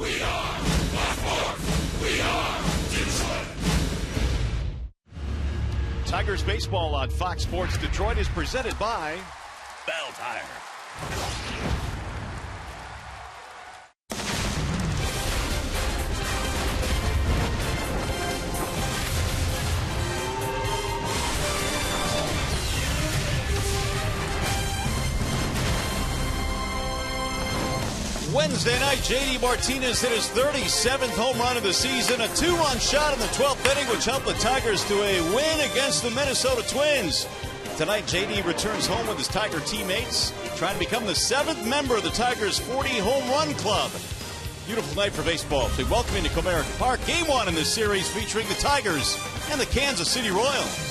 We are Baltimore. We are Detroit. Tigers baseball on Fox Sports Detroit is presented by Bell Tire. Wednesday night, J.D. Martinez hit his 37th home run of the season, a two-run shot in the 12th inning, which helped the Tigers to a win against the Minnesota Twins. Tonight, J.D. returns home with his Tiger teammates, trying to become the 7th member of the Tigers' 40-home run club. Beautiful night for baseball. We welcome into Comerica Park. Game 1 in this series featuring the Tigers and the Kansas City Royals.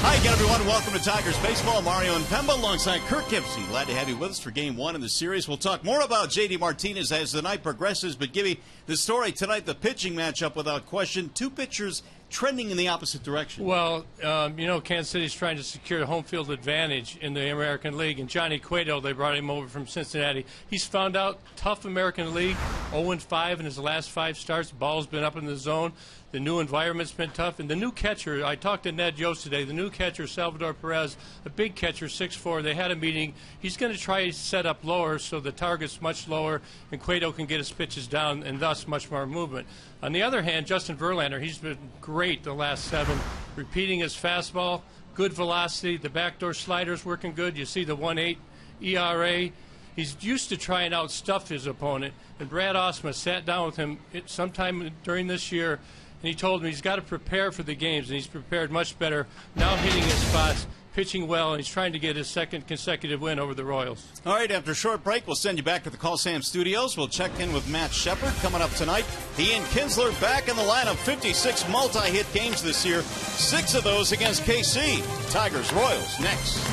Hi again, everyone. Welcome to Tigers Baseball. Mario and Pemba alongside Kirk Gibson. Glad to have you with us for Game 1 in the series. We'll talk more about J.D. Martinez as the night progresses, but give you the story tonight, the pitching matchup without question. Two pitchers trending in the opposite direction. Well, Kansas City's trying to secure home field advantage in the American League, and Johnny Cueto, they brought him over from Cincinnati. He's found out tough American League, 0-5 in his last 5 starts. Ball's been up in the zone. The new environment's been tough. And the new catcher, I talked to Ned Yost today, the new catcher, Salvador Perez, a big catcher, 6'4". They had a meeting. He's going to try to set up lower so the target's much lower and Cueto can get his pitches down and thus much more movement. On the other hand, Justin Verlander, he's been great the last 7, repeating his fastball, good velocity. The backdoor slider's working good. You see the 1.8 ERA. He's used to try and outstuff his opponent. And Brad Osma sat down with him sometime during this year, and he told him he's got to prepare for the games, and he's prepared much better, now hitting his spots, pitching well, and he's trying to get his 2nd consecutive win over the Royals. All right, after a short break, we'll send you back to the Call Sam Studios. We'll check in with Matt Shepard coming up tonight. He and Kinsler back in the lineup, 56 multi-hit games this year, 6 of those against KC. Tigers, Royals, next.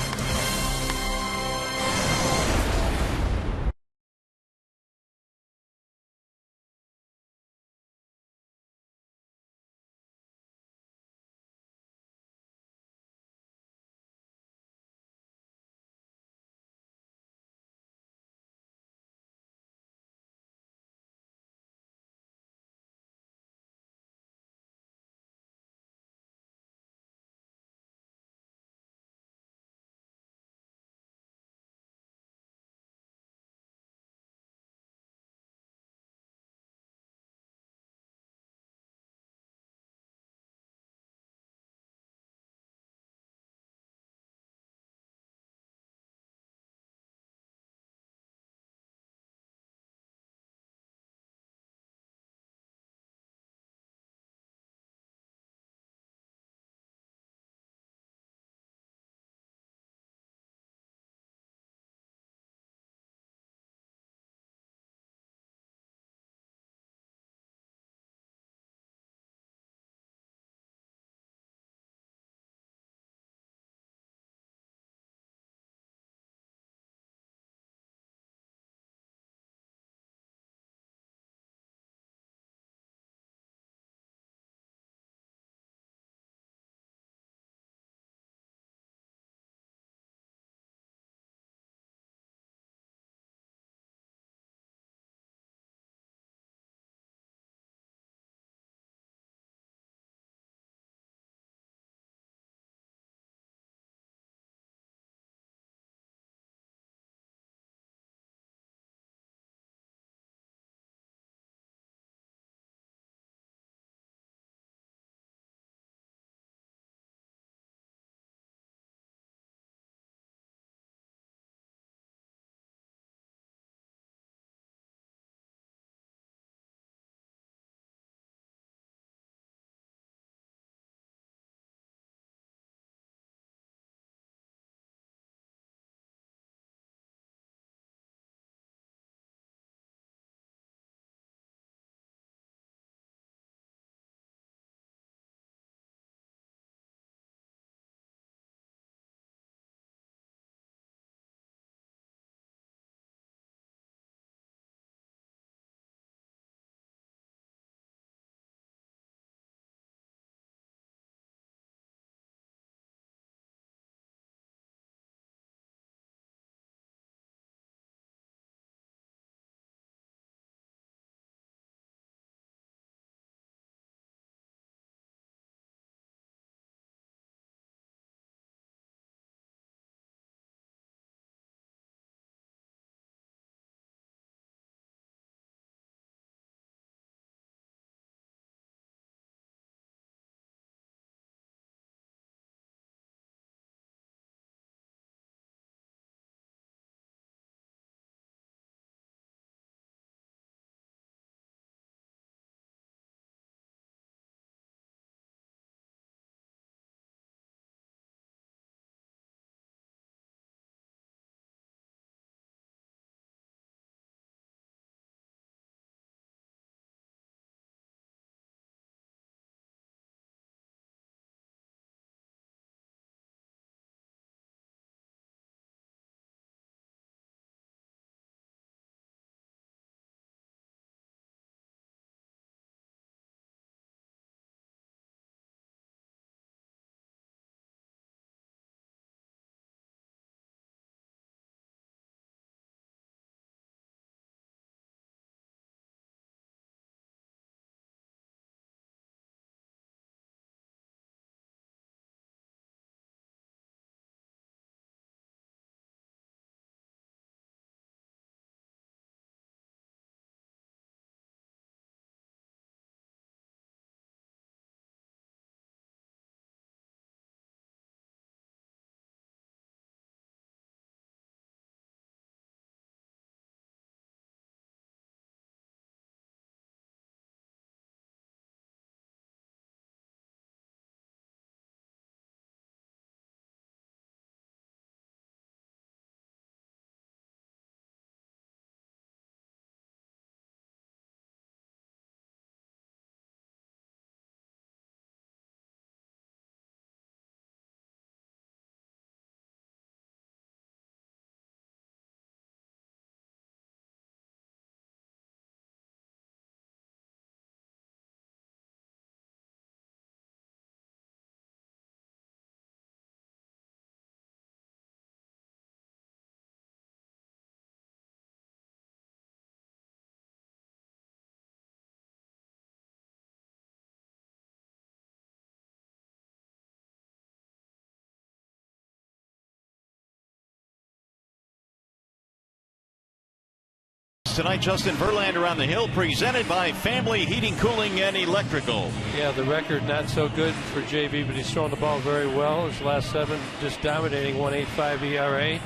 tonight. Justin Verlander on the hill, presented by Family Heating, Cooling, and Electrical. Yeah, the record not so good for JV, but he's throwing the ball very well. His last 7 just dominating, 1.85 ERA.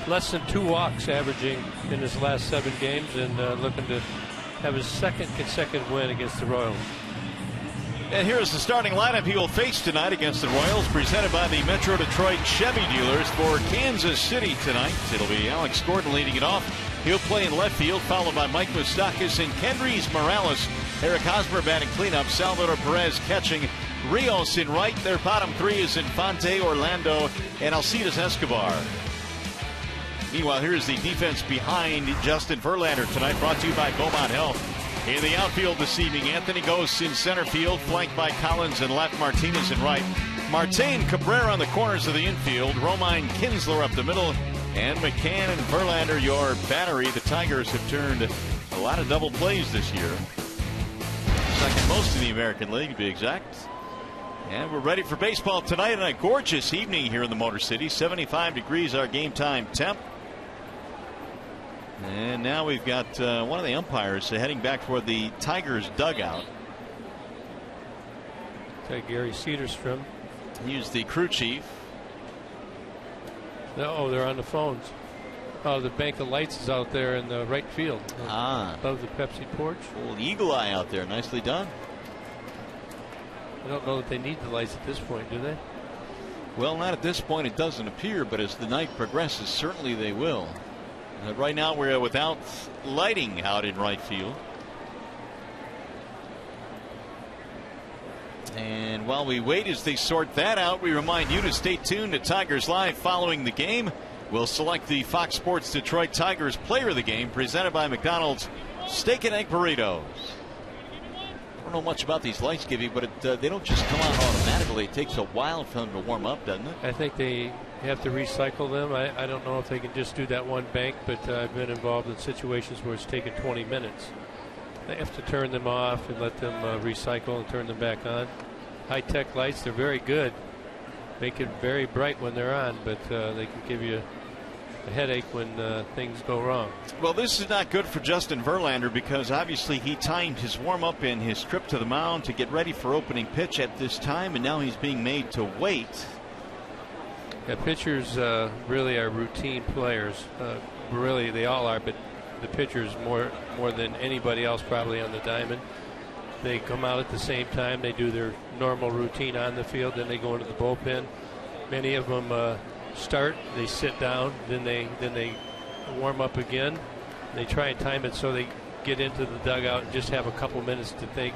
Less than 2 walks averaging in his last 7 games, and looking to have his 2nd consecutive win against the Royals. And here's the starting lineup he will face tonight against the Royals, presented by the Metro Detroit Chevy dealers for Kansas City tonight. It'll be Alex Gordon leading it off. He'll play in left field, followed by Mike Moustakas and Kendrys Morales. Eric Hosmer batting cleanup. Salvador Perez catching. Rios in right. Their bottom 3 is Infante, Orlando, and Alcides Escobar. Meanwhile, here's the defense behind Justin Verlander tonight, brought to you by Beaumont Health. In the outfield this evening, Anthony Gose in center field, flanked by Collins and Lat Martinez in right. Martin Cabrera on the corners of the infield. Romine Kinsler up the middle. And McCann and Verlander, your battery. The Tigers have turned a lot of double plays this year. Second most in the American League, to be exact. And we're ready for baseball tonight on a gorgeous evening here in the Motor City. 75 degrees our game time temp. And now we've got one of the umpires heading back toward the Tigers dugout. Gary Cedarstrom. He's the crew chief. Oh, they're on the phones. Oh, the bank of lights is out there in the right field. Above the Pepsi porch. Old eagle eye out there. Nicely done. I don't know that they need the lights at this point, do they? Well, not at this point, it doesn't appear, but as the night progresses, certainly they will. Right now we're without lighting out in right field. And while we wait as they sort that out, we remind you to stay tuned to Tigers Live following the game. We'll select the Fox Sports Detroit Tigers player of the game, presented by McDonald's Steak and Egg Burritos. I don't know much about these lights, Gibby, but they don't just come on automatically. It takes a while for them to warm up, doesn't it? I think they have to recycle them. I don't know if they can just do that one bank, but I've been involved in situations where it's taken 20 minutes. They have to turn them off and let them recycle and turn them back on. High-tech lights, they're very good. Make it very bright when they're on, but they can give you a headache when things go wrong. Well, this is not good for Justin Verlander because obviously he timed his warm-up and his trip to the mound to get ready for opening pitch at this time, and now he's being made to wait. Yeah, pitchers really are routine players. Really, they all are, but the pitchers more than anybody else probably on the diamond. They come out at the same time. They do their normal routine on the field. Then they go into the bullpen. Many of them start. They sit down. Then they warm up again. They try and time it so they get into the dugout and just have a couple minutes to think,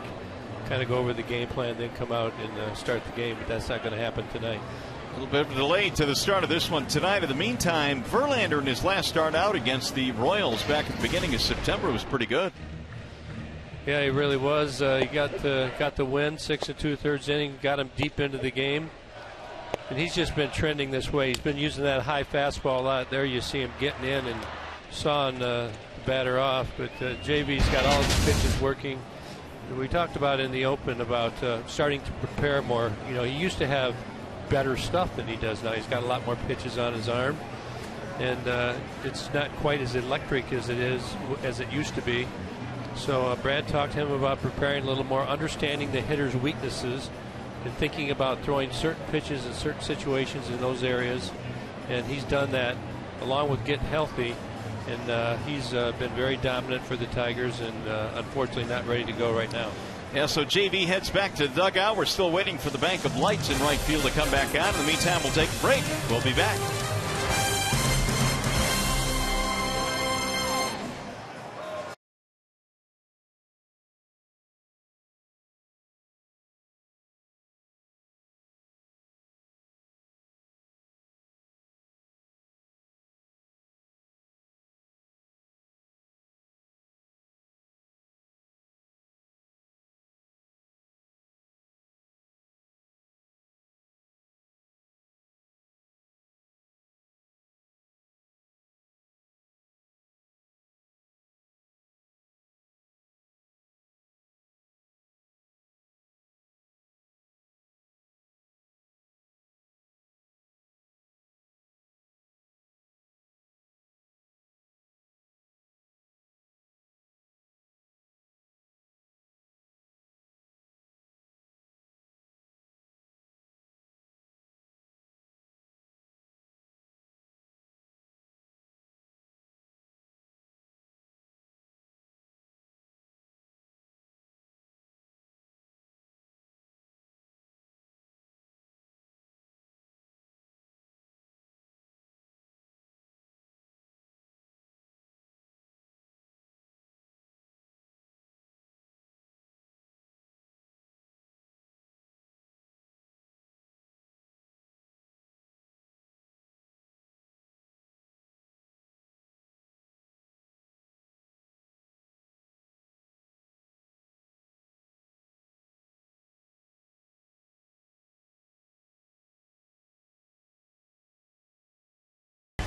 kind of go over the game plan, then come out and start the game. But that's not going to happen tonight. A little bit of a delay to the start of this one tonight. In the meantime, Verlander in his last start out against the Royals back at the beginning of September was pretty good. Yeah, he really was. He got the win, 6 2/3 inning, got him deep into the game. And he's just been trending this way. He's been using that high fastball a lot. There you see him getting in and sawing the batter off. But JV's got all his pitches working. We talked about in the open about starting to prepare more. You know, he used to have better stuff than he does now. He's got a lot more pitches on his arm. And it's not quite as electric as it used to be. So Brad talked to him about preparing a little more, understanding the hitter's weaknesses, and thinking about throwing certain pitches in certain situations in those areas. And he's done that along with getting healthy. And he's been very dominant for the Tigers, and unfortunately not ready to go right now. Yeah, so JV heads back to the dugout. We're still waiting for the bank of lights in right field to come back on. In the meantime, we'll take a break. We'll be back.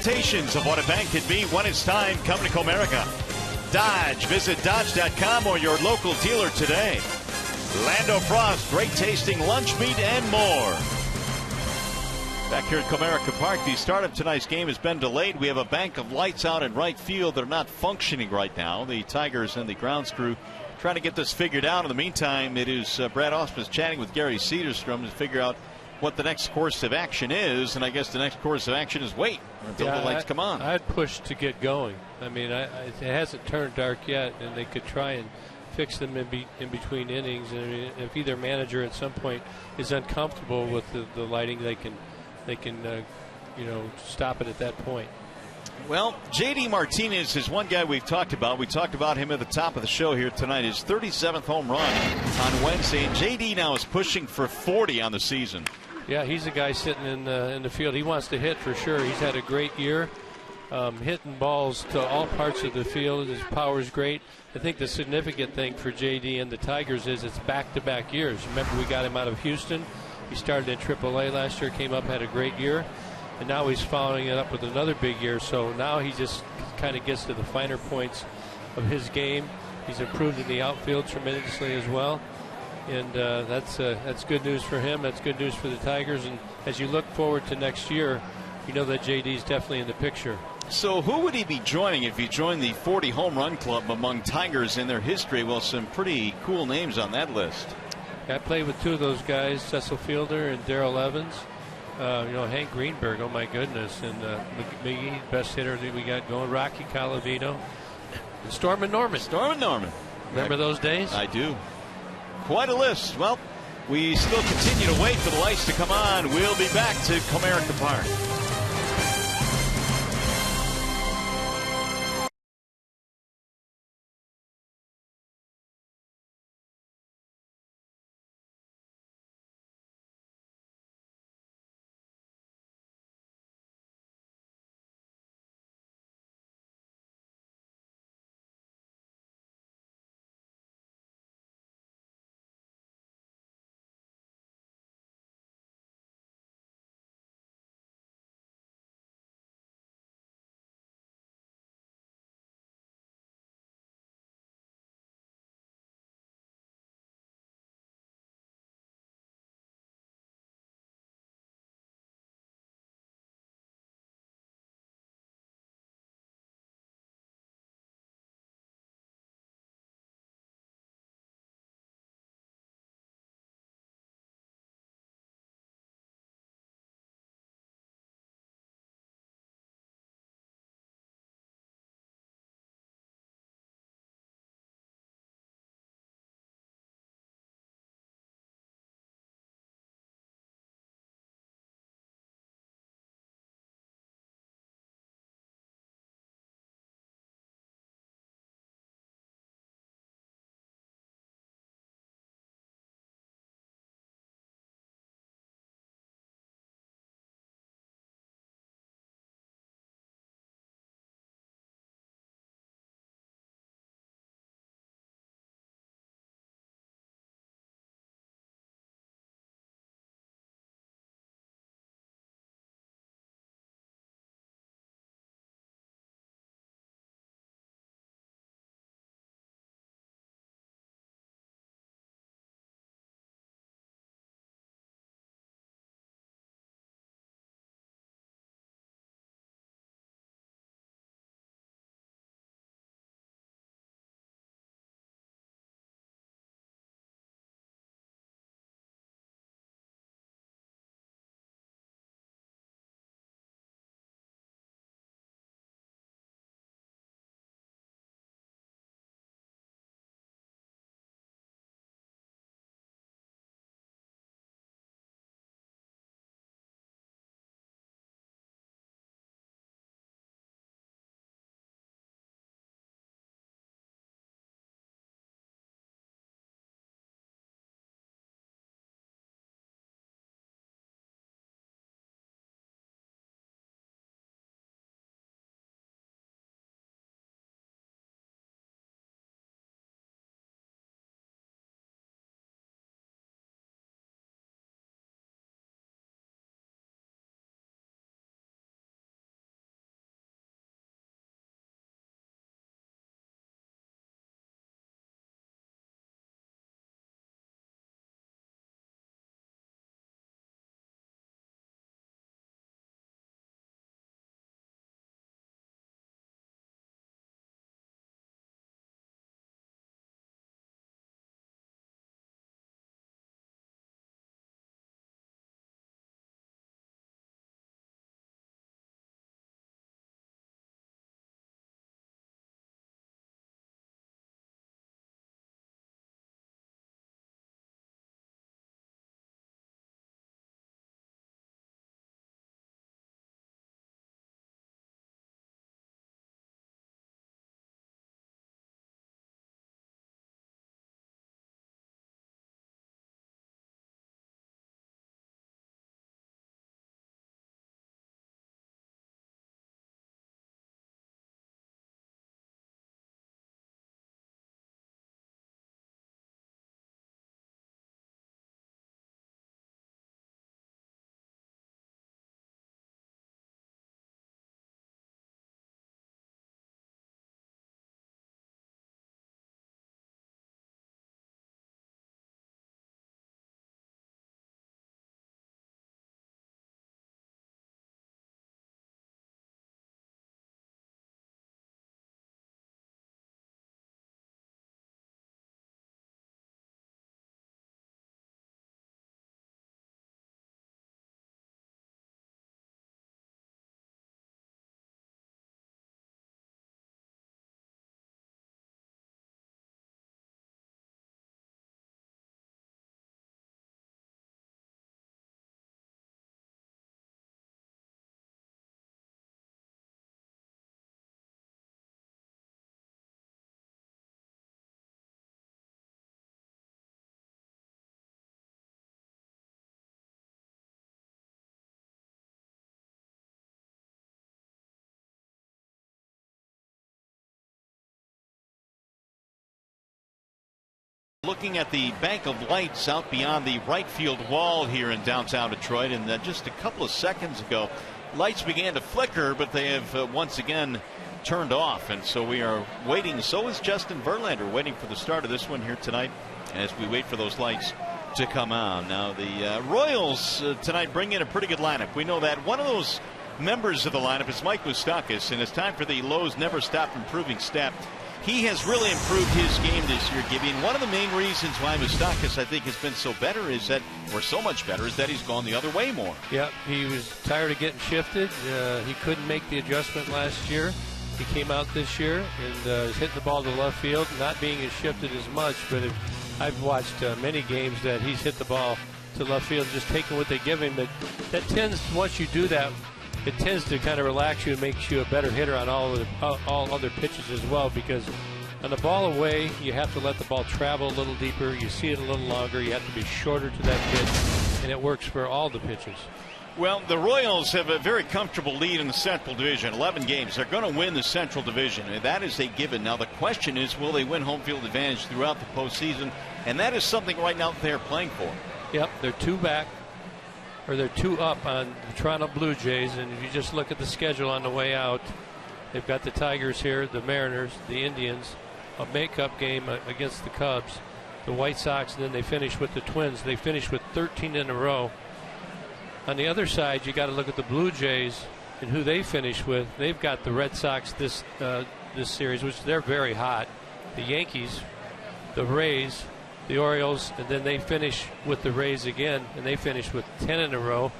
expectations of what a bank can be when it's time. Coming to Comerica. Dodge. Visit Dodge.com or your local dealer today. Lando Frost, great tasting lunch meat and more. Back here at Comerica Park, the start of tonight's game has been delayed. We have a bank of lights out in right field that are not functioning right now. The Tigers and the grounds crew trying to get this figured out. In the meantime, it is Brad Ausmus chatting with Gary Cedarstrom to figure out what the next course of action is. And I guess the next course of action is wait until the lights come on. I'd push to get going. I mean, it hasn't turned dark yet, and they could try and fix them in between innings. And if either manager at some point is uncomfortable with the lighting, they can stop it at that point. Well, J.D. Martinez is one guy we've talked about. We talked about him at the top of the show here tonight. His 37th home run on Wednesday. And J.D. now is pushing for 40 on the season. Yeah, he's a guy sitting in the field. He wants to hit for sure. He's had a great year. Hitting balls to all parts of the field. His power is great. I think the significant thing for J.D. and the Tigers is it's back-to-back years. Remember, we got him out of Houston. He started in AAA last year, came up, had a great year. And now he's following it up with another big year. So now he just kind of gets to the finer points of his game. He's improved in the outfield tremendously as well. And that's good news for him. That's good news for the Tigers. And as you look forward to next year, you know that J.D. is definitely in the picture. So who would he be joining if he joined the 40 home run club among Tigers in their history? Well, some pretty cool names on that list. I played with two of those guys, Cecil Fielder and Darrell Evans. Hank Greenberg, oh my goodness, and McGee, best hitter that we got going. Rocky Colavito, and Stormin' Norman. Stormin' Norman. Remember those days? I do. Quite a list. Well, we still continue to wait for the lights to come on. We'll be back to Comerica Park. Looking at the bank of lights out beyond the right field wall here in downtown Detroit, and just a couple of seconds ago, lights began to flicker, but they have once again turned off, and so we are waiting. So is Justin Verlander, waiting for the start of this one here tonight as we wait for those lights to come on. Now the Royals tonight bring in a pretty good lineup. We know that one of those members of the lineup is Mike Moustakas, and it's time for the Lowe's Never Stop Improving stat. He has really improved his game this year, Gibby. And one of the main reasons why Moustakas, I think, has been so better is that, or so much better, is that he's gone the other way more. Yeah, he was tired of getting shifted. He couldn't make the adjustment last year. He came out this year and is hitting the ball to left field, not being as shifted as much. But I've watched many games that he's hit the ball to left field, just taking what they give him. But that tends, once you do that, it tends to kind of relax you and makes you a better hitter on all other pitches as well, because on the ball away, you have to let the ball travel a little deeper. You see it a little longer. You have to be shorter to that pitch, and it works for all the pitches. Well, the Royals have a very comfortable lead in the Central Division, 11 games. They're going to win the Central Division, and that is a given. Now, the question is, will they win home field advantage throughout the postseason? And that is something right now they're playing for. Yep, they're two up on the Toronto Blue Jays, and if you just look at the schedule on the way out, they've got the Tigers here, the Mariners, the Indians, a makeup game against the Cubs, the White Sox, and then they finish with the Twins. They finish with 13 in a row. On the other side, you got to look at the Blue Jays and who they finish with. They've got the Red Sox this series, which they're very hot. The Yankees, the Rays, the Orioles, and then they finish with the Rays again, and they finish with 10 in a row.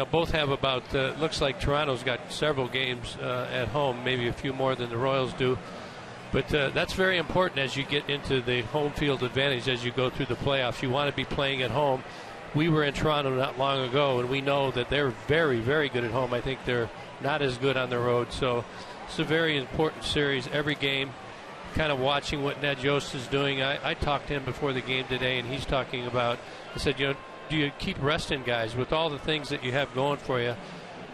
Both have about, looks like Toronto's got several games at home, maybe a few more than the Royals do. But that's very important as you get into the home field advantage as you go through the playoffs. You want to be playing at home. We were in Toronto not long ago, and we know that they're very, very good at home. I think they're not as good on the road. So it's a very important series. Every game, kind of watching what Ned Yost is doing. I talked to him before the game today, and he's talking about, I said, do you keep resting guys with all the things that you have going for you?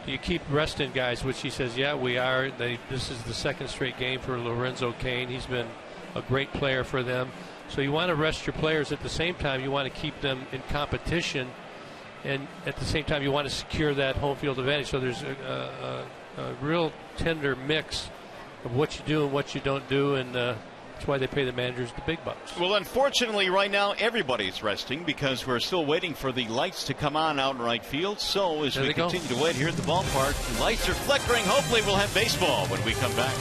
Do you keep resting guys? Which he says, yeah, we are. This is the second straight game for Lorenzo Cain. He's been a great player for them. So you want to rest your players. At the same time, you want to keep them in competition, and at the same time, you want to secure that home field advantage. So there's a real tender mix of what you do and what you don't do, and that's why they pay the managers the big bucks. Well, unfortunately, right now, everybody's resting because we're still waiting for the lights to come on out in right field. So as we continue to wait here at the ballpark, the lights are flickering. Hopefully we'll have baseball when we come back.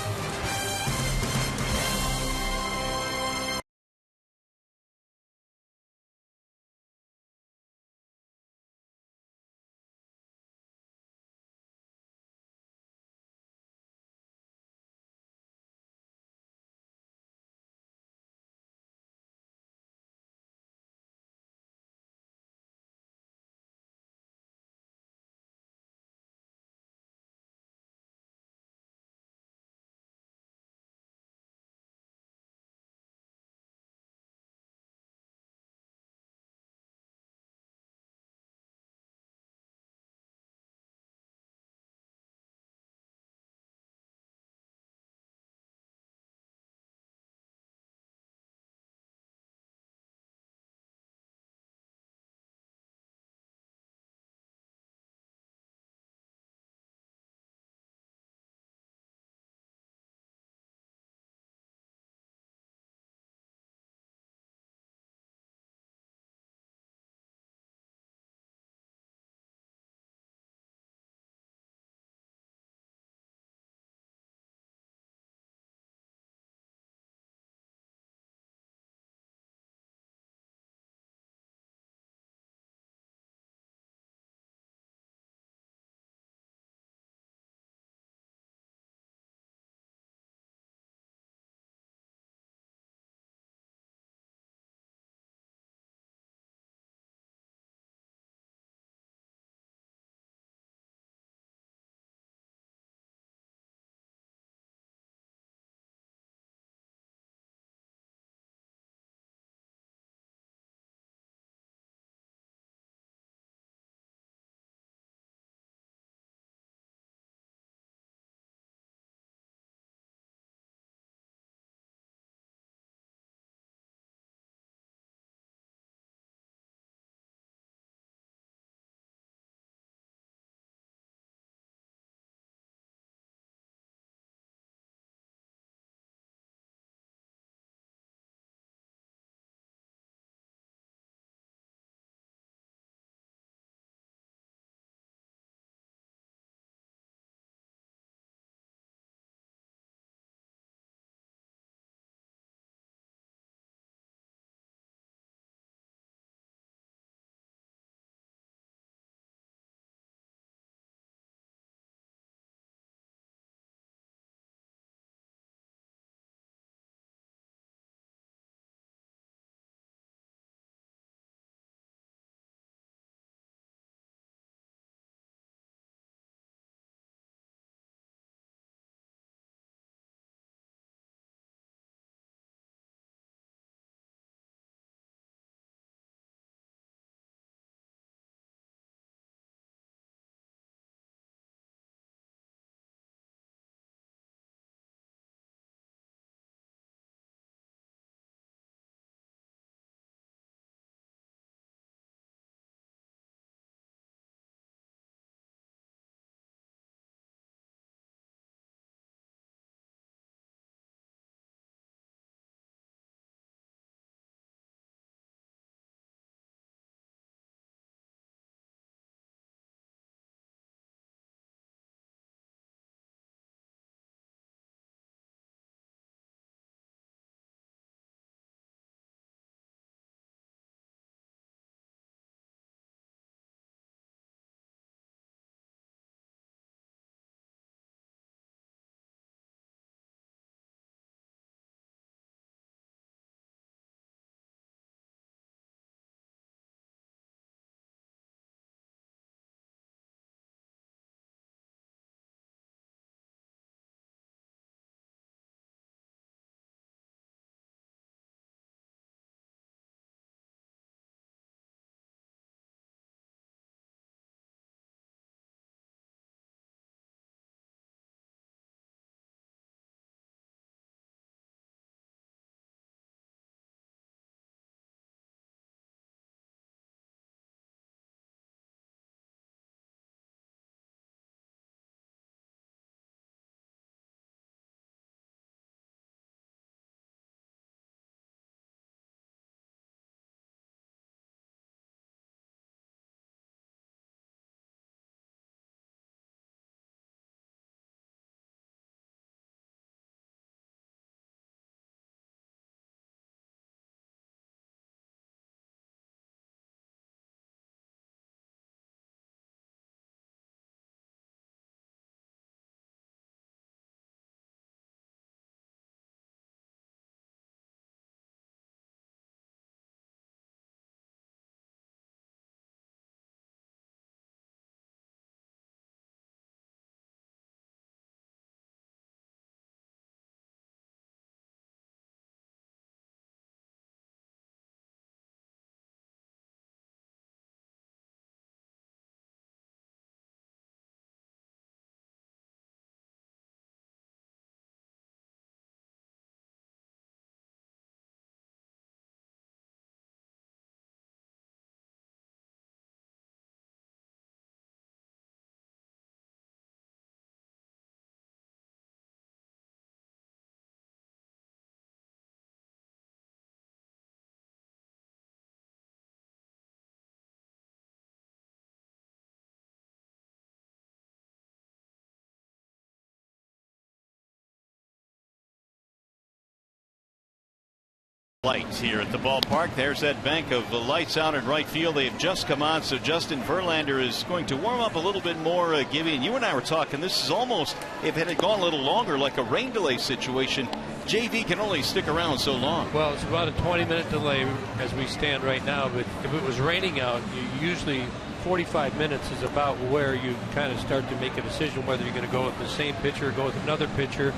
Lights here at the ballpark. There's that bank of the lights out in right field. They've just come on, so Justin Verlander is going to warm up a little bit more. Gibby, and you and I were talking, this is almost, if it had gone a little longer, like a rain delay situation. JV can only stick around so long. Well, it's about a 20-minute delay as we stand right now, but if it was raining out, you usually 45 minutes is about where you kind of start to make a decision whether you're going to go with the same pitcher or go with another pitcher.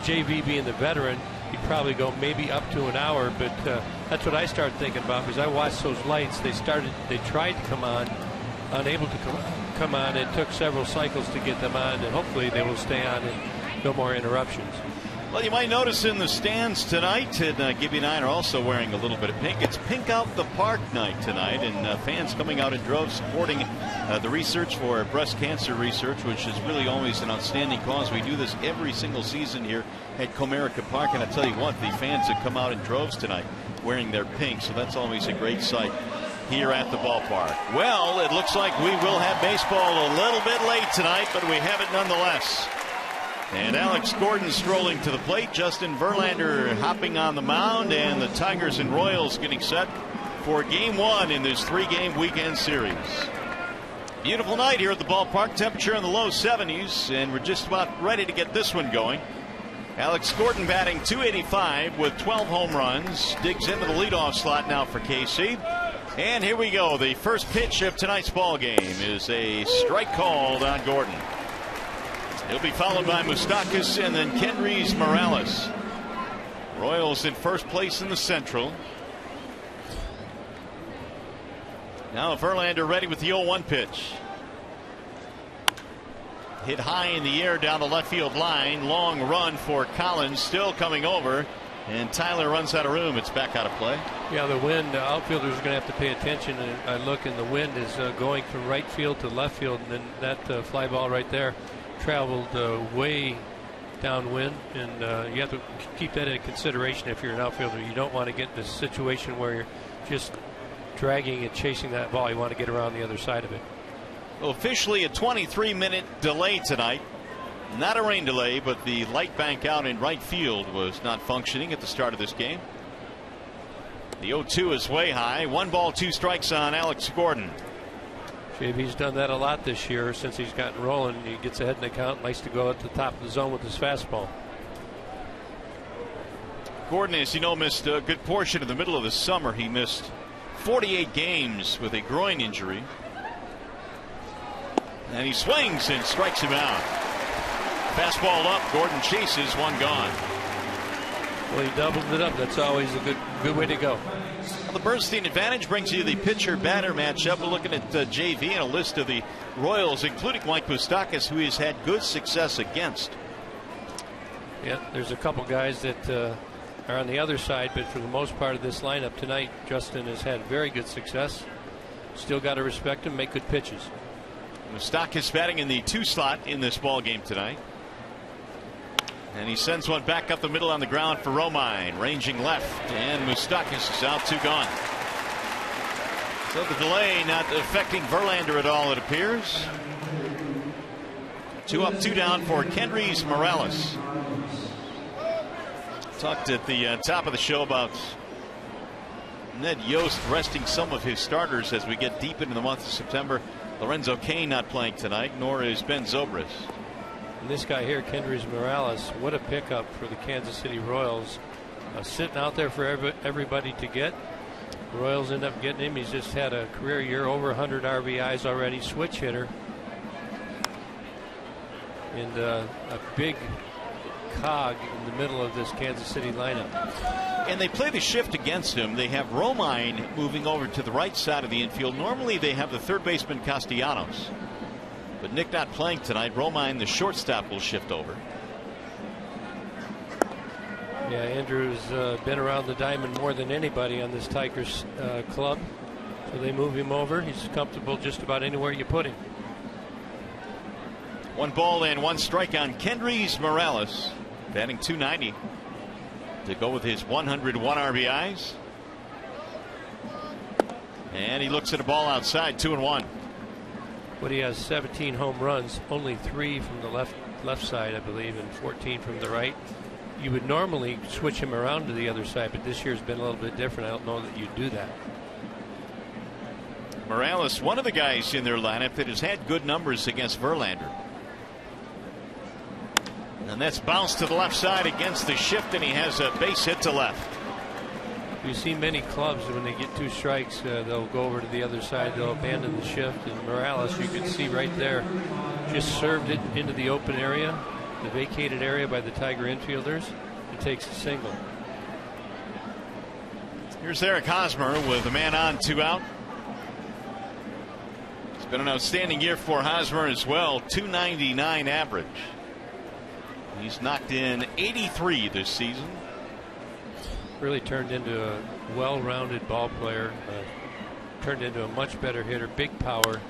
JV being the veteran, he'd probably go maybe up to an hour, but that's what I started thinking about, because I watched those lights. They tried to come on, unable to come on. It took several cycles to get them on, and hopefully they will stay on and no more interruptions. Well, you might notice in the stands tonight, and Gibby and I are also wearing a little bit of pink. It's Pink Out the Park night tonight, and fans coming out in droves supporting the research for breast cancer research, which is really always an outstanding cause. We do this every single season here at Comerica Park, and I tell you what, the fans have come out in droves tonight wearing their pink, so that's always a great sight here at the ballpark. Well, it looks like we will have baseball a little bit late tonight, but we have it nonetheless. And Alex Gordon strolling to the plate. Justin Verlander hopping on the mound, and the Tigers and Royals getting set for game one in this 3-game weekend series. Beautiful night here at the ballpark. Temperature in the low 70s, and we're just about ready to get this one going. Alex Gordon batting .285 with 12 home runs. Digs into the leadoff slot now for KC. And here we go. The first pitch of tonight's ball game is a strike called on Gordon. He'll be followed by Moustakas and then Kendrys Morales. Royals in first place in the Central. Now Verlander ready with the 0-1 pitch. Hit high in the air down the left field line. Long run for Collins, still coming over. And Tyler runs out of room. It's back out of play. Yeah, the wind, outfielders are going to have to pay attention. And I look, and the wind is going from right field to left field. And then that fly ball right there traveled way downwind, and you have to keep that in consideration if you're an outfielder. You don't want to get in this situation where you're just dragging and chasing that ball. You want to get around the other side of it. Well, officially a 23-minute delay tonight. Not a rain delay, but the light bank out in right field was not functioning at the start of this game. The 0-2 is way high. 1 ball, 2 strikes on Alex Gordon. JV's done that a lot this year since he's gotten rolling. He gets ahead in the count, likes to go at the top of the zone with his fastball. Gordon, as you know, missed a good portion of the middle of the summer. He missed 48 games with a groin injury. And he swings and strikes him out. Fastball up, Gordon chases, 1 gone. Well, he doubled it up. That's always a good way to go. Well, the Bernstein advantage brings you the pitcher-batter matchup. We're looking at JV and a list of the Royals, including Mike Moustakas, who he's had good success against. Yeah, there's a couple guys that are on the other side, but for the most part of this lineup tonight, Justin has had very good success. Still got to respect him, make good pitches. Moustakas batting in the 2 slot in this ball game tonight. And he sends one back up the middle on the ground for Romine, ranging left, and Moustakas is out, 2 gone. So the delay not affecting Verlander at all, it appears. 2 up, 2 down for Kendrys Morales. Talked at the top of the show about Ned Yost resting some of his starters as we get deep into the month of September. Lorenzo Cain not playing tonight, nor is Ben Zobrist. And this guy here, Kendrys Morales, what a pickup for the Kansas City Royals. Sitting out there for everybody to get. The Royals end up getting him. He's just had a career year, over 100 RBIs already, switch hitter. And a big cog in the middle of this Kansas City lineup. And they play the shift against him. They have Romine moving over to the right side of the infield. Normally they have the third baseman Castellanos. But Nick not playing tonight. Romine, the shortstop, will shift over. Yeah, Andrew's been around the diamond more than anybody on this Tigers club. So they move him over. He's comfortable just about anywhere you put him. 1 ball and 1 strike on Kendrys Morales, batting .290 to go with his 101 RBIs. And he looks at a ball outside, 2-1. But he has 17 home runs, only 3 from the left side, I believe, and 14 from the right. you would normally switch him around to the other side, but this year's been a little bit different. I don't know that you'd do that. Morales, one of the guys in their lineup that has had good numbers against Verlander. And that's bounced to the left side against the shift, and he has a base hit to left. You see many clubs when they get 2 strikes, they'll go over to the other side, they'll abandon the shift. And Morales, you can see right there, just served it into the open area, the vacated area by the Tiger infielders. He takes a single. Here's Eric Hosmer with a man on, 2 out. It's been an outstanding year for Hosmer as well. .299 average. He's knocked in 83 this season. Really turned into a well-rounded ball player. Turned into a much better hitter. Big power.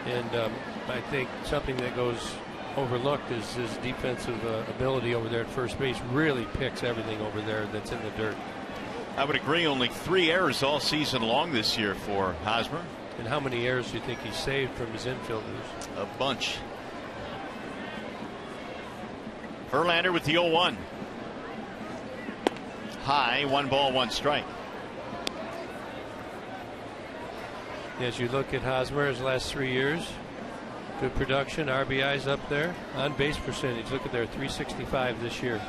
And I think something that goes overlooked is his defensive ability over there at first base. Really picks everything over there that's in the dirt. I would agree. Only 3 errors all season long this year for Hosmer. And how many errors do you think he saved from his infielders? A bunch. Verlander with the 0-1. High, 1 ball, 1 strike. As you look at Hosmer his last 3 years, good production, RBIs up there, on base percentage. Look at there, 365 this year.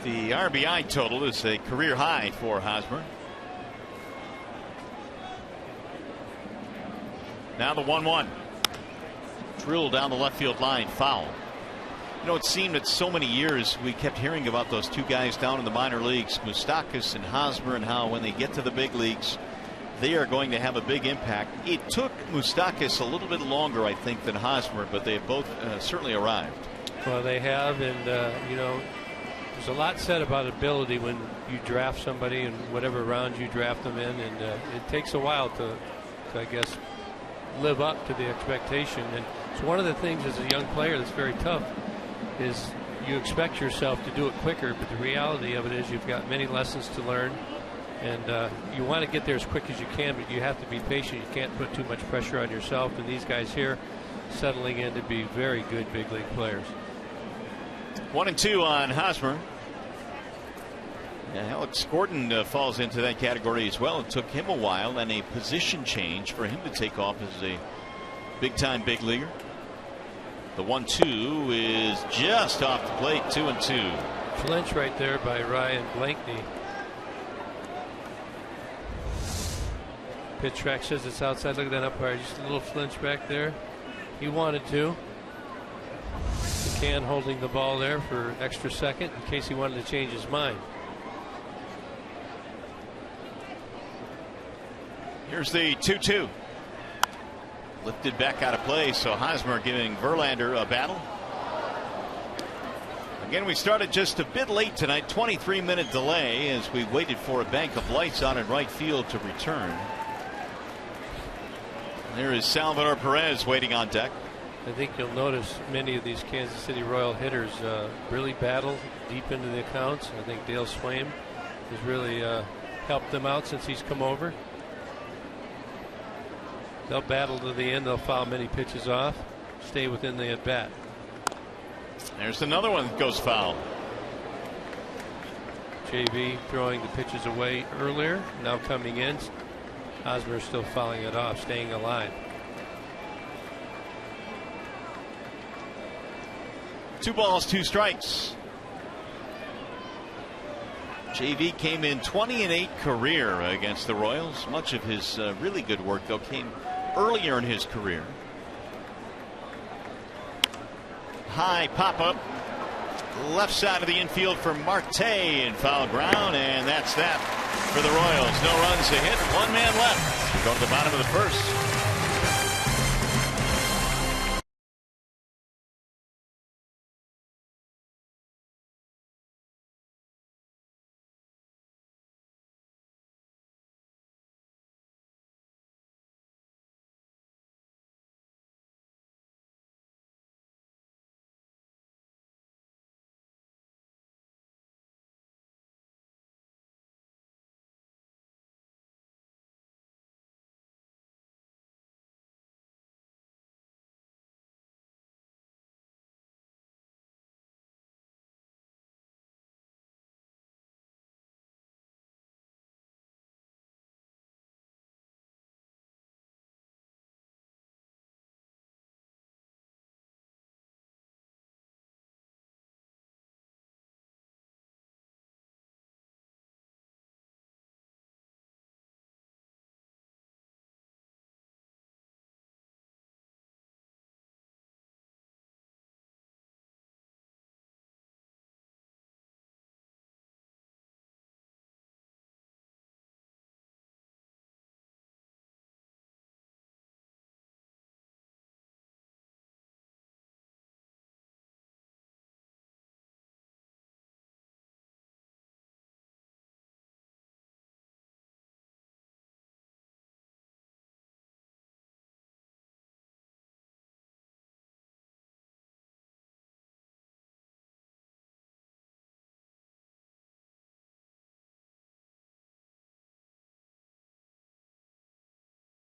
The RBI total is a career high for Hosmer. Now the 1-1. Drilled down the left field line, foul. You know, it seemed that so many years we kept hearing about those 2 guys down in the minor leagues, Moustakas and Hosmer, and how when they get to the big leagues, they are going to have a big impact. It took Moustakas a little bit longer, I think, than Hosmer, but they have both certainly arrived. Well, they have, and you know, there's a lot said about ability when you draft somebody and whatever round you draft them in, and it takes a while to I guess, live up to the expectation. And it's one of the things as a young player that's very tough is you expect yourself to do it quicker, but the reality of it is you've got many lessons to learn, and you want to get there as quick as you can, but you have to be patient. You can't put too much pressure on yourself, and these guys here settling in to be very good big league players. 1-2 on Hosmer. Yeah, Alex Gordon falls into that category as well. It took him a while and a position change for him to take off as a big-time big leaguer. The 1-2 is just off the plate. 2-2. Flinch right there by Ryan Blankney. Pitch track says it's outside. Look at that umpire. Just a little flinch back there. He wanted to. McCann holding the ball there for extra second in case he wanted to change his mind. Here's the 2-2. Lifted back out of play, so Hosmer giving Verlander a battle. Again, we started just a bit late tonight. 23-minute delay as we waited for a bank of lights out in right field to return. There is Salvador Perez waiting on deck. I think you'll notice many of these Kansas City Royal hitters really battle deep into the accounts. I think Dale Swaim has really helped them out since he's come over. They'll battle to the end. They'll foul many pitches off, stay within the at bat. There's another one that goes foul. JV throwing the pitches away earlier, now coming in. Hosmer still fouling it off, staying alive. 2 balls, 2 strikes. JV came in 20-8 career against the Royals. Much of his really good work, though, came earlier in his career. High pop up, left side of the infield for Marte in foul ground, and that's that for the Royals. No runs to hit, 1 man left. We go to the bottom of the first.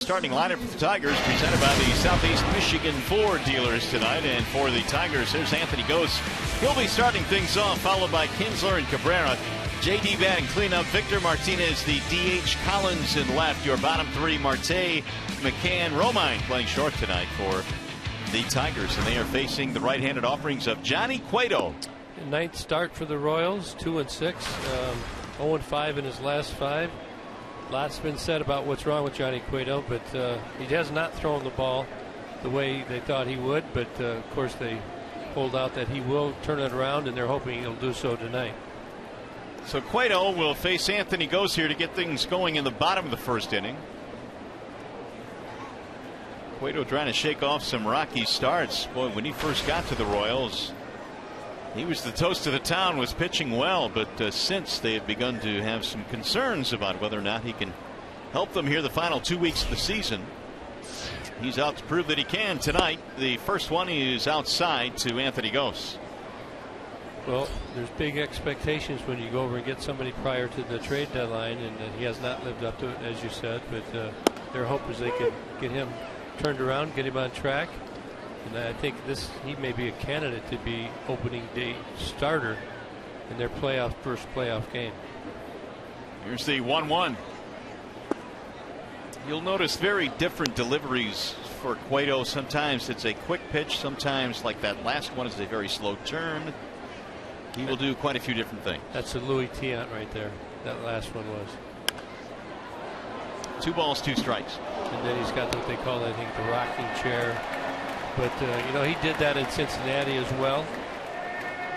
starting lineup for the Tigers, presented by the Southeast Michigan Ford dealers tonight. And for the Tigers, here's Anthony Gose. He'll be starting things off, followed by Kinsler and Cabrera. J.D. batting cleanup. Victor Martinez, the DH. Collins in left. Your bottom three, Marte, McCann, Romine playing short tonight for the Tigers. And they are facing the right-handed offerings of Johnny Cueto. Ninth start for the Royals, 2-6, 0-5 in his last 5. Lots been said about what's wrong with Johnny Cueto, but he has not thrown the ball the way they thought he would. But of course, they hold out that he will turn it around, and they're hoping he'll do so tonight. So Cueto will face Anthony Gose here to get things going in the bottom of the first inning. Cueto trying to shake off some Rockies starts. Boy, when he first got to the Royals, he was the toast of the town, was pitching well, but since they have begun to have some concerns about whether or not he can help them here the final 2 weeks of the season. He's out to prove that he can tonight. The first one is outside to Anthony Gose. Well, there's big expectations when you go over and get somebody prior to the trade deadline, and he has not lived up to it, as you said. But their hope is they can get him turned around, get him on track. And I think he may be a candidate to be opening day starter in their first playoff game. Here's the 1-1. You'll notice very different deliveries for Cueto. Sometimes it's a quick pitch. Sometimes, like that last one, is a very slow turn. He will do quite a few different things. That's a Louis Tiant right there. That last one was. 2 balls, 2 strikes. And then he's got what they call, I think, the rocking chair. But he did that in Cincinnati as well.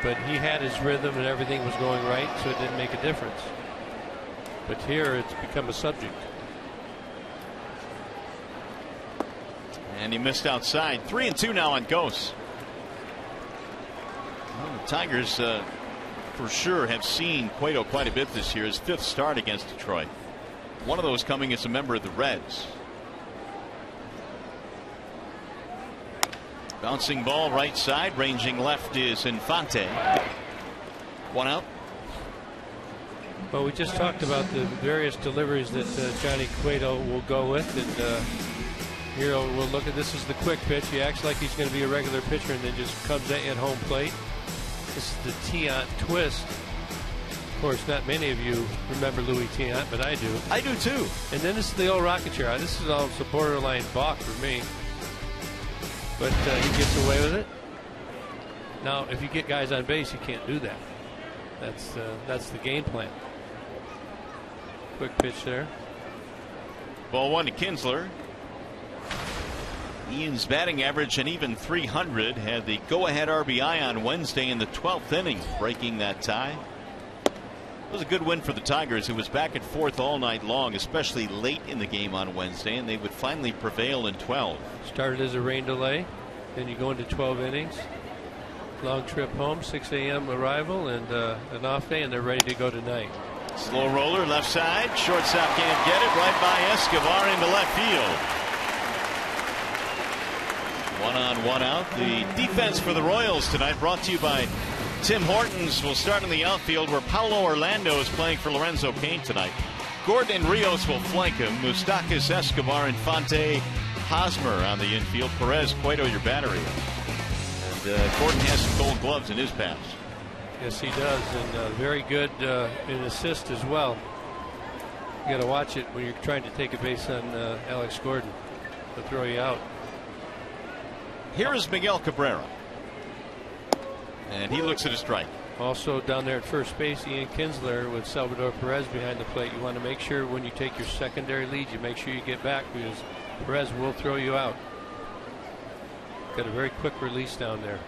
But he had his rhythm and everything was going right, so it didn't make a difference. But here it's become a subject. And he missed outside. 3-2 now on Gose. Well, the Tigers for sure have seen Cueto quite a bit this year. His 5th start against Detroit. One of those coming as a member of the Reds. Bouncing ball right side, ranging left is Infante. 1 out. Well, we just talked about the various deliveries that Johnny Cueto will go with, and here we'll look at this as the quick pitch. He acts like he's going to be a regular pitcher and then just comes at home plate. This is the Tiant twist. Of course, not many of you remember Louis Tiant, but I do. I do too. And then this is the old rocket chair. This is almost a borderline balk for me. But he gets away with it. Now, if you get guys on base, you can't do that. That's the game plan. Quick pitch there. Ball 1 to Kinsler. Ian's batting average an even 300. Had the go-ahead RBI on Wednesday in the 12th inning, breaking that tie. It was a good win for the Tigers. It was back and forth all night long, especially late in the game on Wednesday, and they would finally prevail in 12. Started as a rain delay, then you go into 12 innings. Long trip home, 6 a.m. arrival, and an off day, and they're ready to go tonight. Slow roller left side. Shortstop can't get it. Right by Escobar into left field. 1 on, 1 out. The defense for the Royals tonight brought to you by Tim Hortons. Will start in the outfield where Paulo Orlando is playing for Lorenzo Cain tonight. Gordon and Rios will flank him. Moustakas, Escobar, Infante, Hosmer on the infield. Perez, Cueto, your battery. And Gordon has some gold gloves in his pass. Yes, he does, and very good in assist as well. You got to watch it when you're trying to take a base on Alex Gordon. He'll throw you out. Here is Miguel Cabrera. And he looks at a strike. Also down there at first base, Ian Kinsler with Salvador Perez behind the plate. You want to make sure when you take your secondary lead, you make sure you get back, because Perez will throw you out. Got a very quick release down there.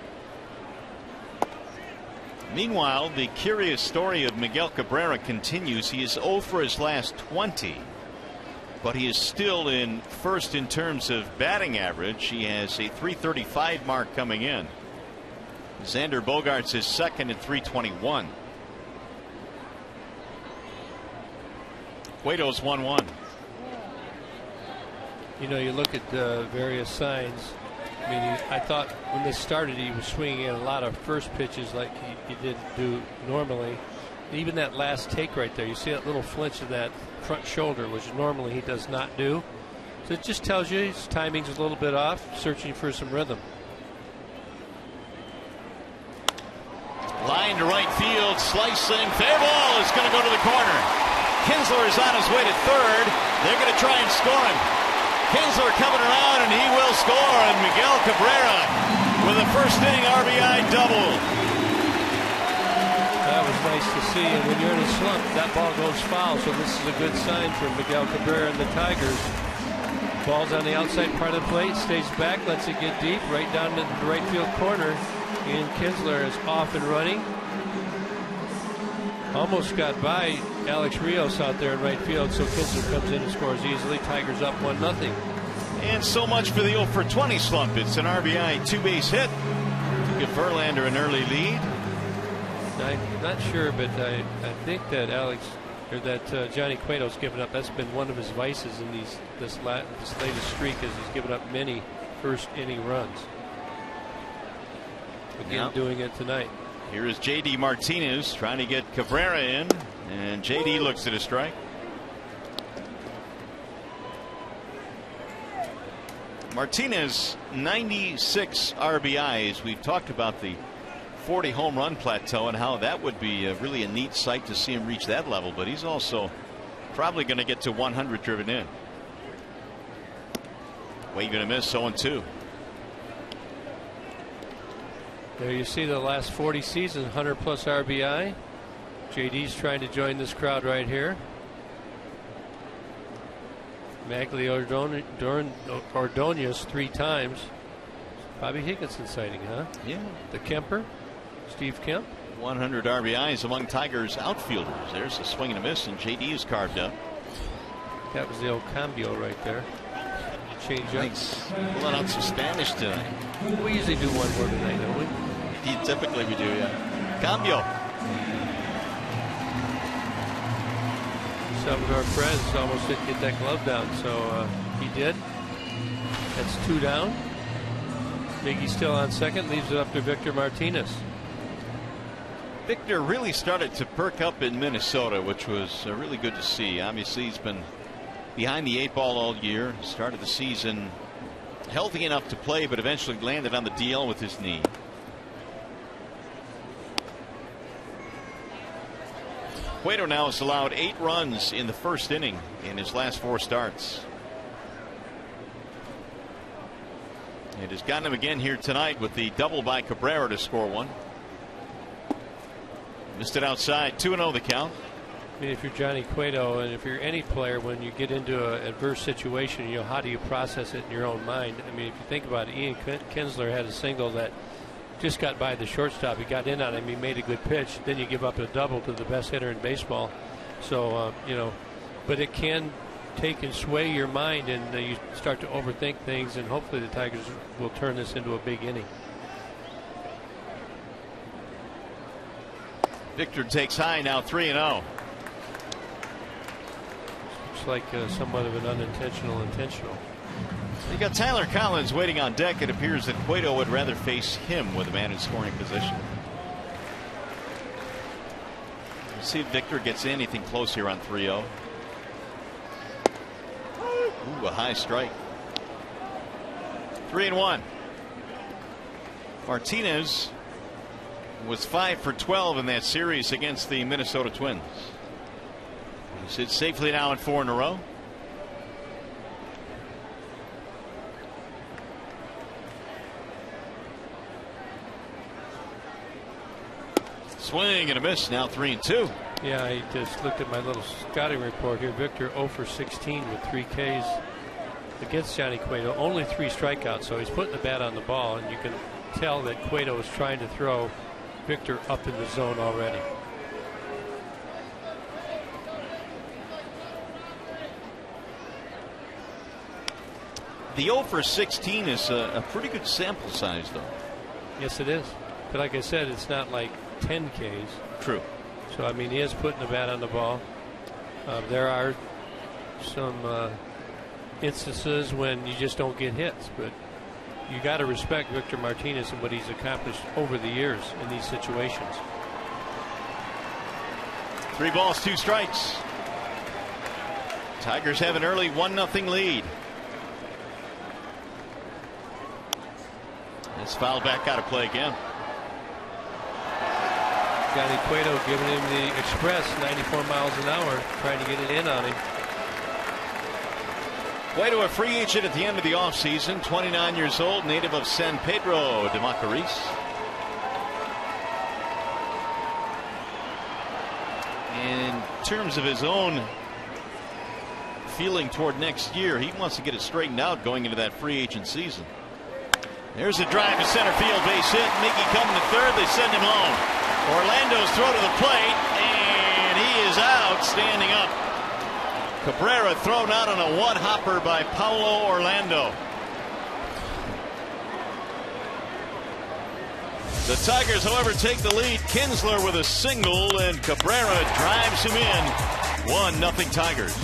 Meanwhile, the curious story of Miguel Cabrera continues. He is 0 for his last 20, but he is still in first in terms of batting average. He has a .335 mark coming in. Xander Bogaerts is second at .321. Cueto's 1-1. You know, you look at the various signs. I mean, I thought when this started, he was swinging in a lot of first pitches like he didn't do normally. Even that last take right there, you see that little flinch of that front shoulder, which normally he does not do. So it just tells you his timing's a little bit off, searching for some rhythm. Line to right field, slicing, fair ball is going to go to the corner. Kinsler is on his way to third. They're going to try and score him. Kinsler coming around, and he will score. And Miguel Cabrera with a first inning RBI double. That was nice to see. And when you're in a slump, that ball goes foul. So this is a good sign for Miguel Cabrera and the Tigers. Ball's on the outside part of the plate, stays back, lets it get deep, right down to the right field corner. Ian Kinsler is off and running. Almost got by Alex Rios out there in right field, so Kinsler comes in and scores easily. Tigers up 1-0. And so much for the 0 for 20 slump. It's an RBI two-base hit to give Verlander an early lead. I'm not sure, but I think that Johnny Cueto's given up. That's been one of his vices in this latest streak, is he's given up many first inning runs. Again, doing it tonight. Here is J.D. Martinez trying to get Cabrera in, and J.D. looks at a strike. Martinez, 96 RBIs. We've talked about the 40 home run plateau and how that would be really a neat sight to see him reach that level, but he's also probably going to get to 100 driven in. Waving a miss, 0-2. There you see the last 40 seasons, 100 plus RBI. JD's trying to join this crowd right here. Magli Ordonez 3 times. Bobby Higginson sighting, huh? Yeah. The Kemper, Steve Kemp. 100 RBIs among Tigers outfielders. There's a swing and a miss, and JD is carved up. That was the old cambio right there. Change up. Nice. Pulling out some Spanish tonight. We usually do one word tonight, don't we? Typically we do, yeah. Cambio. Salvador Perez almost didn't get that glove down, so he did. That's 2 down. Miggy's still on second, leaves it up to Victor Martinez. Victor really started to perk up in Minnesota, which was really good to see. Obviously, he's been behind the 8 ball all year. Started the season healthy enough to play, but eventually landed on the DL with his knee. Cueto now has allowed 8 runs in the first inning in his last 4 starts. It has gotten him again here tonight with the double by Cabrera to score 1. Missed it outside. 2-0 the count. I mean, if you're Johnny Cueto, and if you're any player, when you get into an adverse situation, you know, how do you process it in your own mind? I mean, if you think about it, Ian Kinsler had a single that just got by the shortstop. He got in on him. He made a good pitch. Then you give up a double to the best hitter in baseball. So, you know, but it can take and sway your mind, and you start to overthink things, and hopefully the Tigers will turn this into a big inning. Victor takes high now, 3-0. Looks like somewhat of an unintentional intentional. You got Tyler Collins waiting on deck. It appears that Cueto would rather face him with a man in scoring position. Let's see if Victor gets anything close here on 3-0. Ooh, a high strike. 3-1. Martinez was 5 for 12 in that series against the Minnesota Twins. He sits safely now in 4 in a row. Swing and a miss, now 3-2. Yeah, I just looked at my little scouting report here. Victor 0 for 16 with 3 Ks against Johnny Cueto. Only 3 strikeouts, so he's putting the bat on the ball, and you can tell that Cueto is trying to throw Victor up in the zone already. The 0 for 16 is a pretty good sample size, though. Yes, it is. But like I said, it's not like 10 Ks. True. So, I mean, he is putting the bat on the ball. There are some instances when you just don't get hits, but you got to respect Victor Martinez and what he's accomplished over the years in these situations. 3 balls, 2 strikes. Tigers have an early 1-0 lead. It's fouled back out of play again. Johnny Cueto giving him the express 94 miles an hour, trying to get it in on him. Cueto, a free agent at the end of the offseason, 29 years old, native of San Pedro de Macorís. In terms of his own feeling toward next year, he wants to get it straightened out going into that free agent season. There's a drive to center field, base hit. Mickey coming to third. They send him home. Orlando's throw to the plate, and he is out, standing up. Cabrera thrown out on a one-hopper by Paulo Orlando. The Tigers, however, take the lead. Kinsler with a single, and Cabrera drives him in. 1-0 Tigers.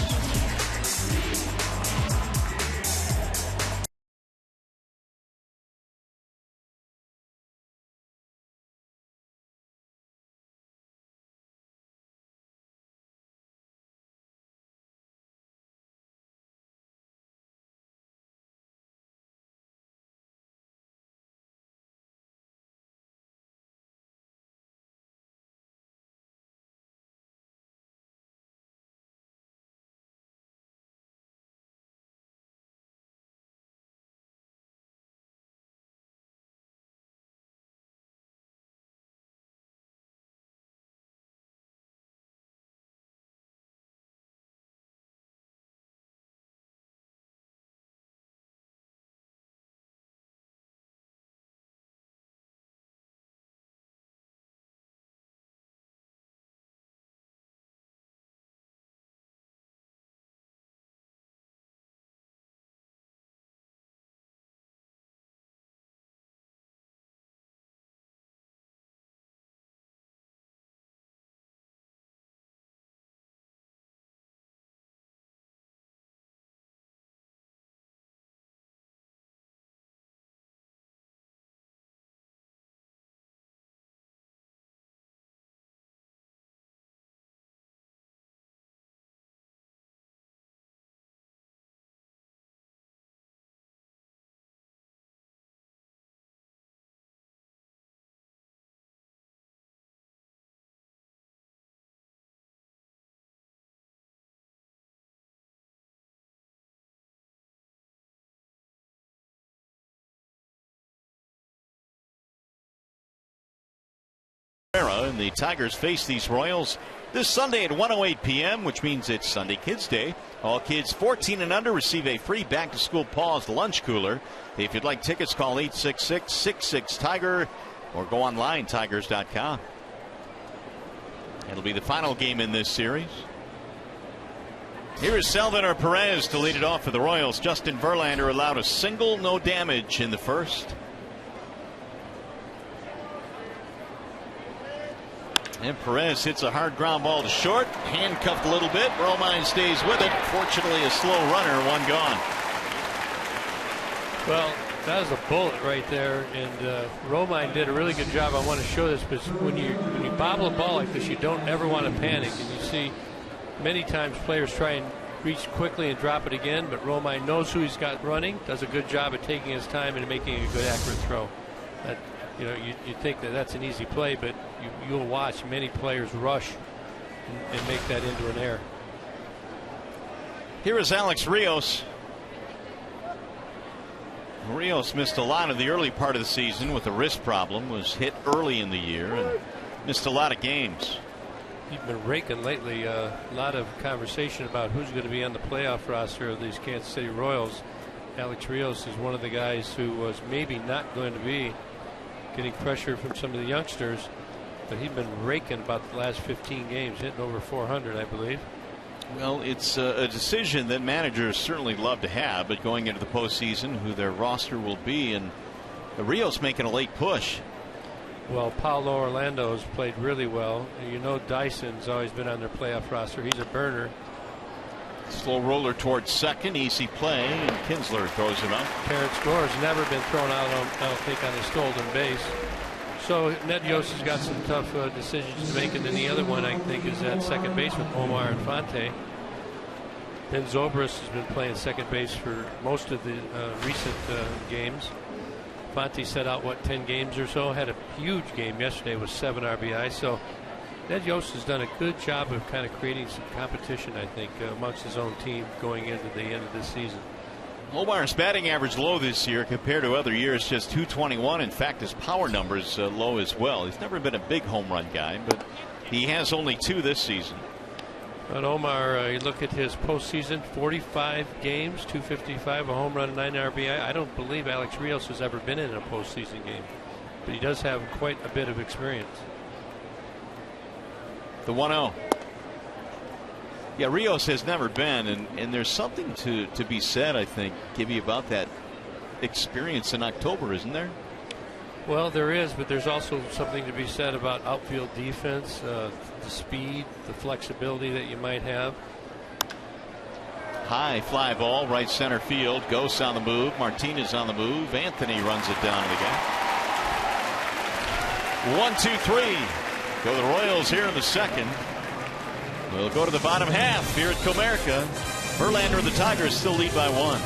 And the Tigers face these Royals this Sunday at 1:08 p.m., which means it's Sunday Kids Day. All kids 14 and under receive a free back-to-school paused lunch cooler. If you'd like tickets, call 866-66-TIGER or go online, tigers.com. It'll be the final game in this series. Here is Salvador Perez to lead it off for the Royals. Justin Verlander allowed a single, no damage in the first. And Perez hits a hard ground ball to short, handcuffed a little bit. Romine stays with it. Fortunately, a slow runner, one gone. Well, that was a bullet right there, and Romine did a really good job. I want to show this, because when you bobble a ball like this, you don't ever want to panic. And you see many times players try and reach quickly and drop it again, but Romine knows who he's got running, does a good job at taking his time and making a good, accurate throw. That, you think that that's an easy play, but you'll watch many players rush and make that into an error. Here is Alex Rios. Rios missed a lot of the early part of the season with a wrist problem, was hit early in the year, and missed a lot of games. He's been raking lately. A lot of conversation about who's going to be on the playoff roster of these Kansas City Royals. Alex Rios is one of the guys who was maybe not going to be getting pressure from some of the youngsters, but he's been raking about the last 15 games, hitting over 400, I believe. Well, it's a decision that managers certainly love to have, but going into the postseason, who their roster will be, and the Rios making a late push. Well, Paulo Orlando has played really well. Dyson's always been on their playoff roster. He's a burner. Slow roller towards second, easy play, and Kinsler throws him out. Terrence Gore's never been thrown out, I don't think, on a stolen base. So Ned Yost has got some tough decisions to make, and then the other one, I think, is at second base with Omar Infante. Ben Zobrist has been playing second base for most of the recent games. Fonte set out, 10 games or so. Had a huge game yesterday with 7 RBI. So Ned Yost has done a good job of kind of creating some competition, I think, amongst his own team going into the end of this season. Omar's batting average low this year compared to other years, just 221. In fact, his power numbers low as well. He's never been a big home run guy, but he has only 2 this season. But Omar, you look at his postseason, 45 games, 255, a home run, 9 RBI. I don't believe Alex Rios has ever been in a postseason game, but he does have quite a bit of experience. The 1-0. Yeah, Rios has never been, and there's something to be said, I think, Gibby, about that experience in October, isn't there? Well, there is, but there's also something to be said about outfield defense, the speed, the flexibility that you might have. High fly ball, right center field. Ghosts on the move. Martinez on the move. Anthony runs it down to the gap. 1-2-3. Go the Royals here in the second. We'll go to the bottom half here at Comerica. Verlander and the Tigers still lead by 1.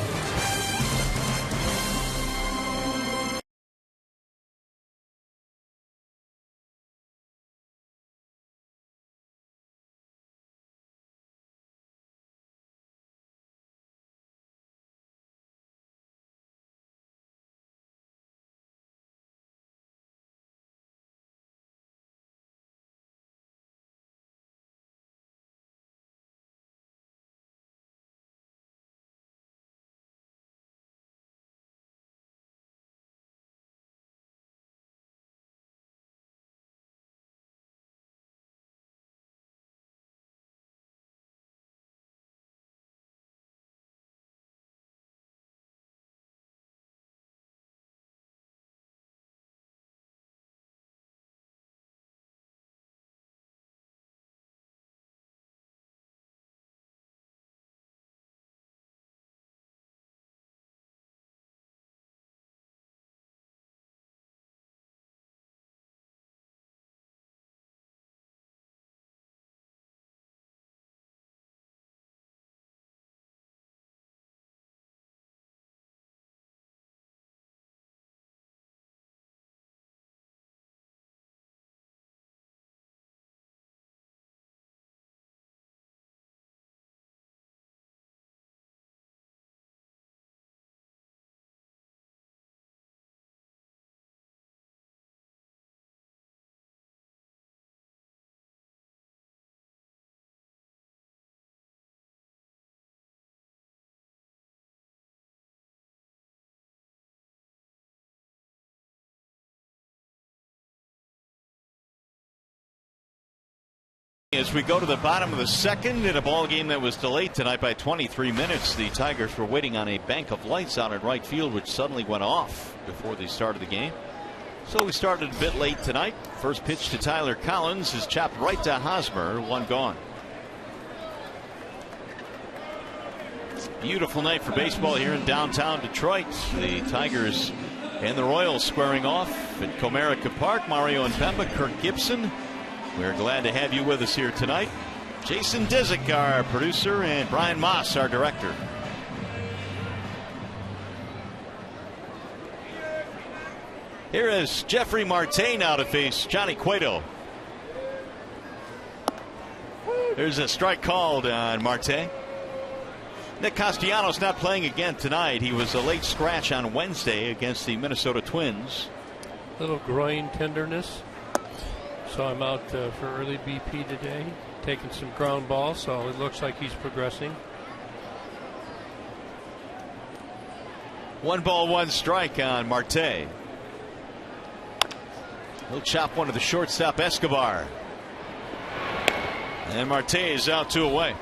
As we go to the bottom of the second in a ball game that was delayed tonight by 23 minutes, the Tigers were waiting on a bank of lights out in right field, which suddenly went off before they started the game. So we started a bit late tonight. First pitch to Tyler Collins is chopped right to Hosmer. 1 gone. Beautiful night for baseball here in downtown Detroit. The Tigers and the Royals squaring off at Comerica Park. Mario and Pemba, Kirk Gibson. We're glad to have you with us here tonight. Jason Disick, our producer, and Brian Moss, our director. Here is Jeffrey Marte now to face Johnny Cueto. There's a strike called on Marte. Nick Castellanos not playing again tonight. He was a late scratch on Wednesday against the Minnesota Twins. Little groin tenderness. Saw him out for early BP today, taking some ground balls, so it looks like he's progressing. 1 ball, 1 strike on Marte. He'll chop one to the shortstop, Escobar. And Marte is out 2 away.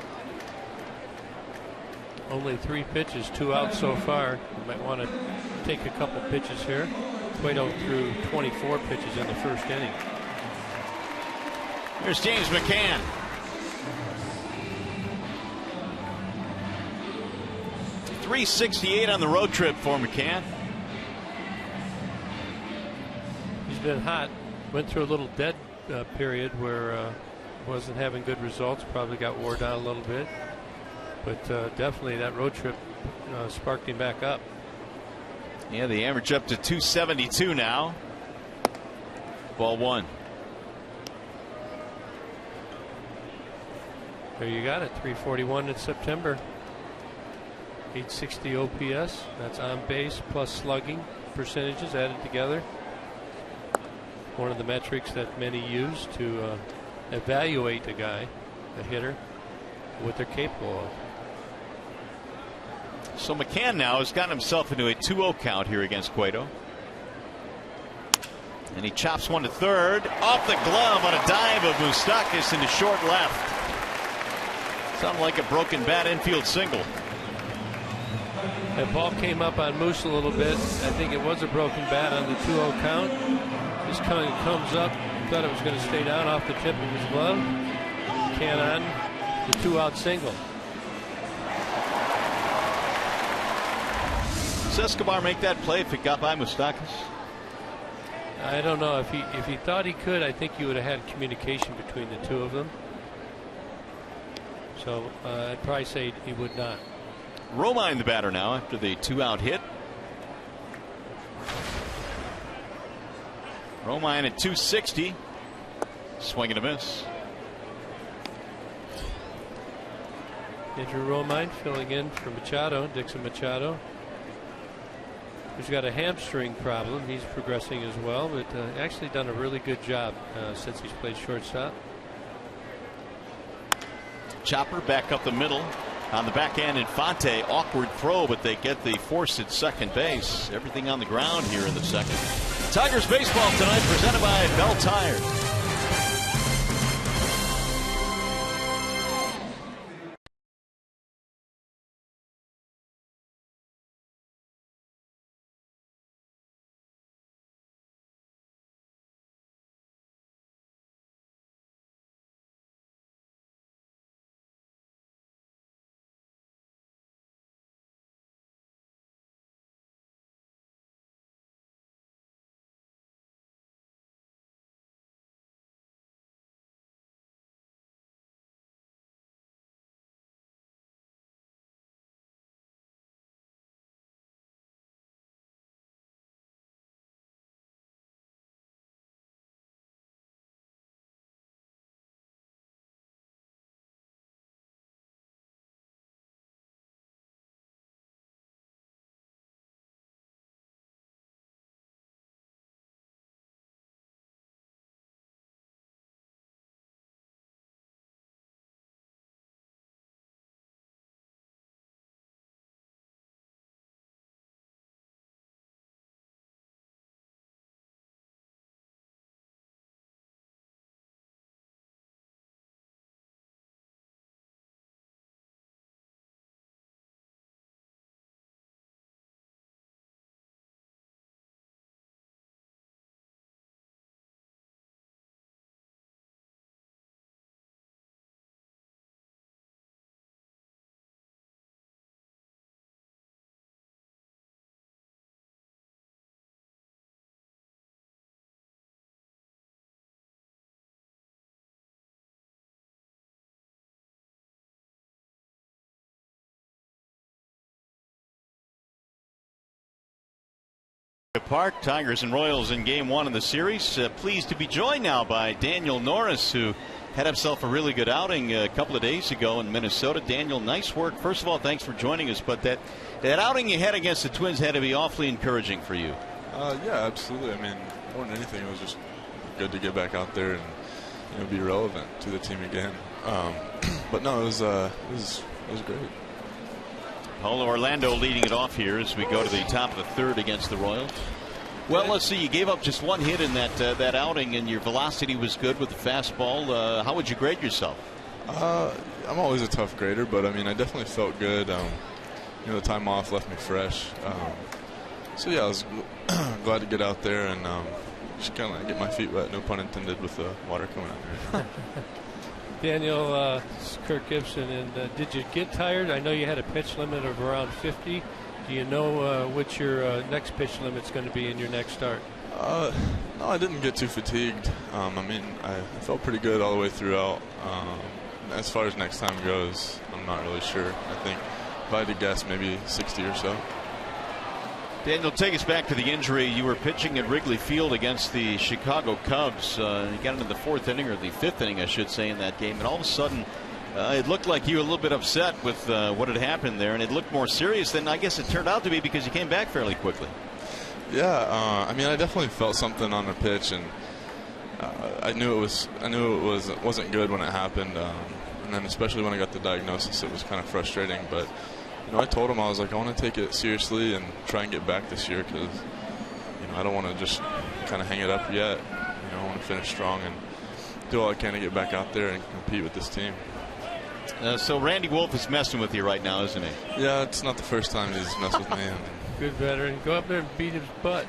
Only 3 pitches, 2 outs so far. You might want to take a couple pitches here. Cueto threw 24 pitches in the first inning. Here's James McCann. .368 on the road trip for McCann. He's been hot. Went through a little dead period where wasn't having good results. Probably got wore down a little bit. But definitely that road trip sparked him back up. Yeah, the average up to 272 now. Ball one. There you got it. 341 in September. 860 OPS. That's on base plus slugging percentages added together. One of the metrics that many use to evaluate a guy, a hitter, what they're capable of. So McCann now has gotten himself into a 2-0 count here against Cueto. And he chops one to third. Off the glove on a dive of Moustakas into short left. Sounded like a broken bat infield single. That ball came up on Moose a little bit. I think it was a broken bat on the 2-0 count. This kind of comes up. Thought it was going to stay down off the tip of his glove. Can on the 2-out single. Does Escobar make that play if it got by Moustakas? I don't know. If he thought he could, I think you would have had communication between the two of them. So I'd probably say he would not. Romine the batter now after the 2-out hit. Romine at 260. Swing and a miss. Andrew Romine filling in for Machado, Dixon Machado. He's got a hamstring problem. He's progressing as well, but actually done a really good job since he's played shortstop. Chopper back up the middle. On the back end, Infante, awkward throw, but they get the force at second base. Everything on the ground here in the second. Tigers baseball tonight presented by Bell Tire. Park, Tigers and Royals in game one of the series. Pleased to be joined now by Daniel Norris, who had himself a really good outing a couple of days ago in Minnesota. Daniel, nice work. First of all, thanks for joining us. But that outing you had against the Twins had to be awfully encouraging for you. Yeah, absolutely. I mean, more than anything, it was just good to get back out there and be relevant to the team again. But no, it was great. Paulo Orlando leading it off here as we go to the top of the third against the Royals. Well, let's see. You gave up just one hit in that outing, and your velocity was good with the fastball. How would you grade yourself? I'm always a tough grader, but I mean, I definitely felt good. The time off left me fresh. So yeah, I was glad to get out there and just kind of get my feet wet. No pun intended with the water coming out there. Daniel, Kirk Gibson, and did you get tired? I know you had a pitch limit of around 50. Do you know what your next pitch limit is going to be in your next start? No, I didn't get too fatigued. I mean, I felt pretty good all the way throughout. As far as next time goes, I'm not really sure. I think if I had to guess, maybe 60 or so. Daniel, take us back to the injury. You were pitching at Wrigley Field against the Chicago Cubs. You got into the 4th inning, or the 5th inning, I should say, in that game. And all of a sudden, it looked like you were a little bit upset with what had happened there. And it looked more serious than I guess it turned out to be, because you came back fairly quickly. Yeah, I mean, I definitely felt something on the pitch, and I knew it wasn't good when it happened. And then especially when I got the diagnosis, it was kind of frustrating. But I told him, I was like, I want to take it seriously and try and get back this year, because I don't want to just kind of hang it up yet. I want to finish strong and do all I can to get back out there and compete with this team. So Randy Wolf is messing with you right now, isn't he? Yeah, it's not the first time he's messed with me. Good veteran. Go up there and beat his butt.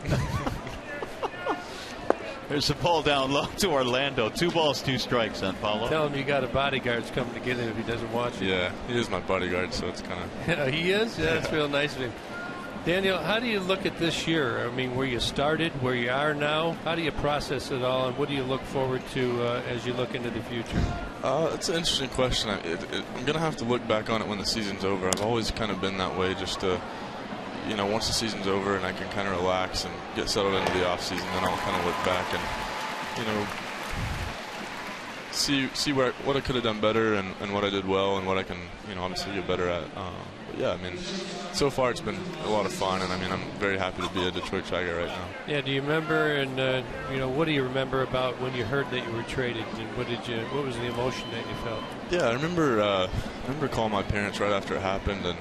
There's a ball down low to Orlando. 2 balls, 2 strikes on Paulo. Tell him you got a bodyguard's coming to get him if he doesn't watch it. Yeah, he is my bodyguard, so it's kind of. He is? Yeah, that's real nice of him. Daniel, how do you look at this year? I mean, where you started, where you are now, how do you process it all, and what do you look forward to as you look into the future? It's an interesting question. I'm going to have to look back on it when the season's over. I've always kind of been that way, just to, once the season's over and I can kind of relax and get settled into the offseason, then I'll kind of look back and, see what I could have done better and what I did well and what I can, obviously get better at. But yeah, I mean, so far it's been a lot of fun, and I mean, I'm very happy to be a Detroit Tiger right now. Yeah, do you remember, and what do you remember about when you heard that you were traded, and what was the emotion that you felt? Yeah, I remember calling my parents right after it happened, and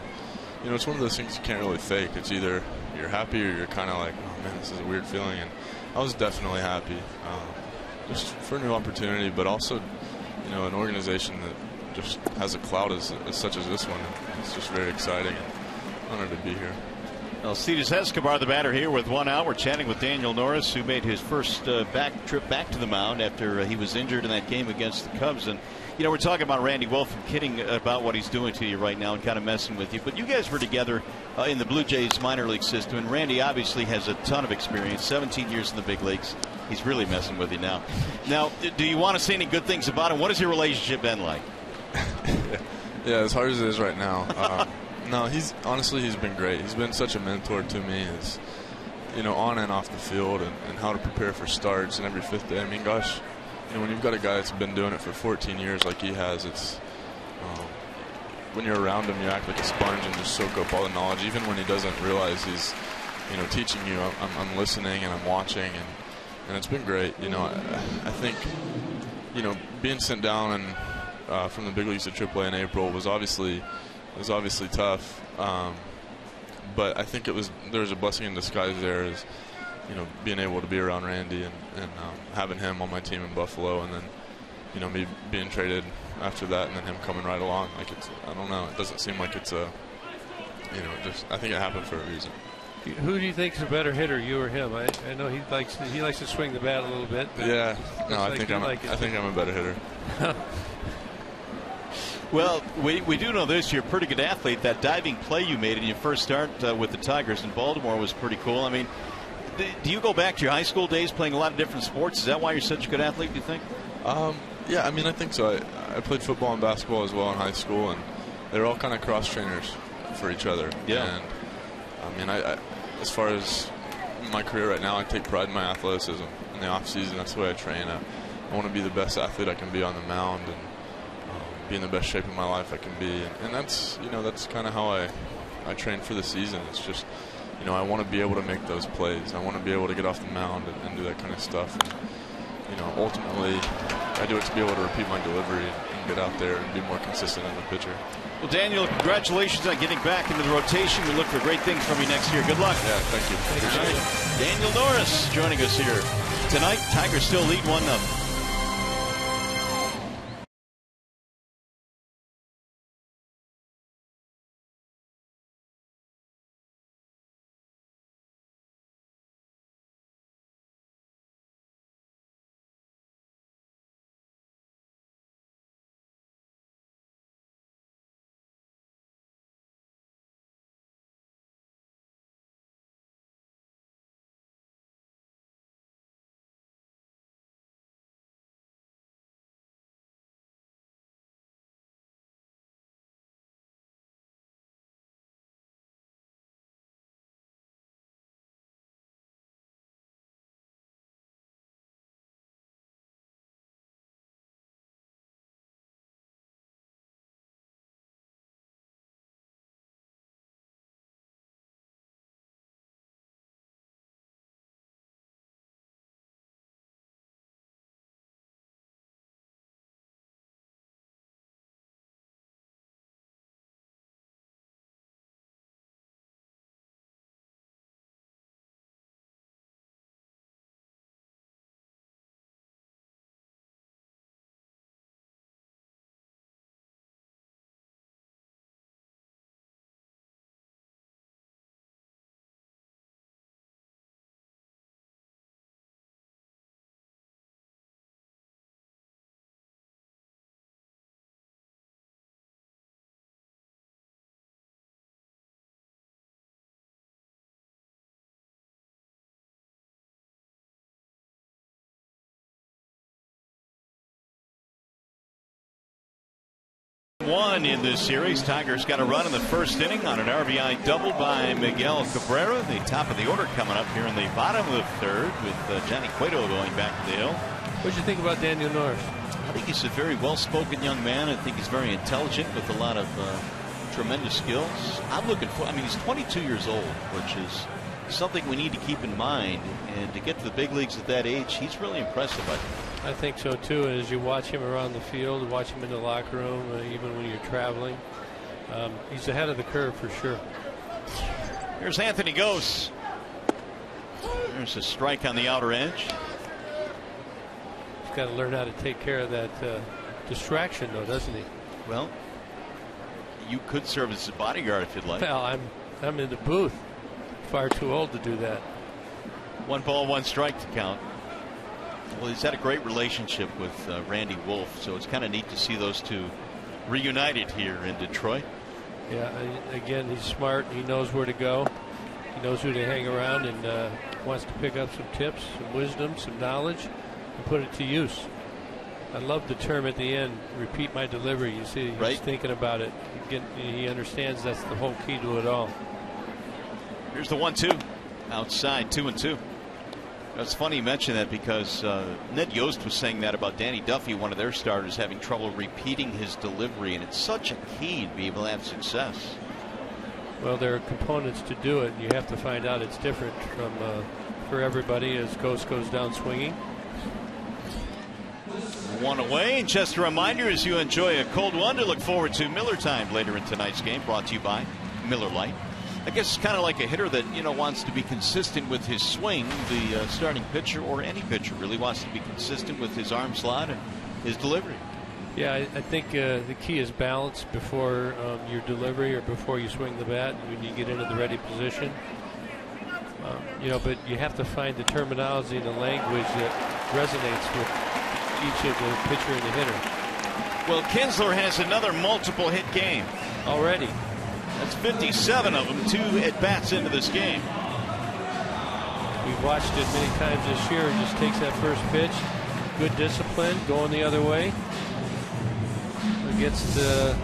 it's one of those things you can't really fake. It's either you're happy or you're kind of like, oh man, this is a weird feeling. And I was definitely happy, just for a new opportunity, but also, an organization that just has a cloud as such as this one. It's just very exciting and honored to be here. Alcides Escobar, the batter, here with 1 out. We're chatting with Daniel Norris, who made his first trip back to the mound after he was injured in that game against the Cubs. And we're talking about Randy Wolf and kidding about what he's doing to you right now and kind of messing with you. But you guys were together in the Blue Jays minor league system, and Randy obviously has a ton of experience, 17 years in the big leagues. He's really messing with you now. Now, do you want to say any good things about him? What has your relationship been like? Yeah, as hard as it is right now. No, he's been great. He's been such a mentor to me. It's, on and off the field, and how to prepare for starts and every 5th day. I mean, gosh, when you've got a guy that's been doing it for 14 years like he has, it's when you're around him, you act like a sponge and just soak up all the knowledge. Even when he doesn't realize he's, teaching you, I'm listening and I'm watching, and it's been great. I think, being sent down and from the big leagues to AAA in April was obviously tough, but I think there was a blessing in disguise there, is being able to be around Randy and having him on my team in Buffalo, and then me being traded after that, and then him coming right along. Like, I don't know, it doesn't seem like it's I think it happened for a reason. Who do you think is a better hitter, you or him? I know he likes to swing the bat a little bit. Yeah, no, I think I'm a better hitter. Well, we do know this. You're a pretty good athlete. That diving play you made in your first start with the Tigers in Baltimore was pretty cool. I mean, do you go back to your high school days playing a lot of different sports? Is that why you're such a good athlete, do you think? Yeah, I mean, I think so. I played football and basketball as well in high school, and they're all kind of cross trainers for each other. Yeah. And I mean, I as far as my career right now, I take pride in my athleticism. In the off season, that's the way I train. I want to be the best athlete I can be on the mound, and be in the best shape of my life I can be. And that's that's kind of how I train for the season. It's just I want to be able to make those plays. I want to be able to get off the mound and do that kind of stuff. And, ultimately, I do it to be able to repeat my delivery and get out there and be more consistent as a pitcher. Well, Daniel, congratulations on getting back into the rotation. We look for great things from you next year. Good luck. Yeah, thank you. Appreciate it. Daniel Norris joining us here tonight. Tigers still lead 1-0. 1 in this series. Tigers got a run in the first inning on an RBI double by Miguel Cabrera. The top of the order coming up here in the bottom of the third with Johnny Cueto going back to the hill. What did you think about Daniel Norris? I think he's a very well-spoken young man. I think he's very intelligent with a lot of tremendous skills. I'm looking for, I mean, he's 22 years old, which is something we need to keep in mind. And to get to the big leagues at that age, he's really impressive, I think. I think so too. As you watch him around the field, watch him in the locker room, even when you're traveling, he's ahead of the curve for sure. Here's Anthony Gose. There's a strike on the outer edge. He's got to learn how to take care of that distraction, though, doesn't he? Well, you could serve as a bodyguard if you'd like. Well, I'm in the booth. Far too old to do that. 1 ball, 1 strike to count. Well, he's had a great relationship with Randy Wolf, so it's kind of neat to see those two reunited here in Detroit. Yeah, again, he's smart. He knows where to go. He knows who to hang around, and wants to pick up some tips, some wisdom, some knowledge, and put it to use. I love the term at the end, repeat my delivery. You see, he's thinking about it. He understands that's the whole key to it all. Here's the 1-2 outside, 2-2. It's funny you mention that because Ned Yost was saying that about Danny Duffy, one of their starters, having trouble repeating his delivery, and it's such a key to be able to have success. Well, there are components to do it, and you have to find out it's different from for everybody as Ghost goes down swinging. 1 away, and just a reminder as you enjoy a cold one to look forward to Miller Time later in tonight's game, brought to you by Miller Lite. I guess it's kind of like a hitter that, you know, wants to be consistent with his swing. The starting pitcher, or any pitcher, really wants to be consistent with his arm slot and his delivery. Yeah, I think the key is balance before your delivery or before you swing the bat when you get into the ready position. You know, but you have to find the terminology and the language that resonates with each of the pitcher and the hitter. Well, Kinsler has another multiple hit game already. That's 57 of them, 2 at-bats into this game. We've watched it many times this year. He just takes that first pitch, good discipline, going the other way against the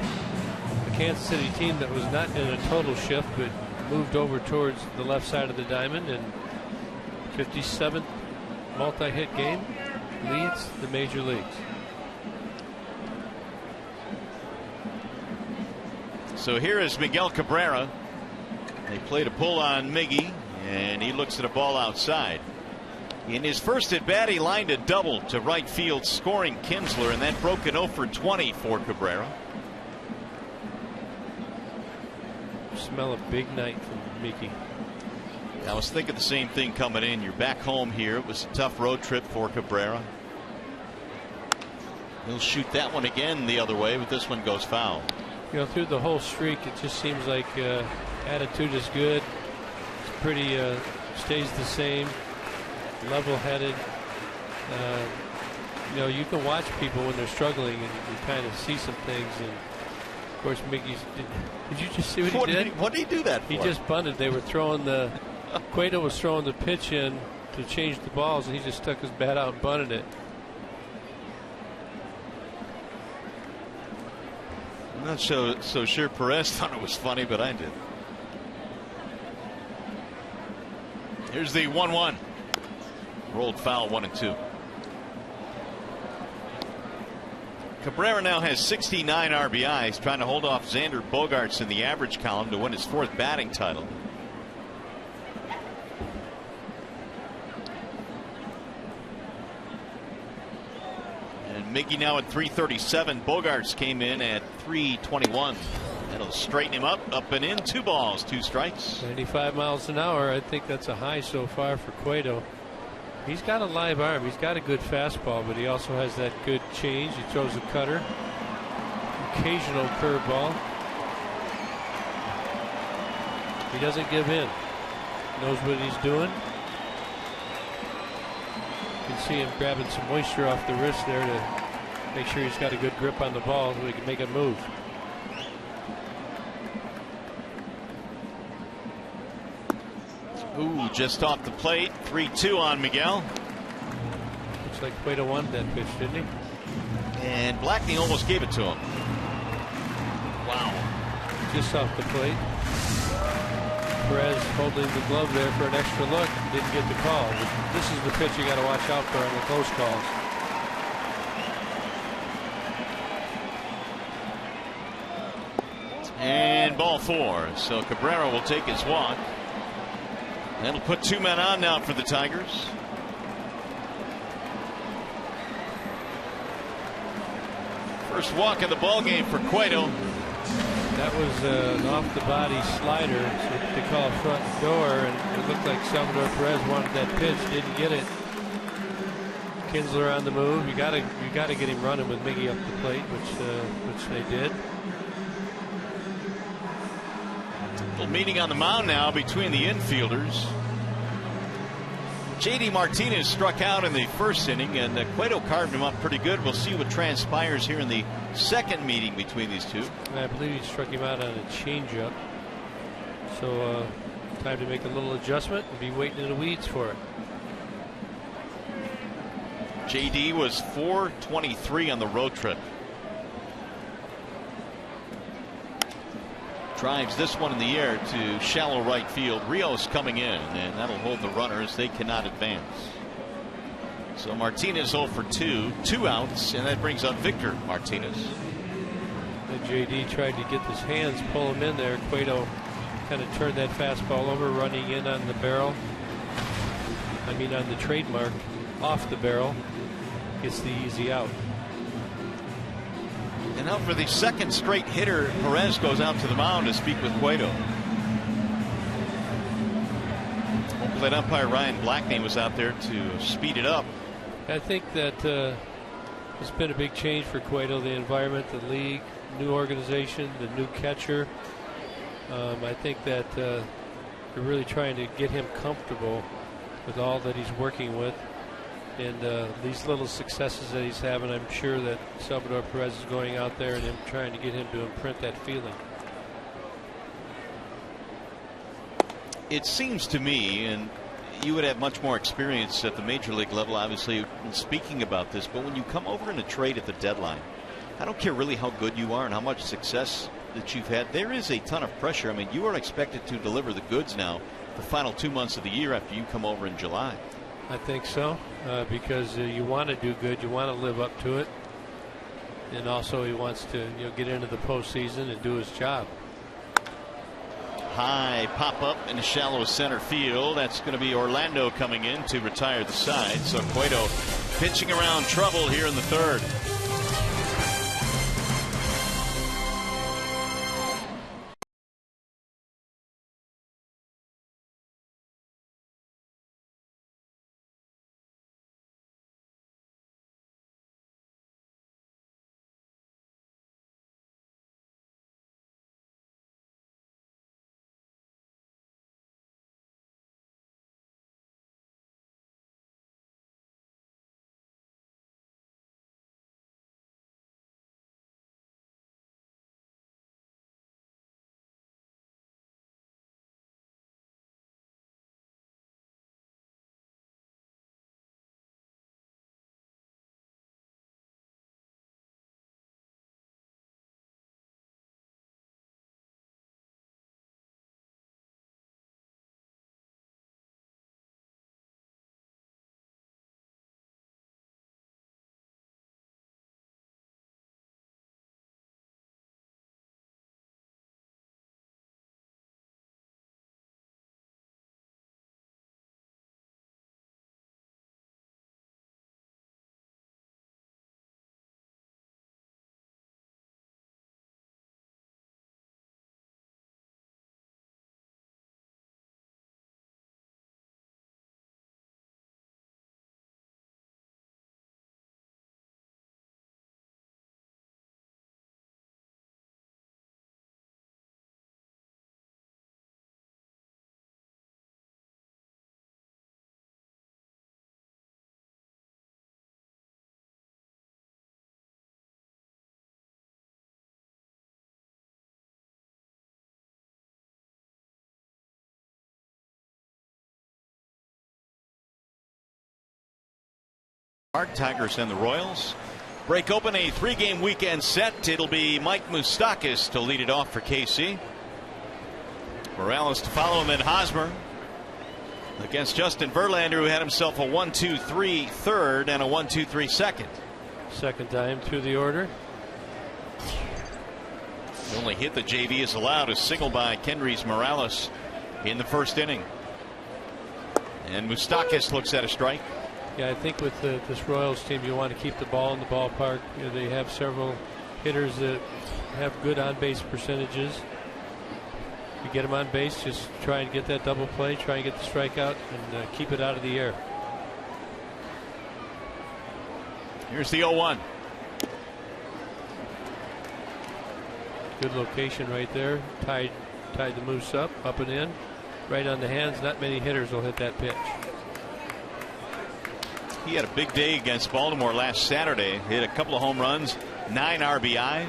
Kansas City team that was not in a total shift, but moved over towards the left side of the diamond, and 57th multi-hit game, leads the major leagues. So here is Miguel Cabrera. They played a pull on Miggy, and he looks at a ball outside. In his first at bat, he lined a double to right field, scoring Kinsler, and that broke an 0 for 20 for Cabrera. Smell a big night from Mickey. I was thinking the same thing coming in. You're back home here. It was a tough road trip for Cabrera. He'll shoot that one again the other way, but this one goes foul. You know, through the whole streak, it just seems like attitude is good. It's pretty, stays the same, level-headed. You know, you can watch people when they're struggling, and you kind of see some things. And of course, Mickey's. Did you just see what he did? What did he do that for? He just bunted. They were throwing the. Cueto was throwing the pitch in to change the balls, and he just stuck his bat out and bunted it. I'm not so sure Perez thought it was funny, but I did. Here's the 1-1. Rolled foul, 1-2. Cabrera now has 69 RBIs, trying to hold off Xander Bogaerts in the average column to win his 4th batting title. Miggy now at 337. Bogaerts came in at 321. That'll straighten him up and in. 2 balls, 2 strikes. 95 miles an hour. I think that's a high so far for Cueto. He's got a live arm. He's got a good fastball, but he also has that good change. He throws a cutter, occasional curveball. He doesn't give in. Knows what he's doing. You can see him grabbing some moisture off the wrist there to make sure he's got a good grip on the ball so he can make a move. Ooh, just off the plate. 3-2 on Miguel. Looks like Cueto won that pitch, didn't he? And Blackney almost gave it to him. Wow. Just off the plate. Perez holding the glove there for an extra look. Didn't get the call. This is the pitch you got to watch out for on the close calls. And ball 4. So Cabrera will take his walk. That'll put 2 men on now for the Tigers. First walk of the ball game for Cueto. That was an off-the-body slider, so they call front door, and it looked like Salvador Perez wanted that pitch, didn't get it. Kinsler on the move. You got to get him running with Miggy up the plate, which they did. Little meeting on the mound now between the infielders. J.D. Martinez struck out in the first inning, and Cueto carved him up pretty good. We'll see what transpires here in the second meeting between these two. And I believe he struck him out on a changeup. So time to make a little adjustment and be waiting in the weeds for it. J.D. was .423 on the road trip. Drives this one in the air to shallow right field. Rios coming in, and that'll hold the runners. They cannot advance. So Martinez 0 for 2, 2 outs, and that brings up Victor Martinez. And JD tried to get his hands, pull him in there. Cueto kind of turned that fastball over, running in on the barrel. I mean, on the trademark, off the barrel. Gets the easy out. And now for the second straight hitter, Perez goes out to the mound to speak with Cueto. Oakland umpire Ryan Blackney was out there to speed it up. I think that it's been a big change for Cueto. The environment, the league, new organization, the new catcher. I think that they're really trying to get him comfortable with all that he's working with. And these little successes that he's having, I'm sure that Salvador Perez is going out there and trying to get him to imprint that feeling. It seems to me, and you would have much more experience at the major league level, obviously, in speaking about this, but when you come over in a trade at the deadline, I don't care really how good you are and how much success that you've had. There is a ton of pressure. I mean, you are expected to deliver the goods now the final 2 months of the year after you come over in July. I think so, because you want to do good, you want to live up to it, and also he wants to get into the postseason and do his job. High pop up in the shallow center field. That's going to be Orlando coming in to retire the side. So Cueto pitching around trouble here in the third. Tigers and the Royals. Break open a 3-game weekend set. It'll be Mike Moustakas to lead it off for KC. Morales to follow him, and Hosmer against Justin Verlander, who had himself a 1-2-3 third and a 1-2-3 second. Second time through the order. The only hit the JV is allowed, a single by Kendrys Morales in the first inning. And Moustakas looks at a strike. Yeah, I think with this Royals team, you want to keep the ball in the ballpark. You know, they have several hitters that have good on-base percentages. You get them on base, just try and get that double play, try and get the strikeout, and keep it out of the air. Here's the 0-1. Good location right there. Tied the Moose up and in. Right on the hands. Not many hitters will hit that pitch. He had a big day against Baltimore last Saturday. Hit a couple of home runs, 9 RBIs.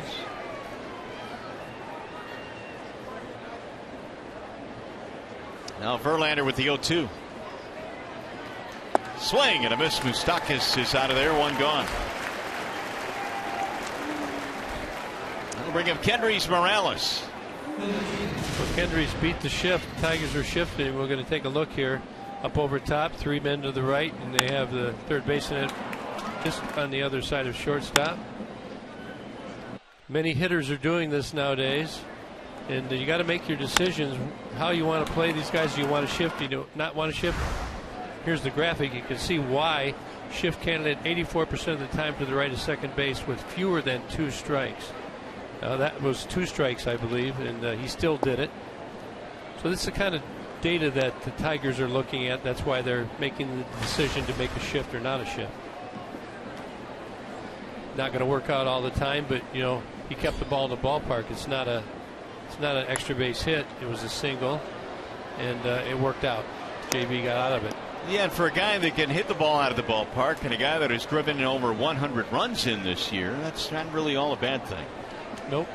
Now Verlander with the 0-2. Swing and a miss. Moustakas is out of there. One gone. That'll bring him Kendrys Morales. Well, Kendrys beat the shift. Tigers are shifting. We're going to take a look here. Up over top, 3 men to the right, and they have the third baseman just on the other side of shortstop. Many hitters are doing this nowadays, and you got to make your decisions how you want to play these guys. Do you want to shift? Do you not want to shift? Here's the graphic. You can see why shift candidate 84% of the time to the right of second base with fewer than 2 strikes. That was 2 strikes, I believe, and he still did it. So this is the kind of data that the Tigers are looking at. That's why they're making the decision to make a shift or not a shift. Not going to work out all the time, but you know, he kept the ball in the ballpark. It's not an extra base hit. It was a single, and it worked out. JV got out of it. Yeah, and for a guy that can hit the ball out of the ballpark, and a guy that has driven in over 100 runs in this year, that's not really all a bad thing. Nope.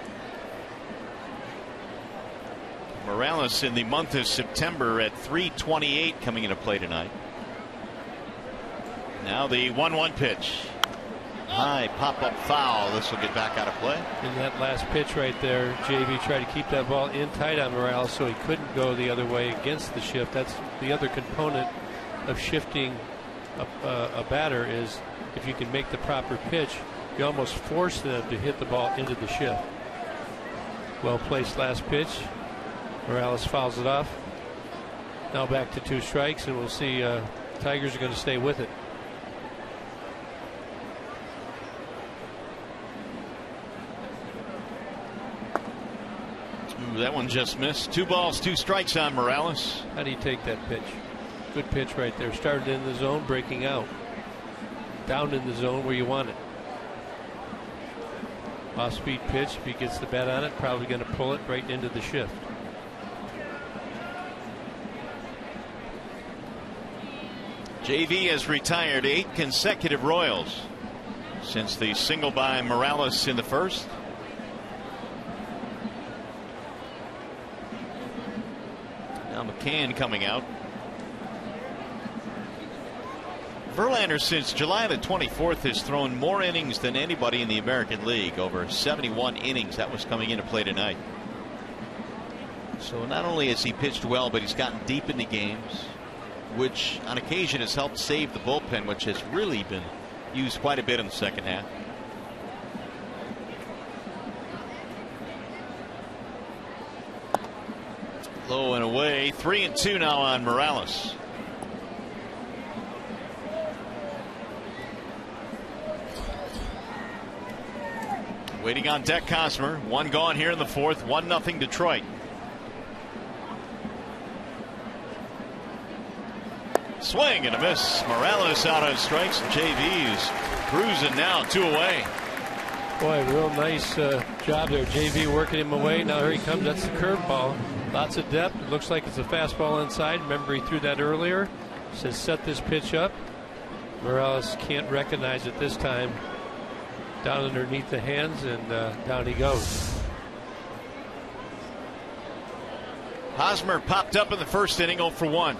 Morales in the month of September at 328 coming into play tonight. Now the 1-1 pitch. High pop-up foul. This will get back out of play. In that last pitch right there, JV tried to keep that ball in tight on Morales so he couldn't go the other way against the shift. That's the other component of shifting a batter, is if you can make the proper pitch, you almost force them to hit the ball into the shift. Well placed last pitch. Morales fouls it off. Now back to 2 strikes, and we'll see. Tigers are going to stay with it. Ooh, that one just missed. 2 balls, 2 strikes on Morales. How do you take that pitch? Good pitch right there. Started in the zone, breaking out. Down in the zone where you want it. Off-speed pitch. If he gets the bat on it, probably going to pull it right into the shift. JV has retired 8 consecutive Royals since the single by Morales in the first. Now McCann coming out. Verlander since July the 24th has thrown more innings than anybody in the American League, over 71 innings. That was coming into play tonight. So not only has he pitched well, but he's gotten deep into games, which on occasion has helped save the bullpen, which has really been used quite a bit in the second half. Low and away. 3-2 now on Morales. Waiting on deck, Hosmer. 1 gone here in the 4th. 1-0 Detroit. Swing and a miss. Morales out on strikes. JV's cruising now, 2 away. Boy, real nice job there. JV working him away. Now here he comes. That's the curveball. Lots of depth. It looks like it's a fastball inside. Remember, he threw that earlier. Says set this pitch up. Morales can't recognize it this time. Down underneath the hands, and down he goes. Hosmer popped up in the first inning, 0 for 1.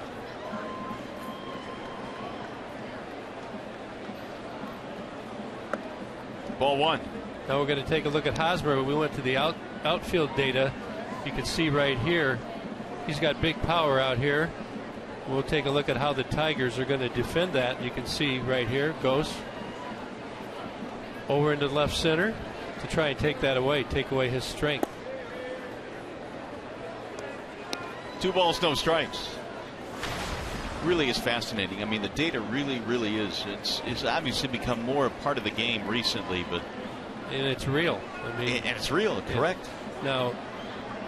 Ball 1. Now we're going to take a look at Hosmer. We went to the outfield data. You can see right here, he's got big power out here. We'll take a look at how the Tigers are going to defend that. You can see right here, goes over into left center to try and take that away, take away his strength. 2 balls, no strikes. Really is fascinating. I mean, the data really is. It's obviously become more a part of the game recently, but and it's real. I mean, and it's real, correct? Now,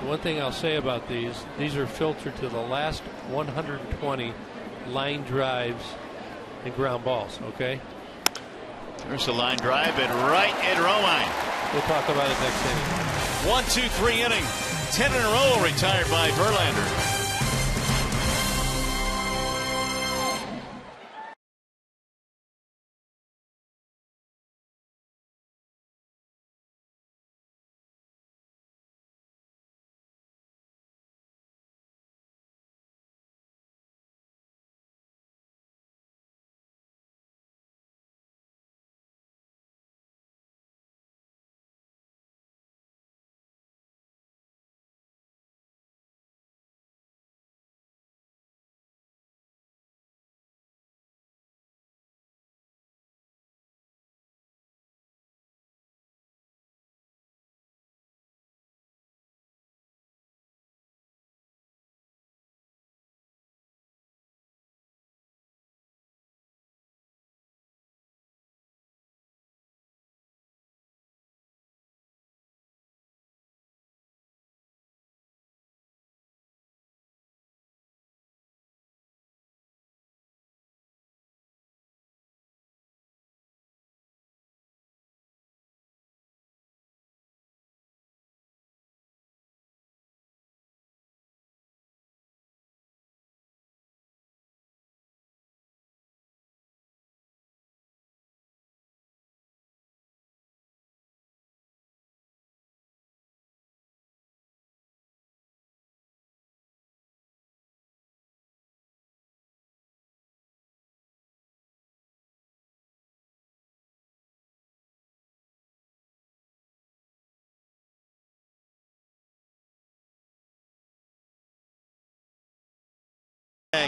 one thing I'll say about these are filtered to the last 120 line drives and ground balls. Okay. There's a line drive and right at Romine. We'll talk about it next inning. 1, 2, 3 inning. 10 in a row retired by Verlander.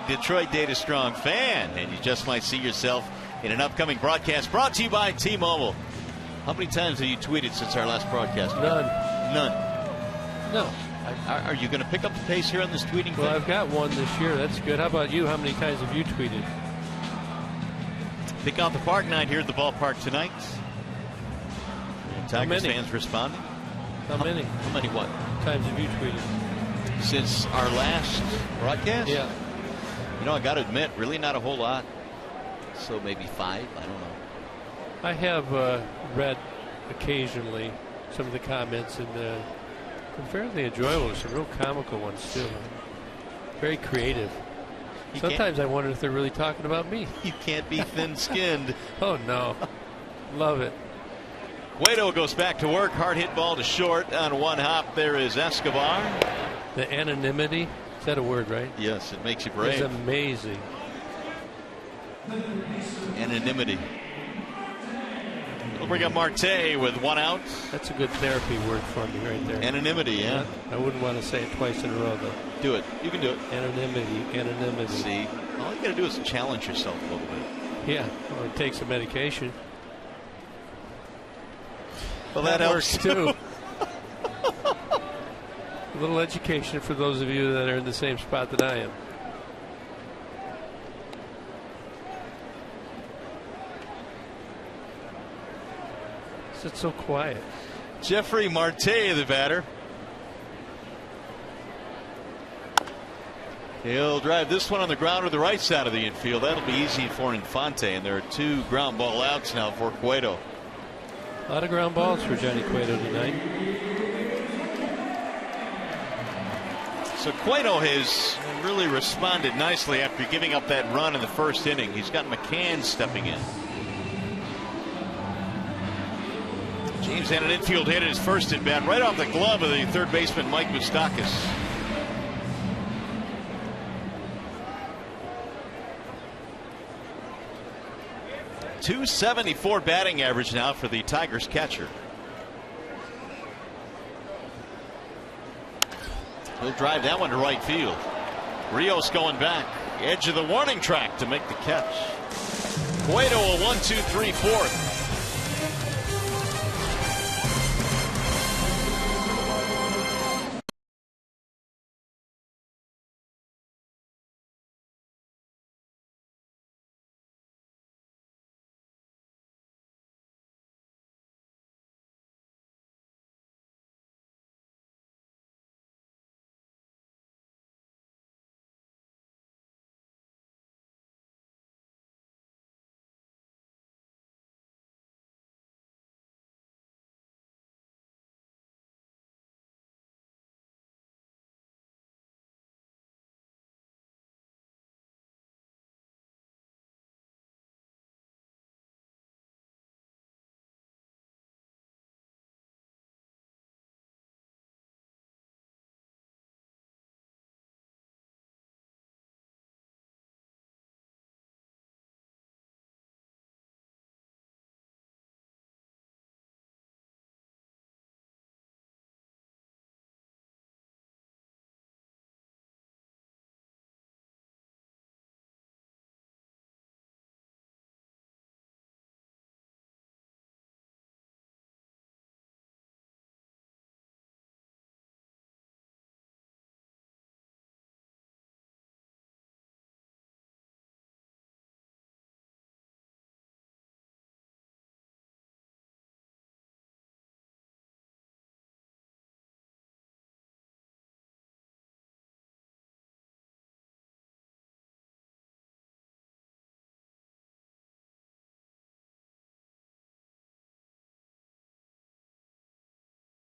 Detroit Data Strong fan, and you just might see yourself in an upcoming broadcast brought to you by T-Mobile. How many times have you tweeted since our last broadcast? None. No. Are you going to pick up the pace here on this tweeting Well, thing? I've got one this year. That's good. How about you? How many times have you tweeted? Pick out the park night here at the ballpark tonight. Tigers fans responding. How many? How many what? Times have you tweeted? Since our last broadcast? Yeah. You know, I got to admit, really not a whole lot. So maybe 5. I don't know. I have read occasionally some of the comments, and they're fairly enjoyable. Some real comical ones too. Very creative. Sometimes I wonder if they're really talking about me. You can't be thin-skinned. Oh no, love it. Cueto goes back to work. Hard hit ball to short on one hop. There is Escobar. The anonymity. Is that a word, right? Yes, it makes you brave. It's amazing. Anonymity. We'll bring up Marte with 1 out. That's a good therapy word for me right there. Anonymity, yeah. I wouldn't want to say it twice in a row, though. Do it. You can do it. Anonymity. See, all you got to do is challenge yourself a little bit. Yeah, or take some medication. Well, that helps works too. A little education for those of you that are in the same spot that I am. It's so quiet. Jeffrey Marte, the batter. He'll drive this one on the ground to the right side of the infield. That'll be easy for Infante, and there are 2 ground ball outs now for Cueto. A lot of ground balls for Johnny Cueto tonight. So Cueto has really responded nicely after giving up that run in the first inning. He's got McCann stepping in. James had an infield hit at his first at bat right off the glove of the third baseman Mike Moustakas. .274 batting average now for the Tigers catcher. He'll drive that one to right field. Rios going back, edge of the warning track to make the catch. Cueto a 1-2-3 fourth.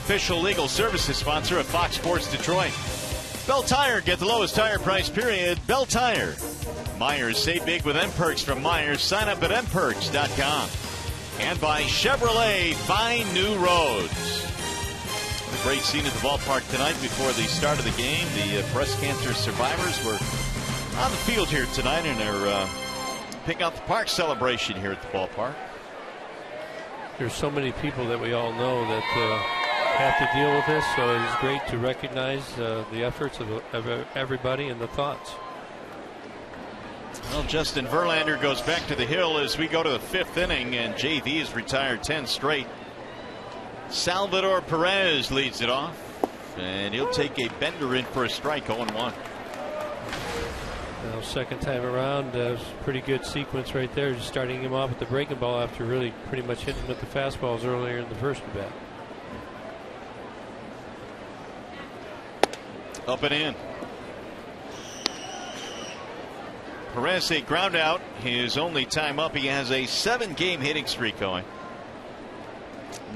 Official legal services sponsor of Fox Sports Detroit. Bell Tire, get the lowest tire price, period. Bell Tire. Myers, save big with M-Perks from Myers. Sign up at mperks.com. And by Chevrolet, find new roads. A great scene at the ballpark tonight before the start of the game. The breast cancer survivors were on the field here tonight, and they're picking out the park celebration here at the ballpark. There's so many people that we all know that have to deal with this, so it is great to recognize the efforts of everybody and the thoughts. Well, Justin Verlander goes back to the hill as we go to the 5th inning, and JV has retired 10 straight. Salvador Perez leads it off, and he'll take a bender in for a strike. 0-1. Now, second time around, pretty good sequence right there, just starting him off with the breaking ball after really pretty much hitting him with the fastballs earlier in the first at bat. Up and in. Perez, a ground out, his only time up. He has a 7-game hitting streak going.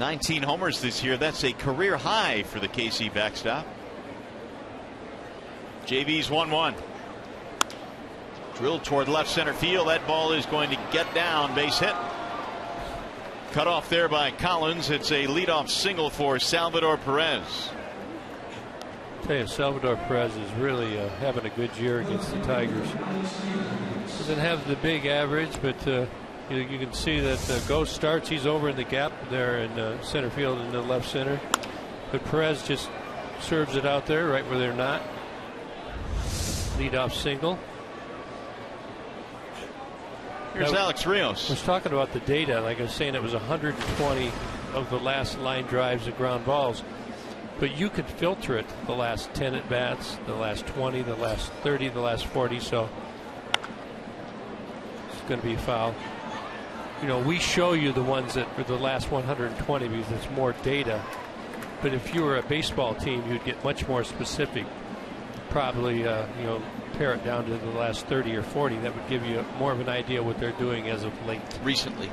19 homers this year. That's a career high for the KC backstop. JV's 1-1. Drilled toward left center field. That ball is going to get down. Base hit. Cut off there by Collins. It's a leadoff single for Salvador Perez. I tell you, Salvador Perez is really having a good year against the Tigers. Doesn't have the big average, but you can see that Ghost starts. He's over in the gap there in center field in the left center. But Perez just serves it out there right where they're not. Leadoff single. Here's Alex Rios. I was talking about the data. Like I was saying, it was 120 of the last line drives of ground balls. But you could filter it the last 10 at bats, the last 20, the last 30, the last 40. So it's going to be a foul. You know, we show you the ones that are the last 120 because it's more data. But if you were a baseball team, you'd get much more specific. Probably, pare it down to the last 30 or 40. That would give you more of an idea what they're doing as of late. Recently.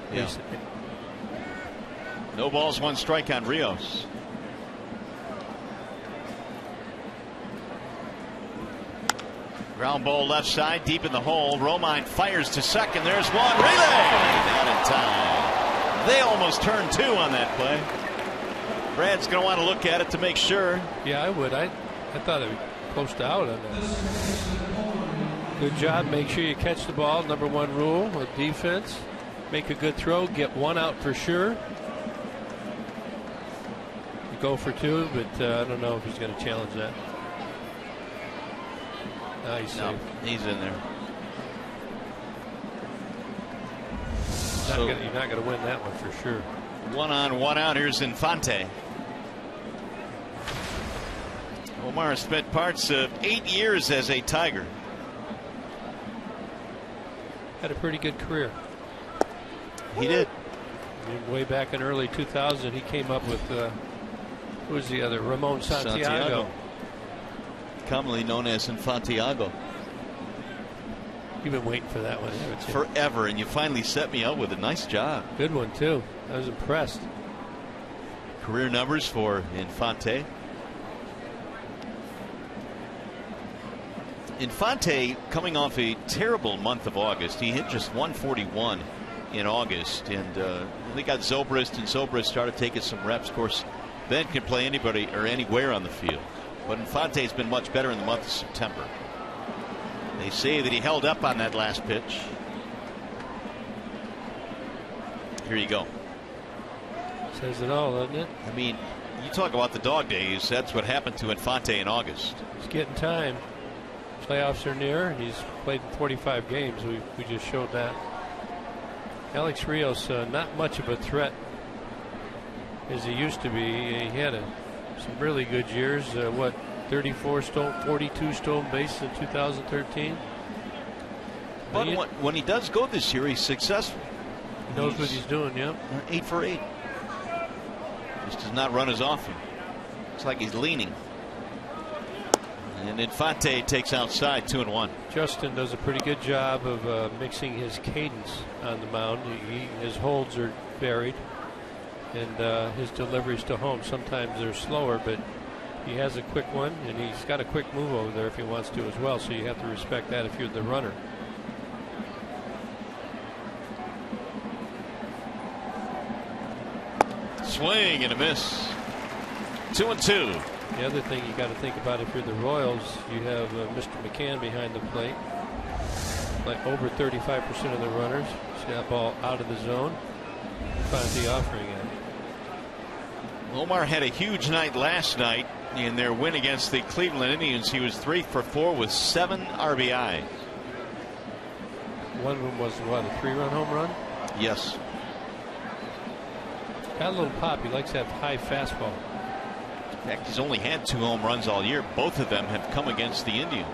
No balls, 1 strike on Rios. Ground ball left side, deep in the hole. Romine fires to second. There's one. Relay! Down in time. They almost turned 2 on that play. Brad's going to want to look at it to make sure. Yeah, I would. I thought it was close to out on that. Good job. Make sure you catch the ball. Number 1 rule of defense. make a good throw, get one out for sure. Go for two, but I don't know if he's going to challenge that. Nice. No, he's in there. You're not going to win that one for sure. 1 on, 1 out. Here's Infante. Omar spent parts of 8 years as a Tiger. Had a pretty good career. He did. Way back in early 2000, he came up with who was the other? Ramon Santiago. Commonly known as Infantiago. You've been waiting for that one, haven't you? Forever, and you finally set me up with a nice job. Good one too. I was impressed. Career numbers for Infante. Infante coming off a terrible month of August. He hit just 141 in August, and they got Zobrist, and Zobrist started taking some reps. Of course, Ben can play anybody or anywhere on the field, but Infante's been much better in the month of September. They say that he held up on that last pitch. Here you go. Says it all, doesn't it? I mean, you talk about the dog days. That's what happened to Infante in August. He's getting time. Playoffs are near, and he's played in 45 games. We just showed that. Alex Rios, not much of a threat as he used to be. He had some really good years. 34 stolen, 42 stolen bases in 2013. But when he does go this year, he's successful. He knows what he's doing. Yep. 8 for 8. Just does not run as often. It's like he's leaning. And Infante takes outside 2-1. Justin does a pretty good job of mixing his cadence on the mound. His holds are varied, and his deliveries to home sometimes they're slower, but he has a quick one, and he's got a quick move over there if he wants to as well. So you have to respect that if you're the runner. Swing and a miss. 2-2. The other thing you got to think about if you're the Royals, you have Mr. McCann behind the plate. Like over 35% of the runners. See that ball out of the zone. Finally offering it. Omar had a huge night last night in their win against the Cleveland Indians. He was 3 for 4 with 7 RBIs. One of them was what, a 3-run home run? Yes. Got a little pop. He likes that high fastball. In fact, he's only had 2 home runs all year. Both of them have come against the Indians.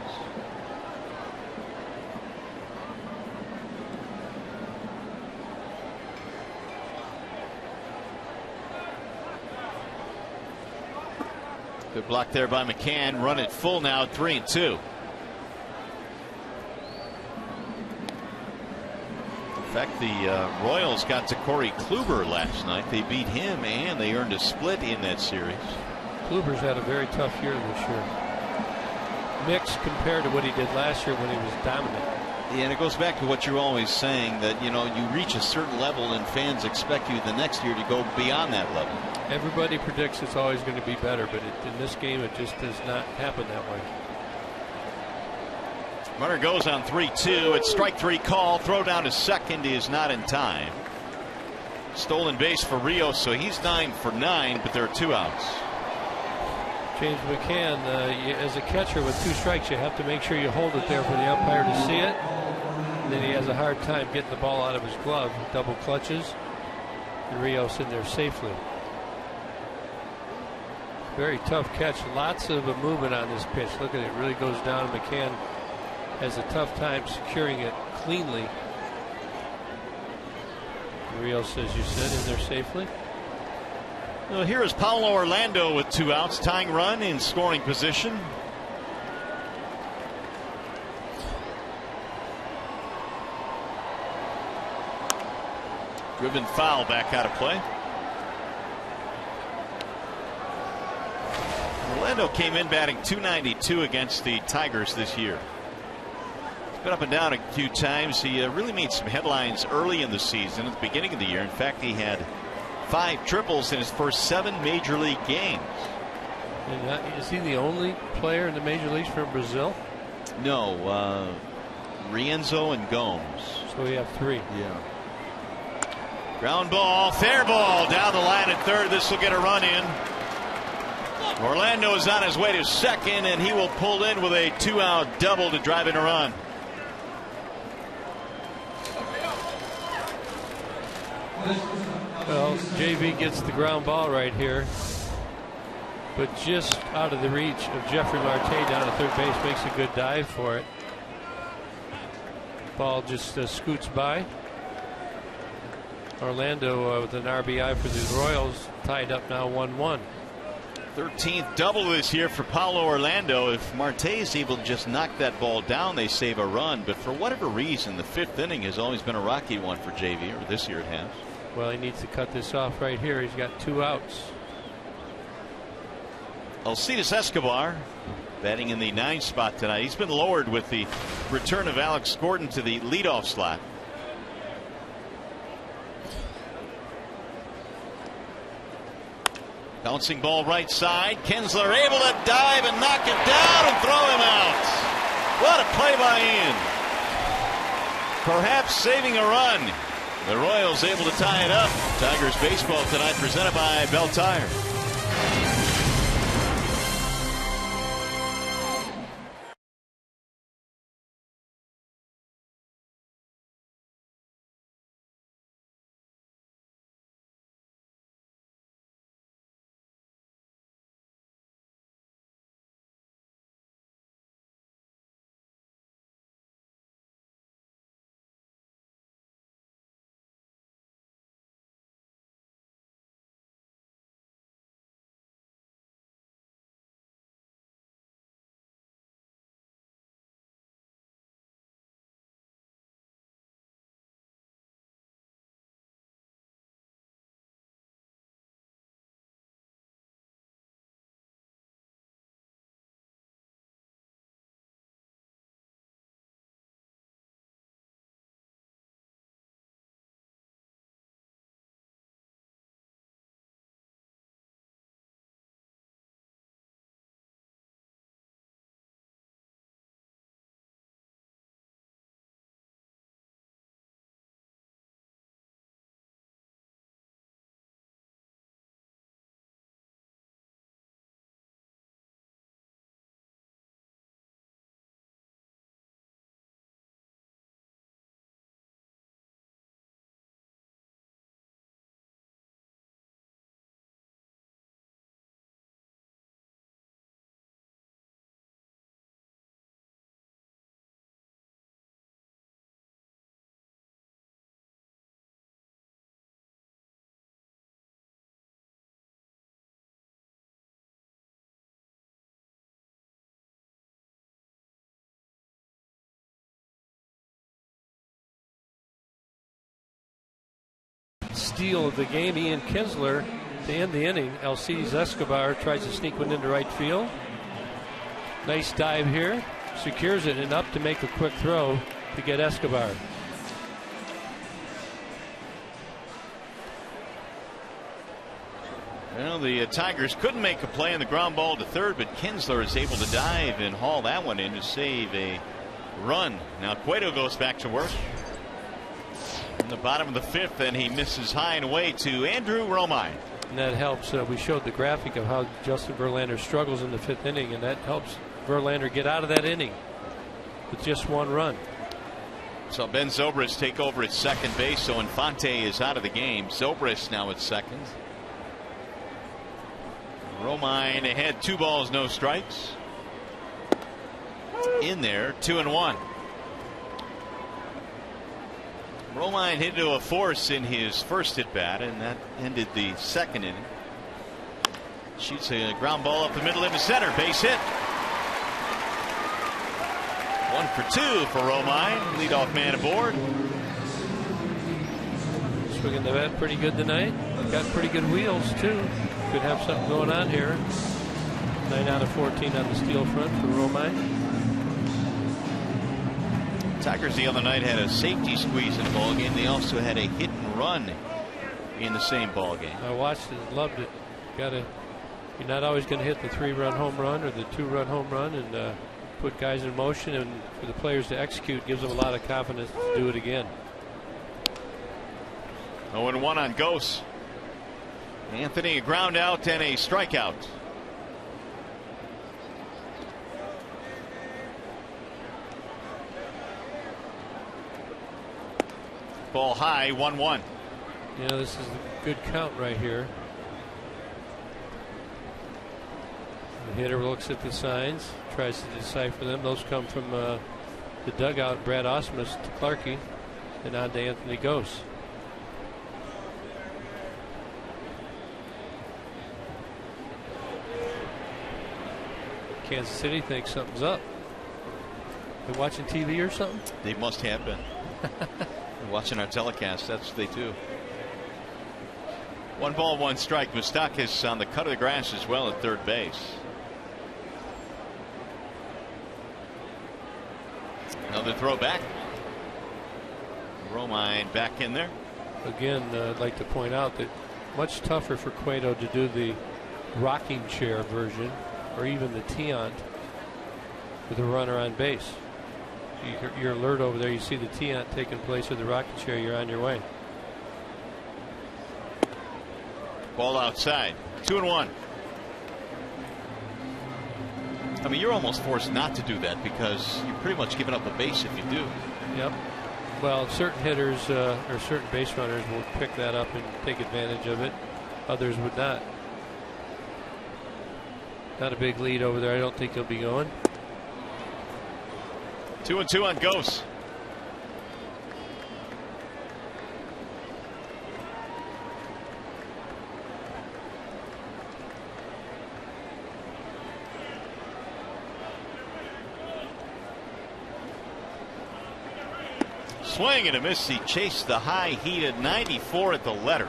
Good block there by McCann. Run it full now, 3-2. In fact, the Royals got to Corey Kluber last night. They beat him, and they earned a split in that series. Kluber's had a very tough year this year. Mixed compared to what he did last year when he was dominant. Yeah, and it goes back to what you're always saying, that you reach a certain level and fans expect you the next year to go beyond that level. Everybody predicts it's always going to be better, but in this game it just does not happen that way. Runner goes on 3-2. It's strike 3 call. Throw down to second is not in time. Stolen base for Rios, so he's 9 for 9, but there are 2 outs. James McCann, as a catcher with 2 strikes, you have to make sure you hold it there for the umpire to see it. And then he has a hard time getting the ball out of his glove. Double clutches, and Rios in there safely. Very tough catch. Lots of movement on this pitch. Look at it. Really goes down. McCann has a tough time securing it cleanly. Rios, as you said, in there safely. Well, here is Paulo Orlando with 2 outs, tying run in scoring position. Driven foul back out of play. Orlando came in batting .292 against the Tigers this year. He's been up and down a few times. He really made some headlines early in the season, at the beginning of the year. In fact, he had 5 triples in his first 7 major league games. And is he the only player in the major leagues from Brazil? No, Rienzo and Gomes. So we have 3. Yeah. Ground ball, fair ball down the line at third. This will get a run in. Orlando is on his way to second, and he will pull in with a 2-out double to drive in a run. Well, JV gets the ground ball right here, but just out of the reach of Jeffrey Marte down at third base. Makes a good dive for it. Ball just scoots by. Orlando with an RBI for the Royals, tied up now 1-1. 13th double this year for Paulo Orlando. If Marte is able to just knock that ball down, they save a run. But for whatever reason, the 5th inning has always been a rocky one for JV, or this year it has. Well, he needs to cut this off right here. He's got 2 outs. Alcides Escobar batting in the 9th spot tonight. He's been lowered with the return of Alex Gordon to the leadoff slot. Bouncing ball right side. Kinsler able to dive and knock it down and throw him out. What a play by Ian. Perhaps saving a run. The Royals able to tie it up. Tigers baseball tonight presented by Bell Tire. Steal of the game, Ian Kinsler to end the inning. Alcides Escobar tries to sneak one into right field. Nice dive here, secures it and up to make a quick throw to get Escobar. Well, the Tigers couldn't make a play on the ground ball to third, but Kinsler is able to dive and haul that one in to save a run. Now Cueto goes back to work. In the bottom of the 5th, and he misses high and away to Andrew Romine. And that helps. We showed the graphic of how Justin Verlander struggles in the 5th inning, and that helps Verlander get out of that inning with just 1 run. So Ben Zobrist take over at second base, so Infante is out of the game. Zobrist now at second. Romine ahead, 2 balls, no strikes. In there, 2-1. Romine hit to a force in his first at bat, and that ended the 2nd inning. Shoots a ground ball up the middle into center, base hit. 1 for 2 for Romine, leadoff man aboard. Swinging the bat pretty good tonight. Got pretty good wheels too. Could have something going on here. 9 out of 14 on the steal front for Romine. Tigers the other night had a safety squeeze in the ball game. They also had a hit and run in the same ball game. I watched it, loved it. You're not always going to hit the 3-run home run or the 2-run home run, and put guys in motion, and for the players to execute gives them a lot of confidence to do it again. 0-1 on Ghost. Anthony, a ground out and a strikeout. Ball high, 1-1. Yeah, this is a good count right here. The hitter looks at the signs, tries to decipher them. Those come from the dugout, Brad Osmus to Clarkie, and on to Anthony Ghost. Kansas City thinks something's up. They watching TV or something? They must have been. Watching our telecast, that's what they do. 1 ball, 1 strike. Moustakas on the cut of the grass as well at third base. Another throw back. Romine back in there. Again, I'd like to point out that much tougher for Cueto to do the rocking chair version or even the Tiant with a runner on base. You're alert over there. You see the Tiant taking place with the rocking chair. You're on your way. Ball outside. 2-1. I mean, you're almost forced not to do that because you're pretty much giving up a base if you do. Yep. Well, certain hitters or certain base runners will pick that up and take advantage of it. Others would not. Not a big lead over there. I don't think he'll be going. 2-2 on Ghost. Swing and a miss. He chased the high heat at 94 at the letters.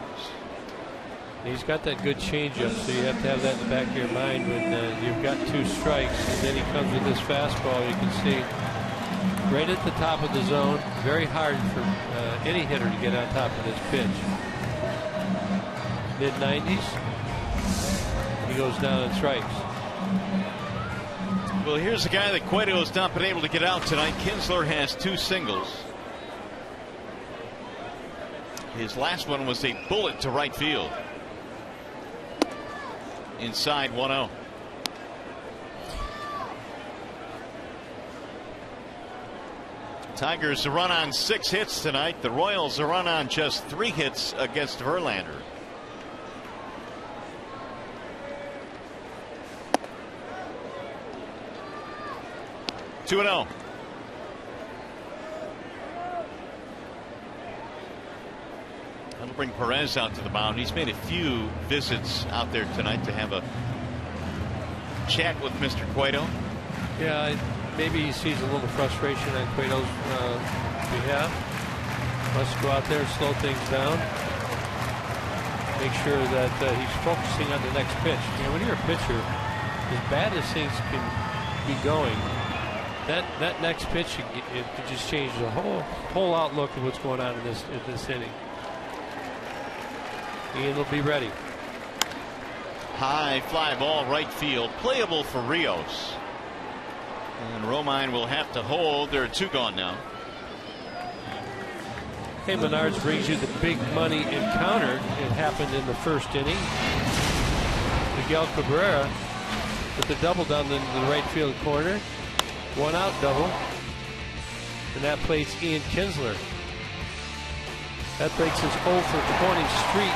He's got that good changeup, so you have to have that in the back of your mind when you've got 2 strikes, and then he comes with this fastball. You can see right at the top of the zone. Very hard for any hitter to get on top of this pitch. Mid-90s. He goes down and strikes. Well, here's a guy that Cueto has not been able to get out tonight. Kinsler has 2 singles. His last one was a bullet to right field. Inside 1-0. Tigers a run on 6 hits tonight. The Royals a run on just 3 hits against Verlander. Two 2-0. That'll bring Perez out to the mound. He's made a few visits out there tonight to have a chat with Mr. Cueto. Yeah, maybe he sees a little frustration on Cueto's behalf. Must go out there and slow things down. Make sure that he's focusing on the next pitch. You know, when you're a pitcher, as bad as things can be going, that next pitch it could just change the whole outlook of what's going on in this inning. Ian will be ready. High fly ball right field, playable for Rios. And Romine will have to hold. There are 2 gone now. Hey, Menards brings you the big money encounter. It happened in the first inning. Miguel Cabrera with the double down in the right field corner. 1 out double. And that plates Ian Kinsler. That breaks his 0 for 20 streak.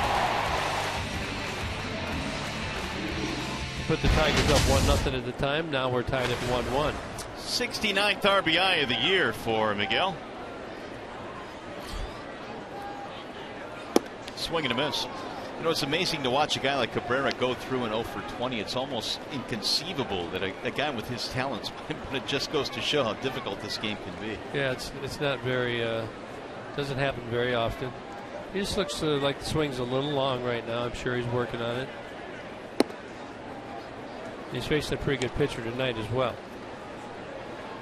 Put the Tigers up 1-0 at the time. Now we're tied at 1-1. 69th RBI of the year for Miguel. Swing and a miss. You know, it's amazing to watch a guy like Cabrera go through an 0 for 20. It's almost inconceivable that a guy with his talents, but it just goes to show how difficult this game can be. Yeah, it's not very doesn't happen very often. He just looks like the swing's a little long right now. I'm sure he's working on it. He's facing a pretty good pitcher tonight as well.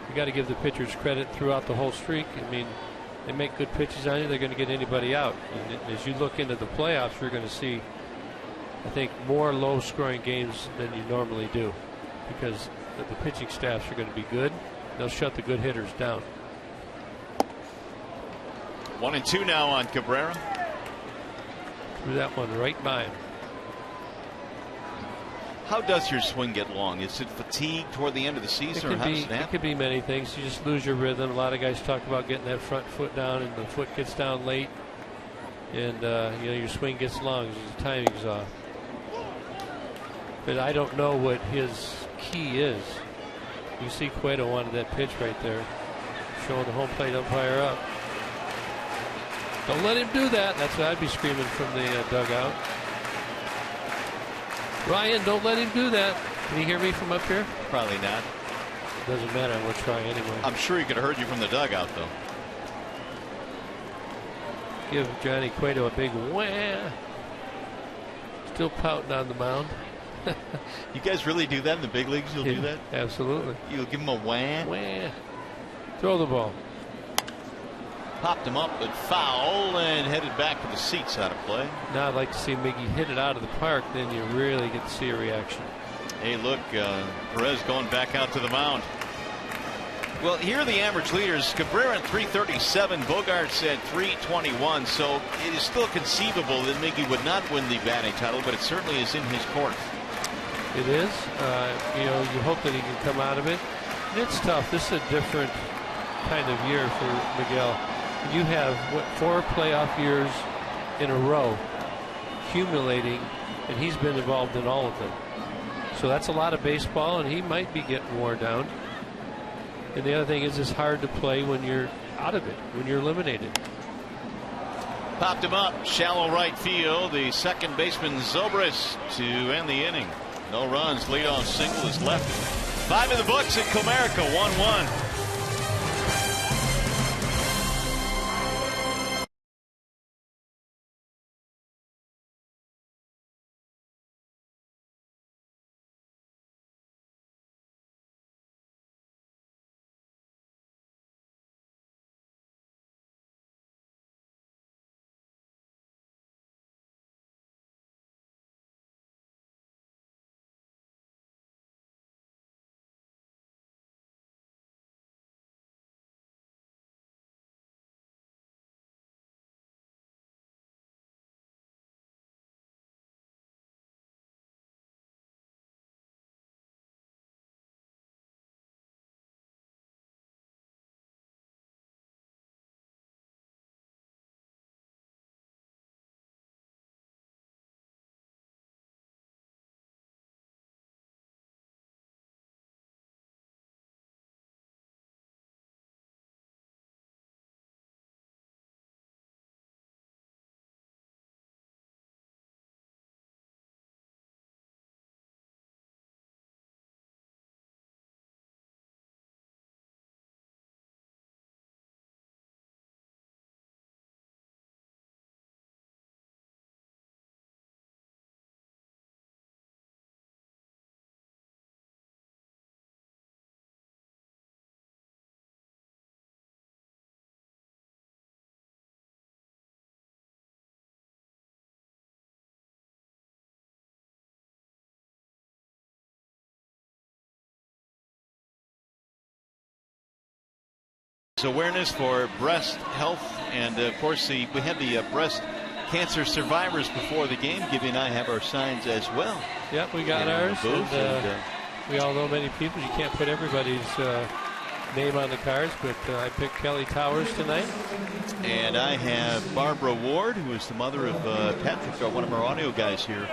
You got to give the pitchers credit throughout the whole streak. I mean, they make good pitches on you, they're going to get anybody out. And as you look into the playoffs, you're going to see, I think, more low-scoring games than you normally do, because the pitching staffs are going to be good. They'll shut the good hitters down. 1-2 now on Cabrera. Threw that one right by him. How does your swing get long? Is it fatigue toward the end of the season, or how does it happen? It could be many things. You just lose your rhythm. A lot of guys talk about getting that front foot down, and the foot gets down late, and your swing gets long because the timing's off. But I don't know what his key is. You see Cueto wanted that pitch right there, showing the home plate umpire up. Don't let him do that. That's what I'd be screaming from the dugout. Ryan, don't let him do that. Can you hear me from up here? Probably not. Doesn't matter. I'm going to try anyway. I'm sure he could have heard you from the dugout, though. Give Johnny Cueto a big wham. Still pouting on the mound. You guys really do that in the big leagues? You'll do that? Absolutely. You'll give him a wham? Wham. Throw the ball. Popped him up, but foul, and headed back to the seats out of play. Now I'd like to see Miggy hit it out of the park. Then you really get to see a reaction. Hey, look, Perez going back out to the mound. Well, here are the average leaders. Cabrera at 337, Bogarts at 321. So it is still conceivable that Miggy would not win the batting title, but it certainly is in his court. It is. You hope that he can come out of it. And it's tough. This is a different kind of year for Miguel. You have, 4 playoff years in a row accumulating, and he's been involved in all of them. So that's a lot of baseball, and he might be getting worn down. And the other thing is, it's hard to play when you're out of it, when you're eliminated. Popped him up, shallow right field. The second baseman Zobrist to end the inning. No runs, leadoff single is left. 5 in the books at Comerica, 1-1. Awareness for breast health, and of course we had the breast cancer survivors before the game. Gibby and I have our signs as well. Yep, we got ours. We all know many people. You can't put everybody's name on the cards, but I picked Kelly Towers tonight. And I have Barbara Ward, who is the mother of Patrick, one of our audio guys here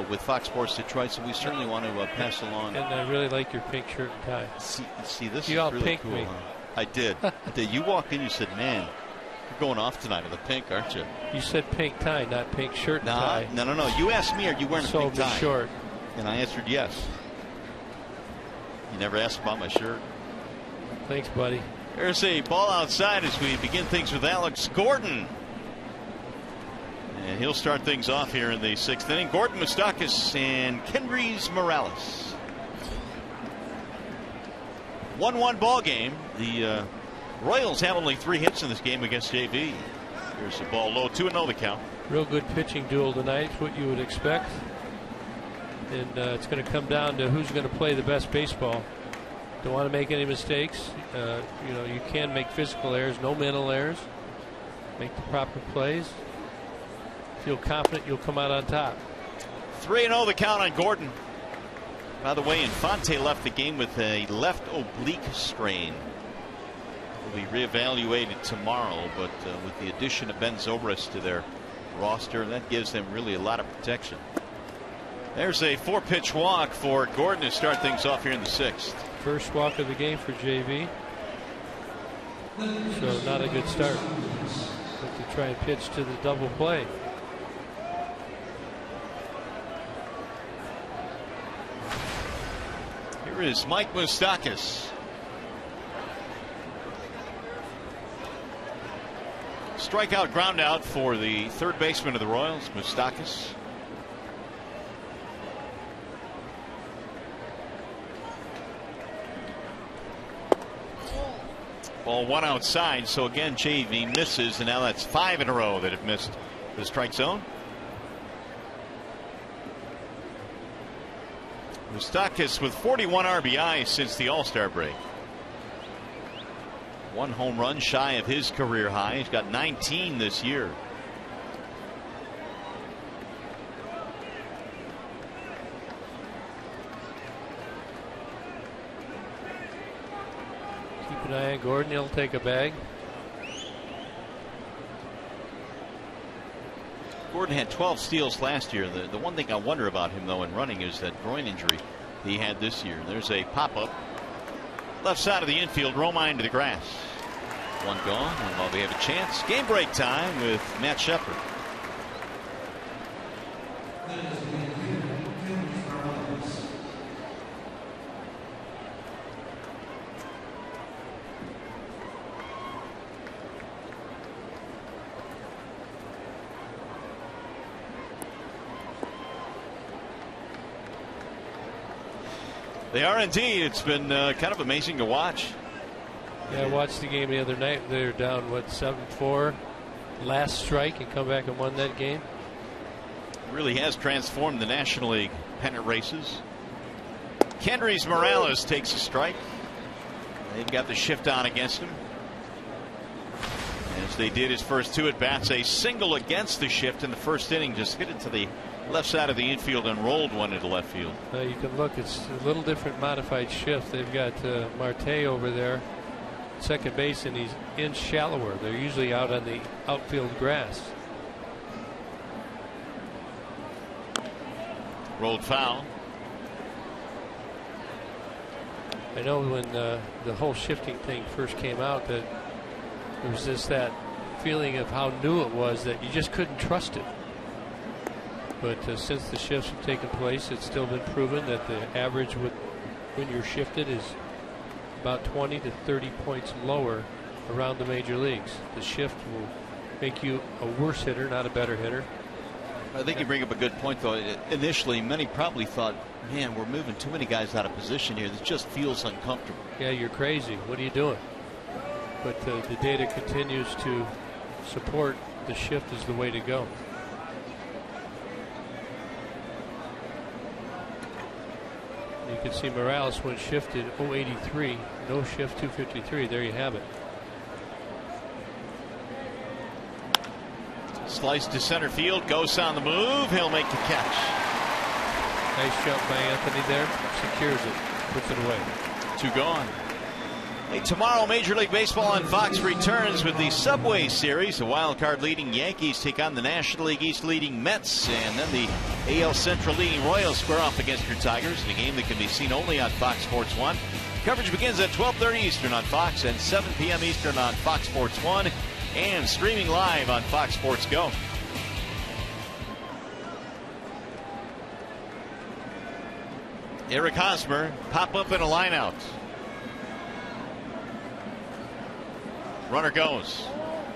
with Fox Sports Detroit. So we certainly want to pass along. And I really like your pink shirt and tie. See this you is all really pinked cool. Me. Huh? I did. You walked in, you said, man, you're going off tonight with a pink, aren't you? You said pink tie, not pink shirt and tie. No. You asked me, are you wearing a pink tie? Short. And I answered yes. You never asked about my shirt. Thanks, buddy. There's a ball outside as we begin things with Alex Gordon. And he'll start things off here in the 6th inning. Gordon, Moustakas, and Kendrys Morales. 1-1 ball game. The Royals have only 3 hits in this game against JV. Here's the ball low, 2-0 the count. Real good pitching duel tonight. It's what you would expect. And it's going to come down to who's going to play the best baseball. Don't want to make any mistakes. You can make physical errors, no mental errors. Make the proper plays. feel confident you'll come out on top. 3-0 the count on Gordon. By the way, Infante left the game with a left oblique strain. Will be reevaluated tomorrow, but with the addition of Ben Zobrist to their roster, that gives them really a lot of protection. There's a 4-pitch walk for Gordon to start things off here in the 6th. First walk of the game for JV. So not a good start. But to try and pitch to the double play. Here is Mike Moustakas. Strikeout, ground out for the third baseman of the Royals, Moustakas. Ball one outside, so again JV misses, and now that's 5 in a row that have missed the strike zone. Moustakas with 41 RBIs since the All-Star break. 1 home run shy of his career high. He's got 19 this year. Keep an eye on Gordon. He'll take a bag. Gordon had 12 steals last year. The one thing I wonder about him, though, in running is that groin injury he had this year. There's a pop-up. Left side of the infield, Romine to the grass. 1 gone, and while we have a chance, game break time with Matt Shepard. They are indeed. It's been kind of amazing to watch. Yeah, I watched the game the other night. They're down, what, 7-4 last strike and come back and won that game. It really has transformed the National League pennant races. Kendrys Morales takes a strike. They've got the shift on against him, as they did his first 2 at bats. A single against the shift in the first inning, just hit it to the left side of the infield and rolled one into left field. You can look, it's a little different modified shift. They've got Marte over there, second base, and he's in shallower. They're usually out on the outfield grass. Rolled foul. I know when the whole shifting thing first came out that there was just that feeling of how new it was that you just couldn't trust it. But since the shifts have taken place, it's still been proven that the average when you're shifted is about 20 to 30 points lower around the major leagues. The shift will make you a worse hitter, not a better hitter. I think you bring up a good point, though. Initially, many probably thought, man, we're moving too many guys out of position here. This just feels uncomfortable. Yeah, you're crazy. What are you doing? But the data continues to support the shift is the way to go. You can see Morales when shifted 083, no shift 253. There you have it. Slice to center field, goes on the move. He'll make the catch. Nice jump by Anthony there. Secures it, puts it away. 2 gone. Hey, tomorrow Major League Baseball on Fox returns with the Subway Series. The wild card leading Yankees take on the National League East leading Mets, and then the AL Central leading Royals square off against your Tigers in a game that can be seen only on Fox Sports 1. Coverage begins at 12:30 Eastern on Fox and 7 p.m. Eastern on Fox Sports 1, and streaming live on Fox Sports Go. Eric Hosmer pop up in a lineout. Runner goes.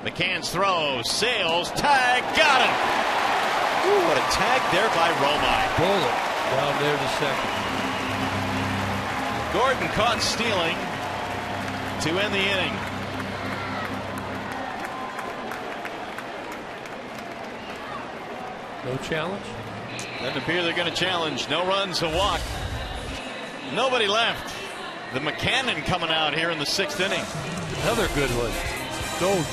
McCann's throw, sails, tag, got him. Ooh, what a tag there by Romine. Bullet down there to second. Gordon caught stealing to end the inning. No challenge? Doesn't appear they're going to challenge. No runs, a walk. Nobody left. The McCannon coming out here in the 6th inning. Another good one. Gold.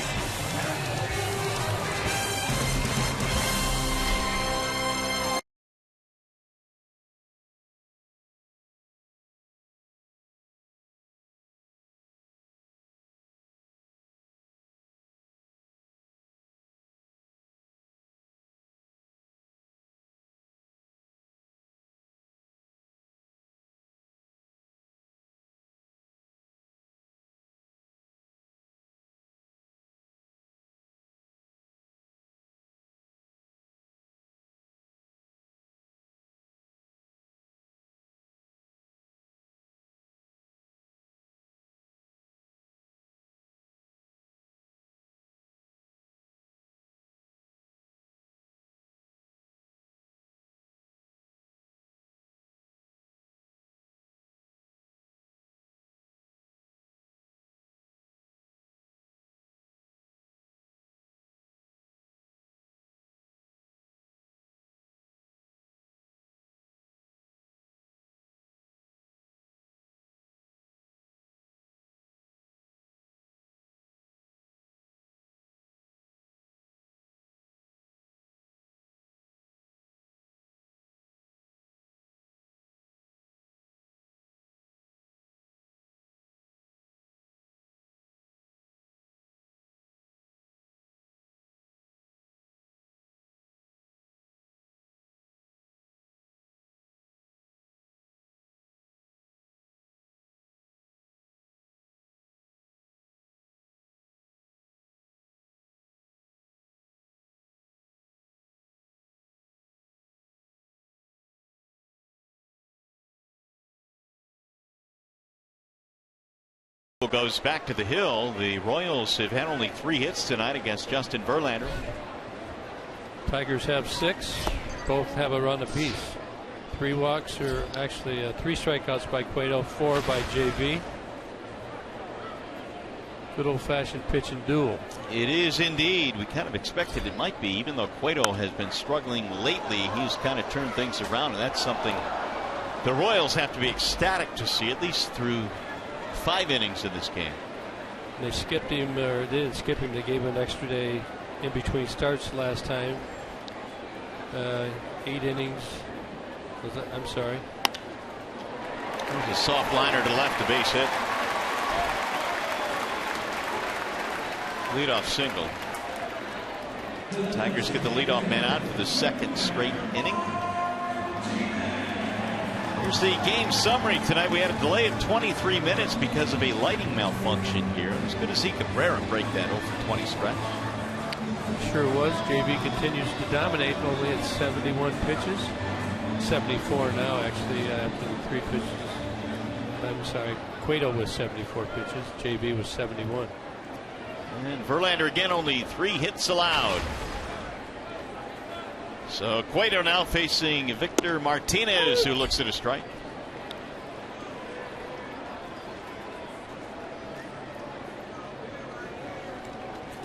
Goes back to the hill. The Royals have had only 3 hits tonight against Justin Verlander. Tigers have 6. Both have a run apiece. 3 walks, or actually 3 strikeouts by Cueto, 4 by JV. Good old-fashioned pitch and duel. It is indeed. We kind of expected it might be, even though Cueto has been struggling lately. He's kind of turned things around, and that's something the Royals have to be ecstatic to see, at least through 5 innings of this game. They skipped him, or they didn't skip him. They gave him an extra day in between starts last time. 8 innings. I'm sorry. There's a soft liner to left, a base hit. Leadoff single. Tigers get the leadoff man out for the 2nd straight inning. Here's the game summary tonight. We had a delay of 23 minutes because of a lighting malfunction here. It was good to see Cabrera break that 0-for-20 stretch. Sure was. JV continues to dominate, only at 71 pitches. 74 now, actually, after the 3 pitches. I'm sorry, Cueto was 74 pitches. JV was 71. And Verlander again, only 3 hits allowed. So Cueto now facing Victor Martinez, who looks at a strike.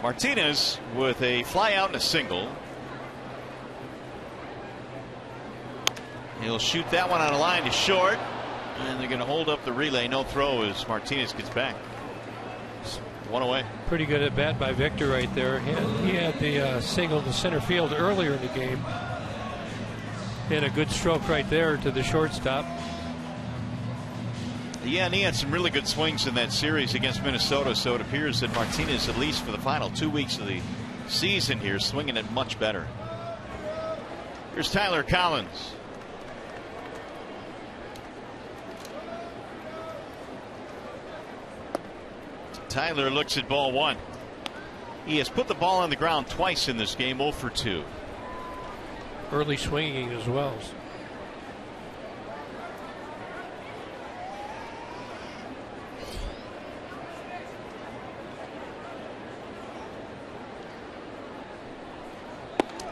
Martinez with a fly out and a single. He'll shoot that one on a line to short, and they're going to hold up the relay. No throw as Martinez gets back. 1 away. Pretty good at bat by Victor right there. He had the single to center field earlier in the game. And a good stroke right there to the shortstop. Yeah, and he had some really good swings in that series against Minnesota, so it appears that Martinez, at least for the final 2 weeks of the season here, swinging it much better. Here's Tyler Collins. Tyler looks at ball 1. He has put the ball on the ground twice in this game, 0-for-2. Early swinging as well.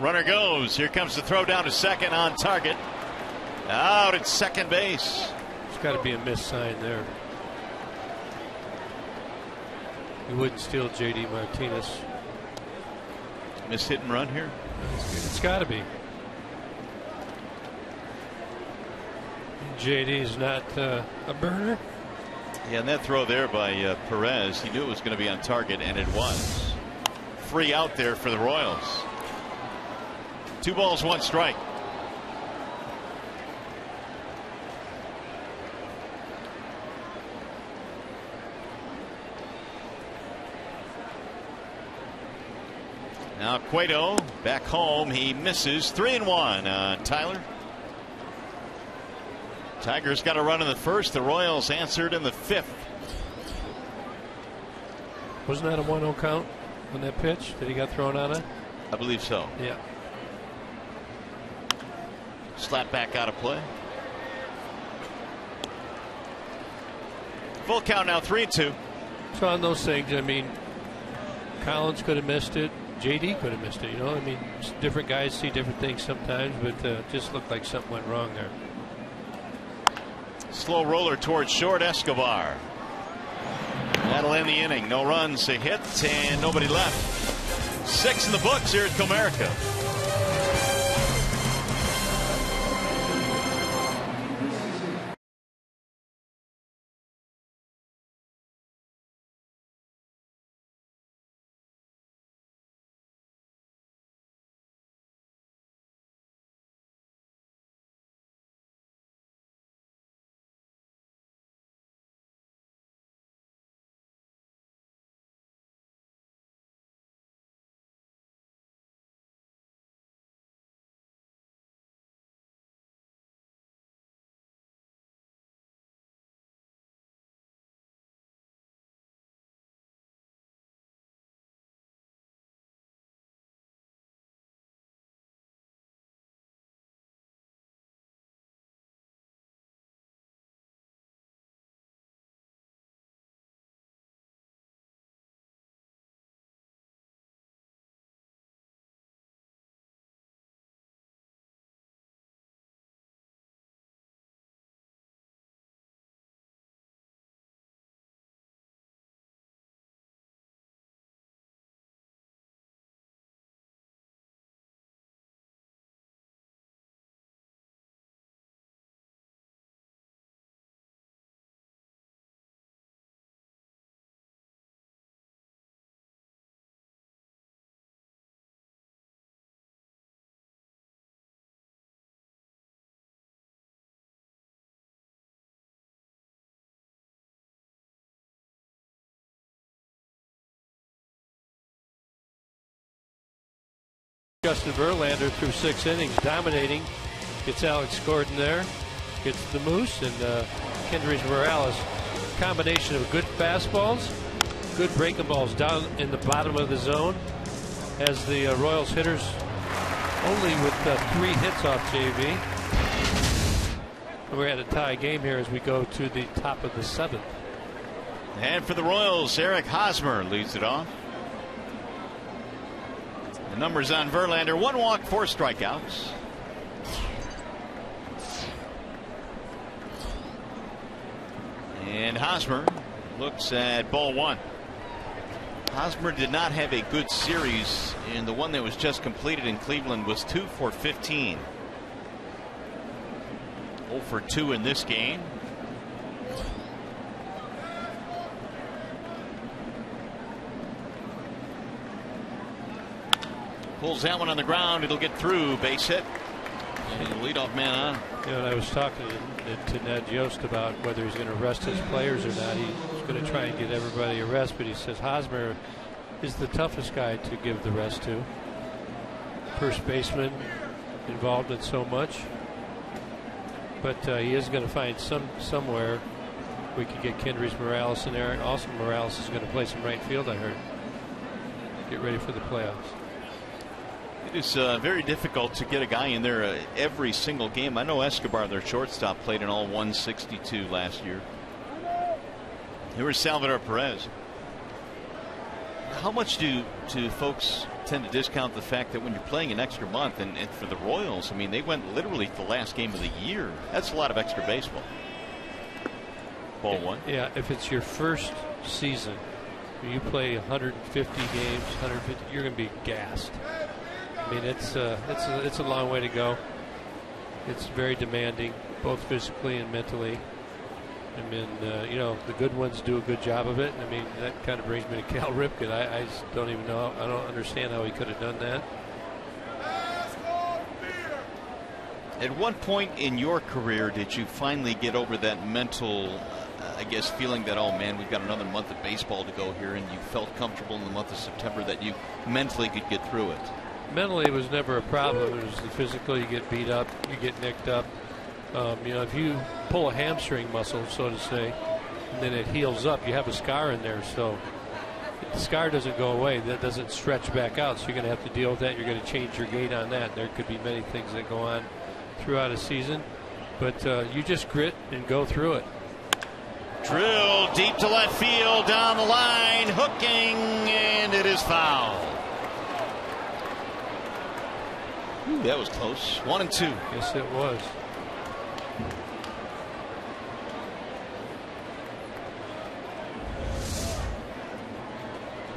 Runner goes. Here comes the throw down to second, on target. Out at second base. It's got to be a missed sign there. You wouldn't steal JD Martinez. Miss hit and run here. It's got to be. JD is not a burner. Yeah, and that throw there by Perez, he knew it was going to be on target, and it was. Free out there for the Royals. 2 balls, 1 strike. Now Cueto back home. He misses. 3-1. Tyler. Tigers got a run in the 1st. The Royals answered in the 5th. Wasn't that a 1-0 count on that pitch that he got thrown on it? I believe so. Yeah. Slap back out of play. Full count now, 3-2. So on those things, I mean, Collins could have missed it. JD could have missed it. You know, I mean, different guys see different things sometimes, but just looked like something went wrong there. Slow roller towards short. Escobar. That'll end the inning. No runs, a hit, and nobody left. 6 in the books here at Comerica. Justin Verlander through 6 innings, dominating. Gets Alex Gordon there, gets the Moose, and Kendrys Morales. Combination of good fastballs, good breaking balls down in the bottom of the zone. As the Royals hitters only with 3 hits off JV. And we're at a tie game here as we go to the top of the 7th. And for the Royals, Eric Hosmer leads it off. The numbers on Verlander: 1 walk, 4 strikeouts. And Hosmer looks at ball 1. Hosmer did not have a good series, and the one that was just completed in Cleveland was 2 for 15. 0 for 2 in this game. Pulls that one on the ground. It'll get through. Base hit. And the leadoff man on. You know, I was talking to Ned Yost about whether he's going to rest his players or not. He's going to try and get everybody a rest, but he says Hosmer is the toughest guy to give the rest to. First baseman involved in so much, but he is going to find somewhere we could get Kendrys Morales in there. Also, Morales is going to play some right field, I heard. Get ready for the playoffs. It is very difficult to get a guy in there every single game. I know Escobar, their shortstop, played in all 162 last year. Here's Salvador Perez. How much do folks tend to discount the fact that when you're playing an extra month, and for the Royals, I mean, they went literally to the last game of the year. That's a lot of extra baseball. Ball 1. Yeah, if it's your first season, you play 150 games, 150, you're going to be gassed. I mean, it's a long way to go. It's very demanding, both physically and mentally. I mean, you know, the good ones do a good job of it. I mean, that kind of brings me to Cal Ripken. I just don't even know. I don't understand how he could have done that. At what point in your career did you finally get over that mental, I guess, feeling that, oh man, we've got another month of baseball to go here, and you felt comfortable in the month of September that you mentally could get through it? Mentally, it was never a problem. It was the physical. You get beat up, you get nicked up. You know, if you pull a hamstring muscle, so to say, and then it heals up, you have a scar in there. So if the scar doesn't go away, that doesn't stretch back out. So you're going to have to deal with that. You're going to change your gait on that. There could be many things that go on throughout a season, but you just grit and go through it. Drill deep to left field, down the line, hooking, and it is foul. Ooh, that was close. 1-2. Yes, it was.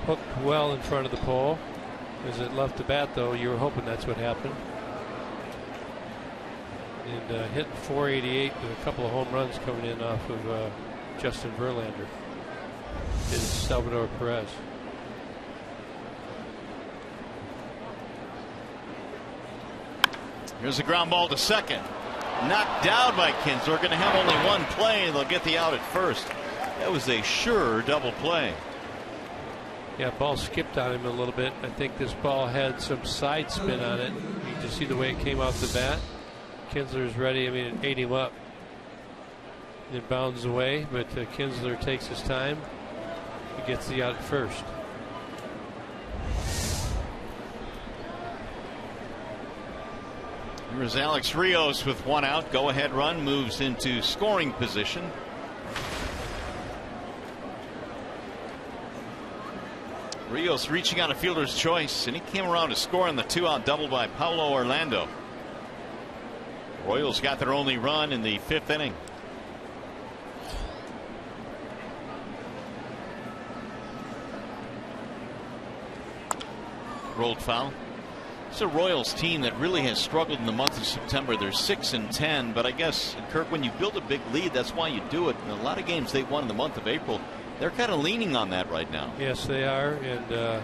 Hooked well in front of the pole. As it left the bat, though, you were hoping that's what happened. And hitting 488 with a couple of home runs coming in off of Justin Verlander is Salvador Perez. Here's a ground ball to second. Knocked down by Kinsler. Going to have only one play, and they'll get the out at first. That was a sure double play. Yeah, ball skipped on him a little bit. I think this ball had some side spin on it. You can see the way it came off the bat. Kinsler's ready. I mean, it ate him up. It bounds away, but Kinsler takes his time. He gets the out at first. Here's Alex Rios with one out. Go ahead run, moves into scoring position. Rios reaching on a fielder's choice, and he came around to score on the 2-out double by Paulo Orlando. Royals got their only run in the 5th inning. Rolled foul. It's a Royals team that really has struggled in the month of September. They're 6-10, but I guess, Kirk, when you build a big lead, that's why you do it. In a lot of games they won in the month of April. They're kind of leaning on that right now. Yes, they are, and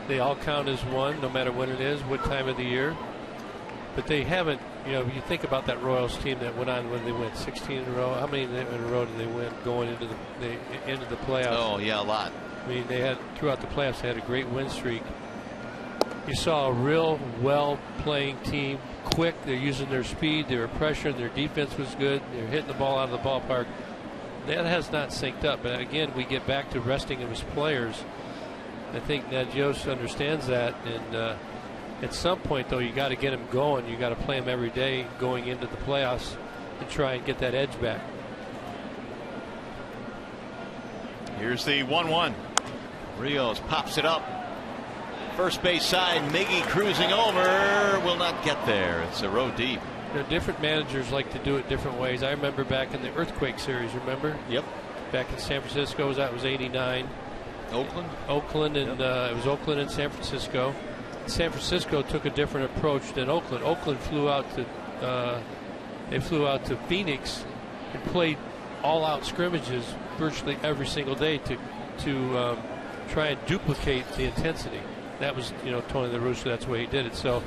they all count as one, no matter when it is, what time of the year. But they haven't, you know, you think about that Royals team that went on when they went 16 in a row. How many in a row did they win going into the playoffs? Oh, yeah, a lot. I mean, they had, throughout the playoffs, they had a great win streak. You saw a real well-playing team, quick. They're using their speed. They were pressuring. Their defense was good. They're hitting the ball out of the ballpark. That has not synced up. But again, we get back to resting of his players. I think Nagyos understands that, and at some point, though, you got to get him going. You got to play him every day going into the playoffs and try and get that edge back. Here's the 1-1. Rios pops it up. First base side, Miggy cruising over, will not get there. It's a row deep. You know, different managers like to do it different ways. I remember back in the Earthquake series, remember? Yep. Back in San Francisco, that was 89. Oakland, and it was Oakland and San Francisco. San Francisco took a different approach than Oakland. Oakland flew out to Phoenix and played all-out scrimmages virtually every single day to try and duplicate the intensity. That was, Tony La Russa. That's the way he did it. So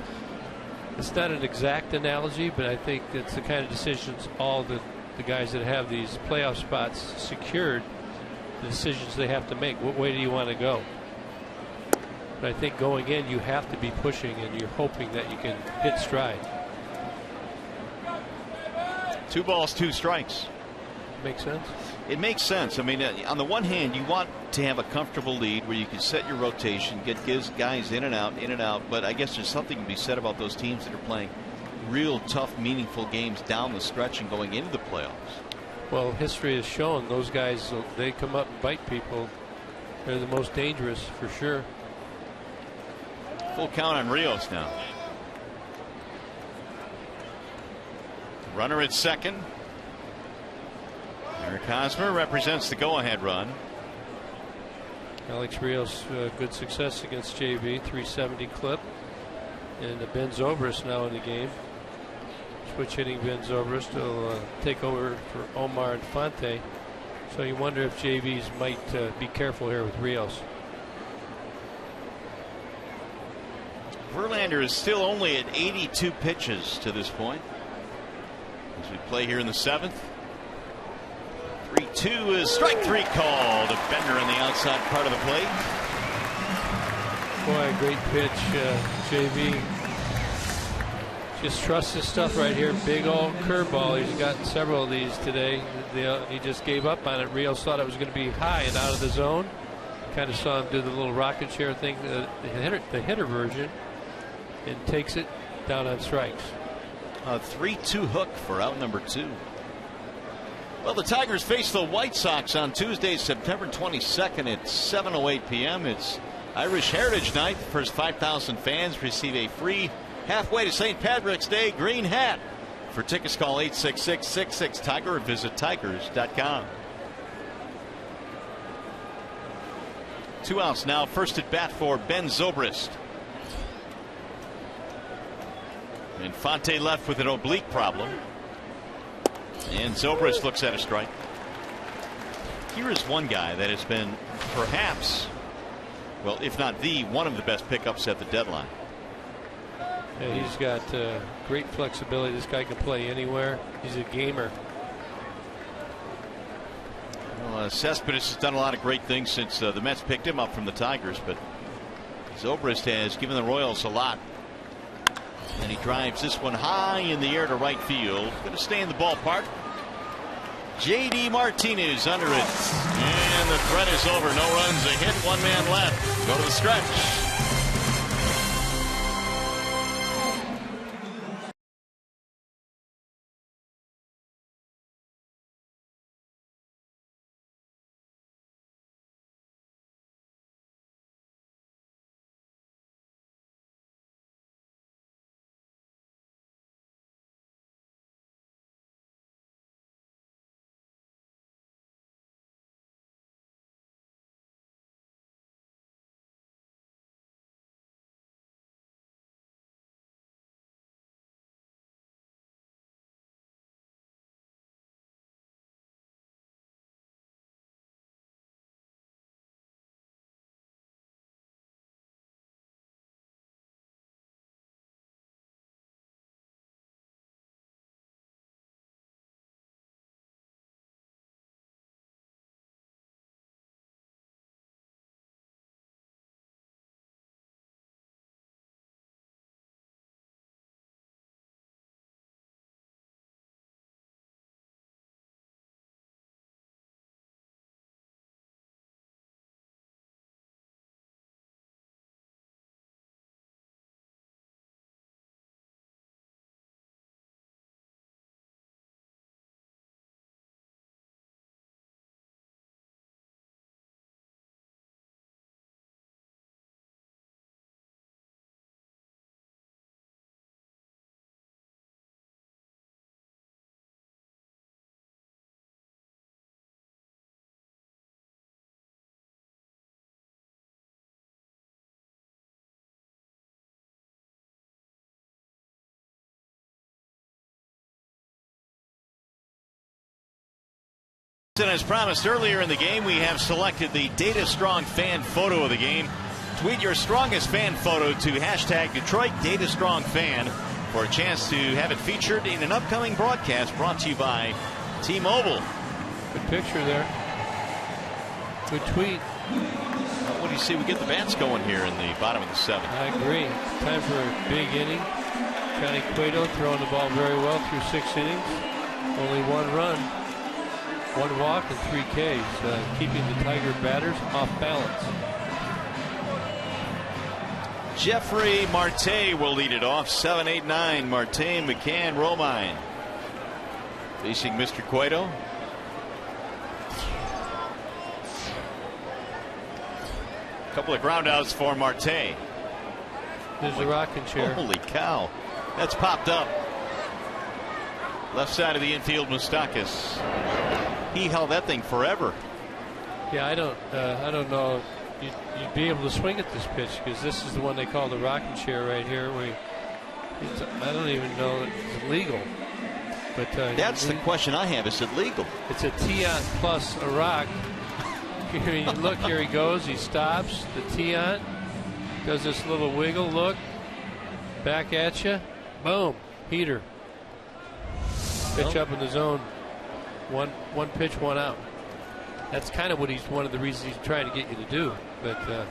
it's not an exact analogy, but I think it's the kind of decisions all the guys that have these playoff spots secured, the decisions they have to make. What way do you want to go? But I think going in, you have to be pushing, and you're hoping that you can hit stride. 2 balls, 2 strikes. Makes sense? It makes sense. I mean, on the one hand, you want to have a comfortable lead where you can set your rotation, get guys in and out, but I guess there's something to be said about those teams that are playing real tough, meaningful games down the stretch and going into the playoffs. Well, history has shown those guys, they come up and bite people. They're the most dangerous for sure. Full count on Rios now. Runner at second. Eric Hosmer represents the go-ahead run. Alex Rios, good success against JV, 370 clip. And Ben Zobrist now in the game. Switch hitting Ben Zobrist will take over for Omar Infante. So you wonder if JVs might be careful here with Rios. Verlander is still only at 82 pitches to this point as we play here in the 7th. 3-2 is strike 3 called. A bender on the outside part of the plate. Boy, great pitch, JV. Just trusts his stuff right here. Big old curveball. He's got several of these today. He just gave up on it. Rios thought it was going to be high and out of the zone. Kind of saw him do the little rocket chair thing, the hitter version, and takes it down on strikes. A 3-2 hook for out number 2. Well, the Tigers face the White Sox on Tuesday, September 22nd at 7:08 p.m. It's Irish Heritage Night. The first 5,000 fans receive a free halfway to St. Patrick's Day green hat. For tickets, call 866-66-TIGER or visit tigers.com. 2 outs now. First at bat for Ben Zobrist. Infante left with an oblique problem. And Zobrist looks at a strike. Here is one guy that has been perhaps, well, if not one of the best pickups at the deadline. Yeah, he's got great flexibility. This guy can play anywhere. He's a gamer. Well, Cespedes has done a lot of great things since the Mets picked him up from the Tigers, but Zobrist has given the Royals a lot. And he drives this one high in the air to right field. Going to stay in the ballpark. J.D. Martinez under it. And the threat is over. No runs, a hit, 1 man left. Go to the stretch. And as promised earlier in the game, we have selected the Data Strong fan photo of the game. Tweet your strongest fan photo to hashtag Detroit Data Strong Fan for a chance to have it featured in an upcoming broadcast brought to you by T-Mobile. Good picture there. Good tweet. What do you see? We get the bats going here in the bottom of the seventh. I agree. Time for a big inning. Johnny Cueto throwing the ball very well through 6 innings. Only 1 run, 1 walk, and 3 Ks, keeping the Tiger batters off balance. Jeffrey Marte will lead it off. 7, 8, 9. Marte, McCann, Romine. Facing Mr. Cueto. Couple of ground outs for Marte. There's a rocking chair. Holy cow. That's popped up. Left side of the infield, Moustakas. He held that thing forever. Yeah, I don't know. You'd be able to swing at this pitch because this is the one they call the rocking chair right here. I don't even know if it's legal. But that's the question I have. Is it legal? It's a tee-on plus a rock. Here, look, here he goes. He stops. The tee-on does this little wiggle. Look, back at you. Boom, heater. Pitch up in the zone. One pitch, 1 out. That's kind of what one of the reasons he's trying to get you to do. But I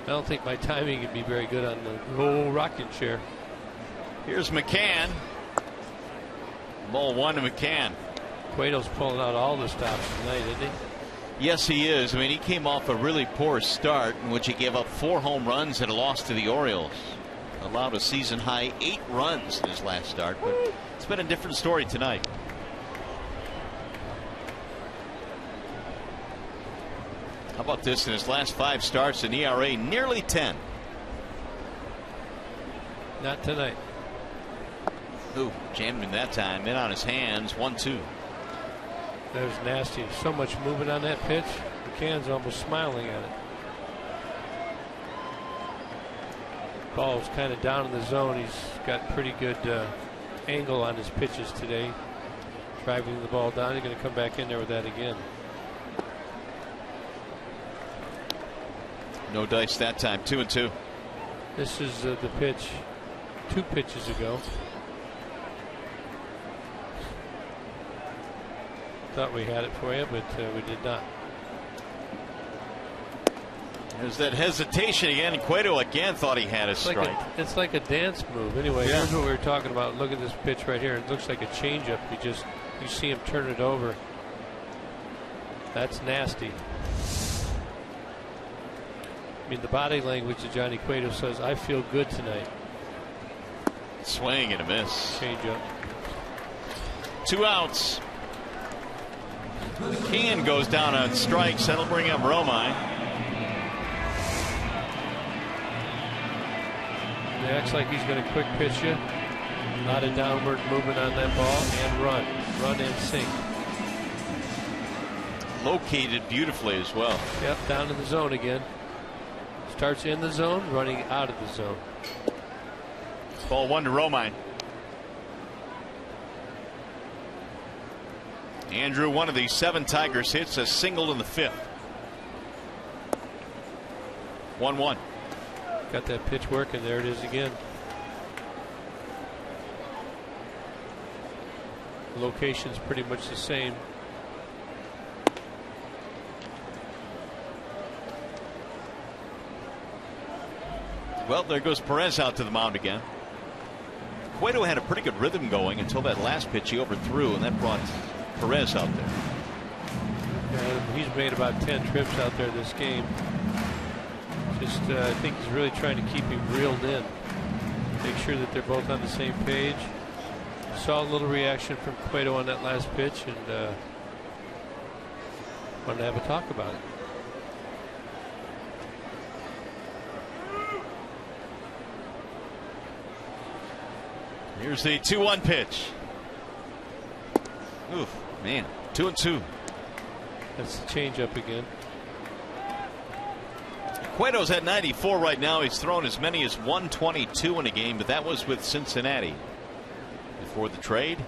don't think my timing would be very good on the low rocking chair. Here's McCann. Ball 1 to McCann. Cueto's pulling out all the stops tonight, isn't he? Yes, he is. I mean, he came off a really poor start in which he gave up 4 home runs and a loss to the Orioles. Allowed a season high 8 runs in his last start, but it's been a different story tonight. How about this? In his last 5 starts, an ERA nearly 10. Not tonight. Ooh, jammed him that time. In on his hands. 1-2. That was nasty. So much movement on that pitch. McCann's almost smiling at it. Ball's kind of down in the zone. He's got pretty good angle on his pitches today. Driving the ball down. He's going to come back in there with that again. No dice that time. 2-2. This is the pitch 2 pitches ago. Thought we had it for you, but we did not. There's that hesitation again, and Cueto again thought he had a strike. It's like a dance move. Anyway, yeah. Here's what we were talking about. Look at this pitch right here. It looks like a changeup. You see him turn it over. That's nasty. I mean, the body language of Johnny Cueto says, "I feel good tonight." Swing and a miss. Changeup. 2 outs. McCann goes down on strikes. That'll bring up Romine. He acts like he's going to quick pitch you. A lot of downward movement on that ball and run and sink. Located beautifully as well. Yep, down in the zone again. Starts in the zone, running out of the zone. Ball 1 to Romine. Andrew, one of the 7 Tigers hits a single in the 5th. 1-1. Got that pitch working. There it is again. Location's pretty much the same. Well, there goes Perez out to the mound again. Cueto had a pretty good rhythm going until that last pitch he overthrew, and that brought Perez out there. He's made about 10 trips out there this game. Just I think he's really trying to keep him reeled in. Make sure that they're both on the same page. Saw a little reaction from Cueto on that last pitch and wanted to have a talk about it. Here's the 2-1 pitch. Oof, man. 2-2. That's the changeup again. Cueto's at 94 right now. He's thrown as many as 122 in a game, but that was with Cincinnati before the trade.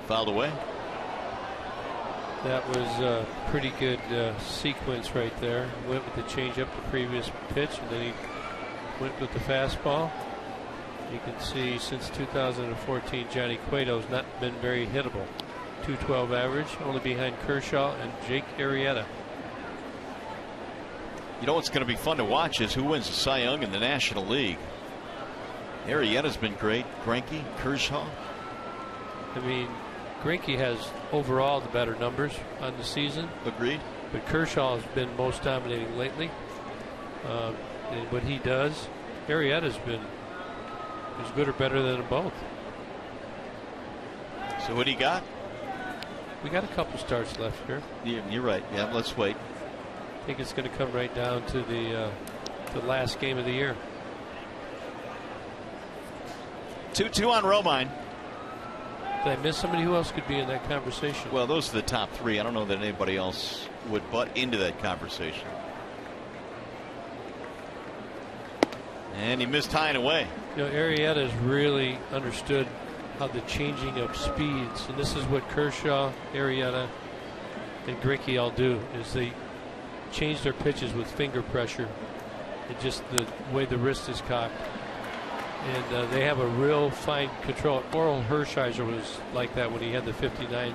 Fouled away. That was a pretty good sequence right there. Went with the changeup the previous pitch, and then he went with the fastball. You can see since 2014, Johnny Cueto's not been very hittable. 212 average, only behind Kershaw and Jake Arrieta. You know what's going to be fun to watch is who wins the Cy Young in the National League. Arrieta's been great. Greinke, Kershaw. I mean, Greinke has overall the better numbers on the season. Agreed. But Kershaw has been most dominating lately. And what he does, Arrieta's been as good or better than them both. So what do you got? We got a couple starts left here. You're right. Yeah, let's wait. I think it's going to come right down to the last game of the year. 2-2 on Romine. Did I miss somebody? Who else could be in that conversation? Well, those are the top three. I don't know that anybody else would butt into that conversation. And he missed tying away. You know, Arrieta has really understood how the changing of speeds, and this is what Kershaw, Arrieta, and Greinke all do, is they change their pitches with finger pressure and just the way the wrist is cocked. And they have a real fine control. Oral Hershiser was like that when he had the 59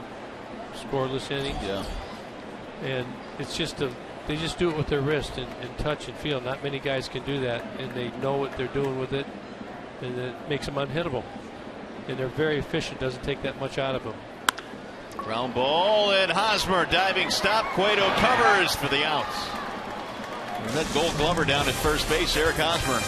scoreless innings. Yeah. And it's just they just do it with their wrist and touch and feel. Not many guys can do that, and they know what they're doing with it, and it makes them unhittable. And they're very efficient. Doesn't take that much out of them. Ground ball, and Hosmer diving stop. Cueto covers for the outs. And that Gold Glover down at first base, Eric Hosmer.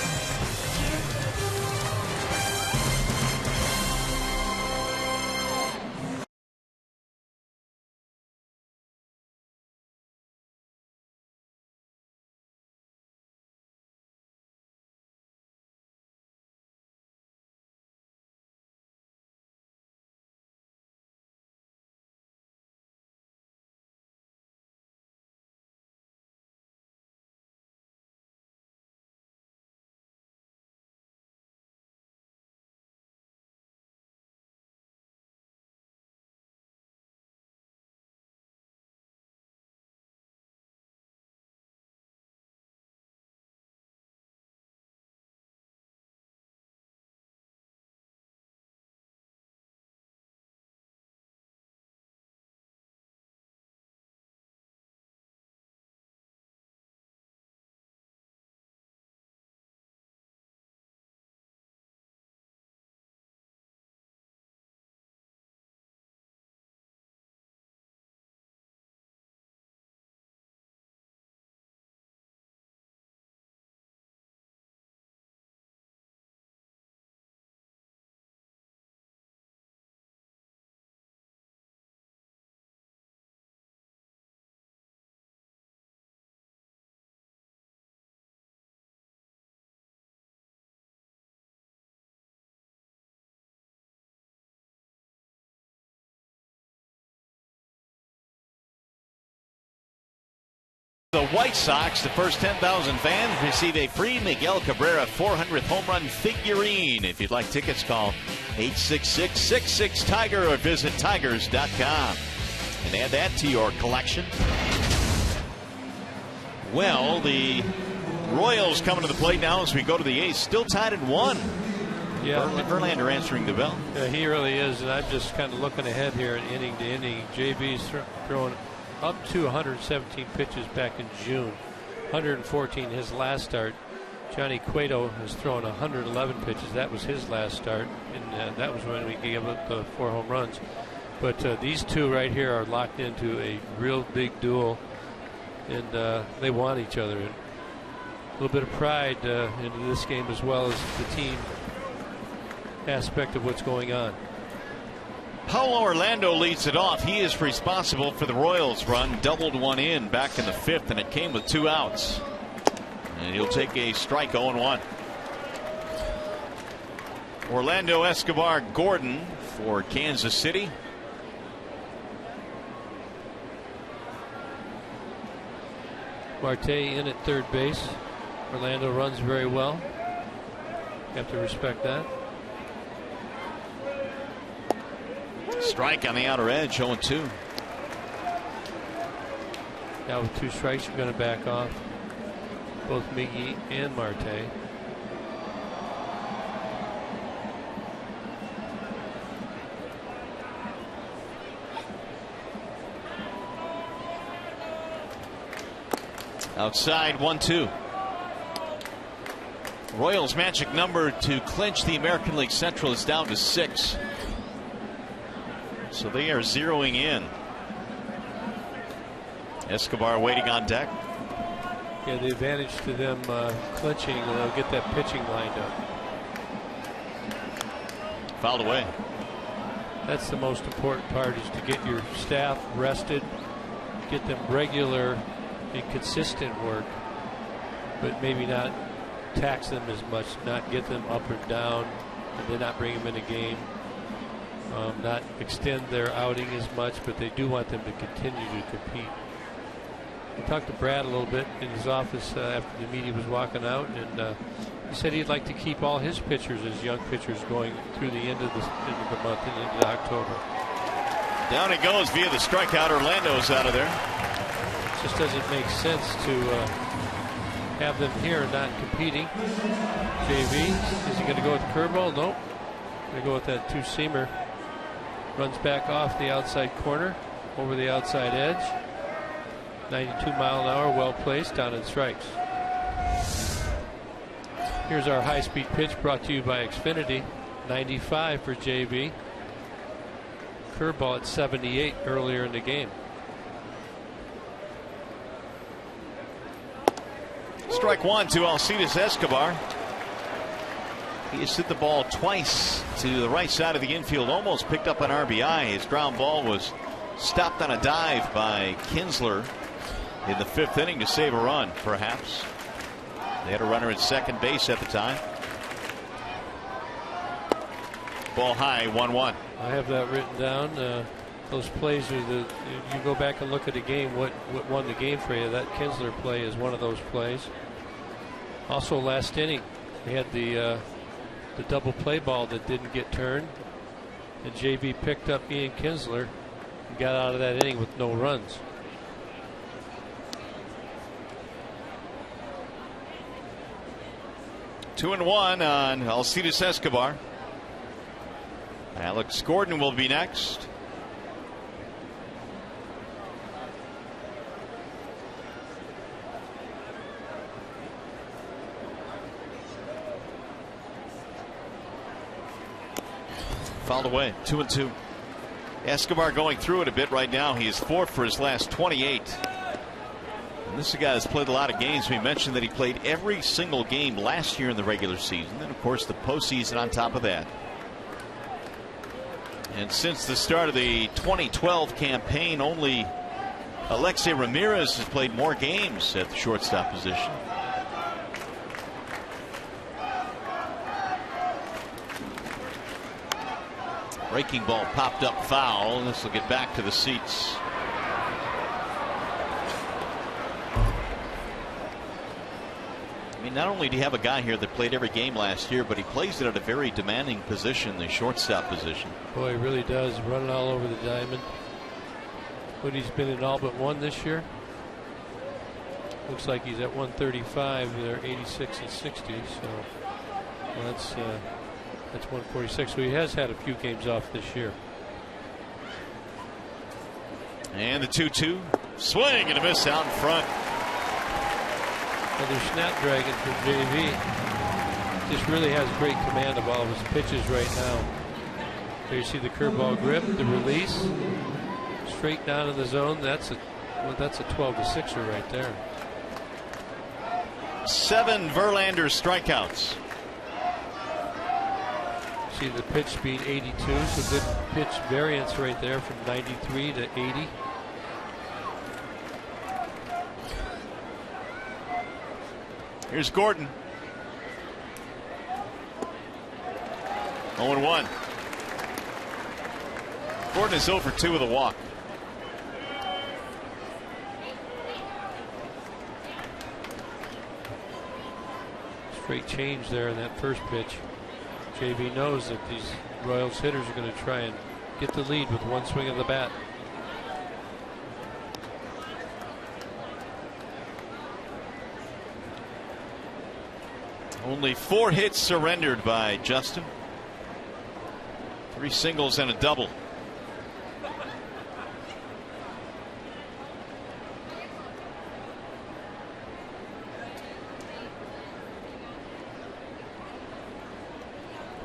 The White Sox, the first 10,000 fans, receive a free Miguel Cabrera 400th home run figurine. If you'd like tickets, call 866-66-TIGER or visit tigers.com and add that to your collection. Well, the Royals coming to the plate now as we go to the eighth, still tied at 1. Yeah, Verlander answering the bell. Yeah, he really is, and I'm just kind of looking ahead here in inning to inning. JB's throwing up to 117 pitches back in June, 114 his last start. Johnny Cueto has thrown 111 pitches. That was his last start, and that was when we gave up the 4 home runs. But these two right here are locked into a real big duel, and they want each other. And a little bit of pride into this game, as well as the team aspect of what's going on. Paulo Orlando leads it off. He is responsible for the Royals run. Doubled one in back in the 5th, and it came with 2 outs. And he'll take a strike. 0-1. Orlando Escobar Gordon for Kansas City. Marte in at third base. Orlando runs very well. You have to respect that. Strike on the outer edge, 0-2. Now with 2 strikes, you're going to back off both Miggy and Marte. Outside 1-2. Royals' magic number to clinch the American League Central is down to 6. So they are zeroing in. Escobar waiting on deck. Yeah, the advantage to them clinching, they'll get that pitching lined up. Fouled away. That's the most important part, is to get your staff rested, get them regular and consistent work, but maybe not tax them as much, not get them up or down, and then not bring them in a game. Not extend their outing as much, but they do want them to continue to compete. I talked to Brad a little bit in his office after the media was walking out, and he said he'd like to keep all his pitchers as young pitchers going through the end of the month and into October. Down it goes via the strikeout. Orlando's out of there. It just doesn't make sense to have them here and not competing. JV, is he going to go with the curveball? Nope. Going to go with that 2-seamer. Runs back off the outside corner, over the outside edge. 92 mile an hour, well placed, down in strikes. Here's our high-speed pitch brought to you by Xfinity. 95 for JV. Curveball at 78 earlier in the game. Strike 1 to Alcides Escobar. He has hit the ball twice to the right side of the infield, almost picked up an RBI. His ground ball was stopped on a dive by Kinsler in the 5th inning to save a run, perhaps. They had a runner at second base at the time. Ball high, 1-1. I have that written down. Those plays are you go back and look at the game, what won the game for you. That Kinsler play is one of those plays. Also last inning, we had the double play ball that didn't get turned, and JV picked up Ian Kinsler and got out of that inning with no runs. Two and 1 on Alcides Escobar. Alex Gordon will be next. Fouled away. 2-2. Escobar going through it a bit right now. He is 4 for his last 28. And this is a guy that's played a lot of games. We mentioned that he played every single game last year in the regular season, and of course the postseason on top of that. And since the start of the 2012 campaign, only Alexei Ramirez has played more games at the shortstop position. Breaking ball popped up foul, and this will get back to the seats. I mean, not only do you have a guy here that played every game last year, but he plays it at a very demanding position, the shortstop position. Boy, he really does, running all over the diamond. But he's been in all but one this year. Looks like he's at 135. They're 86 and 60, so well, that's 146. So he has had a few games off this year. And the 2-2 swing and a miss out in front. Another snapdragon for JV. Just really has great command of all of his pitches right now. There you see the curveball grip, the release, straight down in the zone. That's a 12-6er right there. 7 Verlander strikeouts. See the pitch speed 82, so good pitch variance right there from 93 to 80. Here's Gordon. 0-1. Gordon is 0 for 2 with a walk. Straight change there in that first pitch. JV knows that these Royals hitters are going to try and get the lead with one swing of the bat. Only 4 hits surrendered by Justin. 3 singles and a double.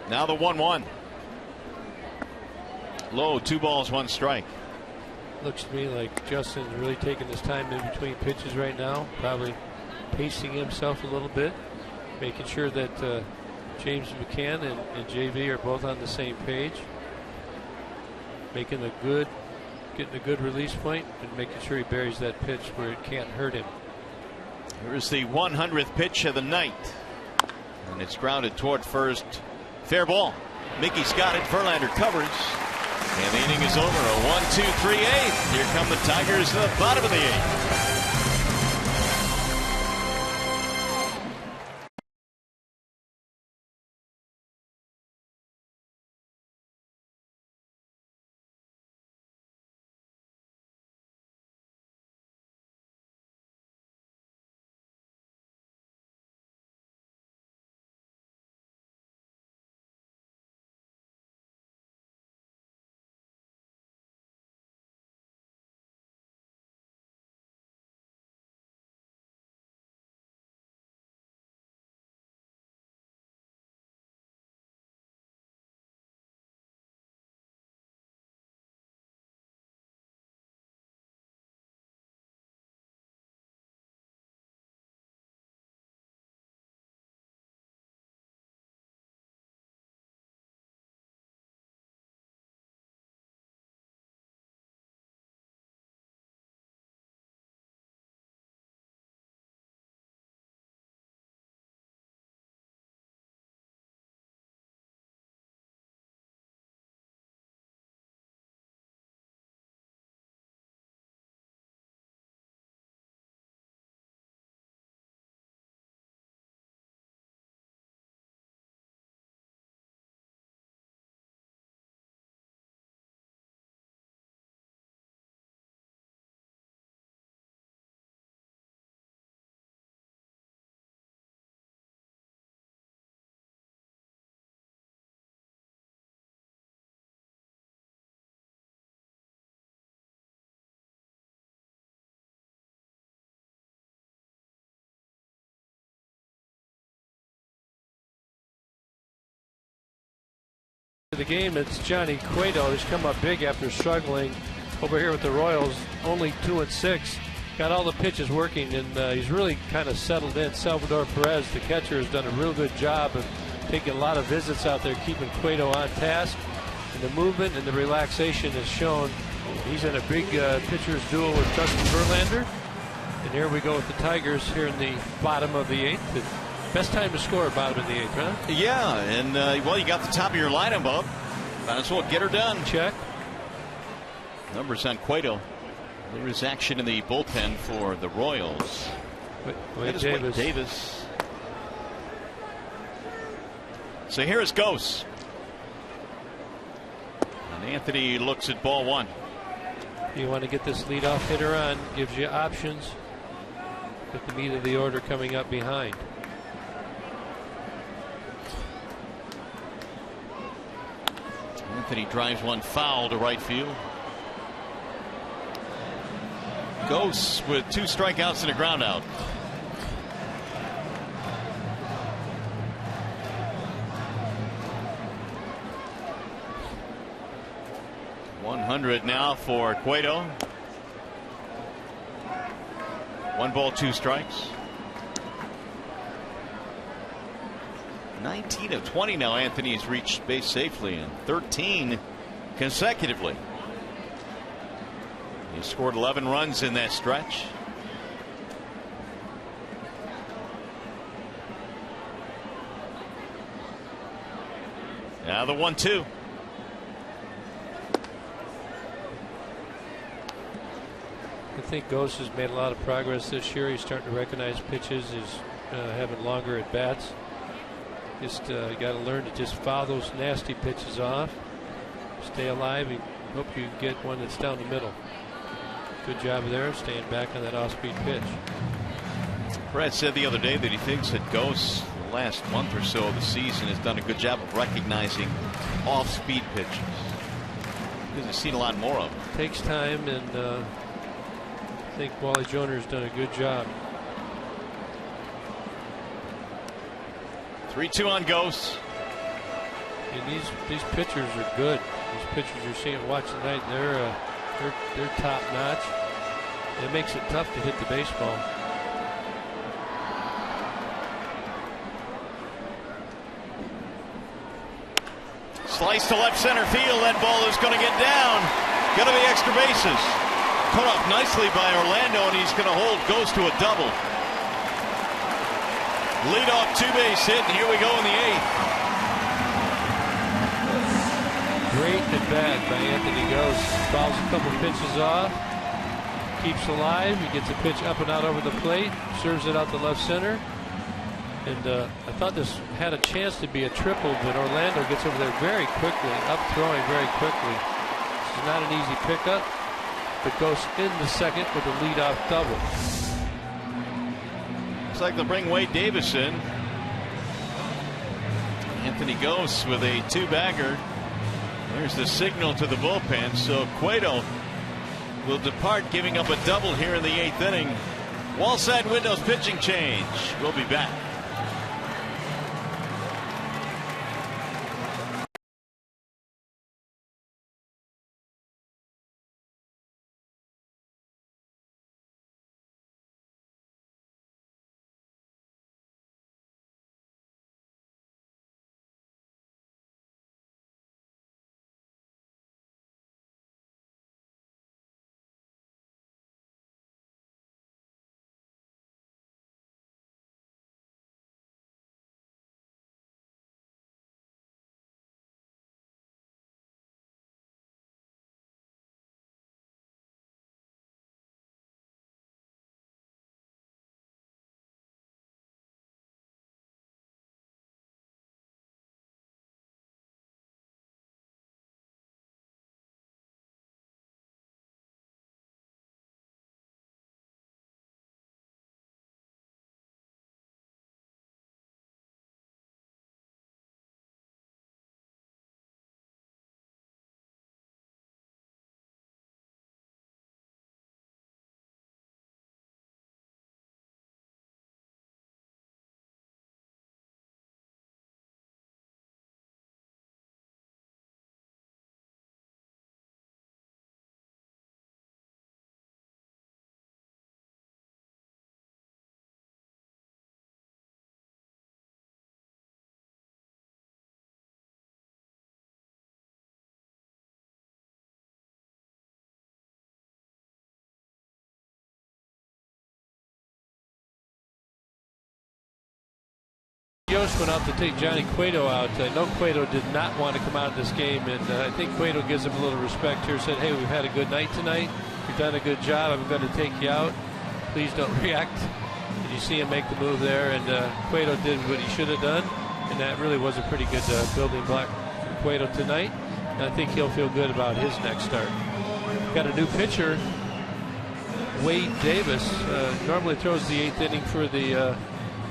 Now the 1-1. Low, 2 balls, 1 strike. Looks to me like Justin's really taking his time in between pitches right now, probably pacing himself a little bit, making sure that James McCann and JV are both on the same page, getting a good release point and making sure he buries that pitch where it can't hurt him. Here's the 100th pitch of the night, and it's grounded toward first. Fair ball. Mickey's got it. Verlander covers. And the inning is over. A 1-2-3 eighth. Here come the Tigers to the bottom of the 8th. The game, it's Johnny Cueto. He's come up big after struggling over here with the Royals. Only 2-6. Got all the pitches working, and he's really kind of settled in. Salvador Perez, the catcher, has done a real good job of taking a lot of visits out there, keeping Cueto on task. And the movement and the relaxation has shown. He's in a big pitcher's duel with Justin Verlander. And here we go with the Tigers here in the bottom of the 8th. Best time to score, bottom of the 8th, huh? Yeah, and well, you got the top of your lineup up. Might as well get her done. Check. Numbers on Cueto. There is action in the bullpen for the Royals. Davis. So here is Ghost. And Anthony looks at ball 1. You want to get this leadoff hitter on, gives you options. With the meat of the order coming up behind. Anthony drives one foul to right field. Ghosts with 2 strikeouts and a ground out. .100 now for Cueto. 1 ball, 2 strikes. 19 of 20 now. Anthony has reached base safely, and 13 consecutively. He scored 11 runs in that stretch. Now the 1-2. I think Ghost has made a lot of progress this year. He's starting to recognize pitches. He's having longer at bats. Just got to learn to just foul those nasty pitches off. Stay alive and hope you get one that's down the middle. Good job there, staying back on that off-speed pitch. Brad said the other day that he thinks that Ghost last month or so of the season has done a good job of recognizing off-speed pitches, because he's seen a lot more of them. Takes time, and I think Wally Joyner's done a good job. 3-2 on Ghosts. And these pitchers are good. These pitchers you're seeing watching tonight, they're top notch. It makes it tough to hit the baseball. Slice to left center field. That ball is going to get down. Going to be extra bases. Cut off nicely by Orlando, and he's going to hold. Goes to a double. Leadoff two-base hit, and here we go in the 8th. Great at bat by Anthony Ghost. Fouls a couple pitches off. Keeps alive. He gets a pitch up and out over the plate. Serves it out to left center. And I thought this had a chance to be a triple, but Orlando gets over there very quickly, up throwing very quickly. This is not an easy pickup, but Ghost in the second with a leadoff double. Looks like they'll bring Wade Davis in. Anthony Ghost with a 2-bagger. There's the signal to the bullpen, so Cueto will depart, giving up a double here in the 8th inning. Wallside Windows pitching change. We'll be back. Yost went out to take Johnny Cueto out. I know Cueto did not want to come out of this game, and I think Cueto gives him a little respect here. Said, hey, we've had a good night tonight. You've done a good job. I'm going to take you out. Please don't react. And you see him make the move there, and Cueto did what he should have done, and that really was a pretty good building block for Cueto tonight. And I think he'll feel good about his next start. Got a new pitcher, Wade Davis. Normally throws the 8th inning for the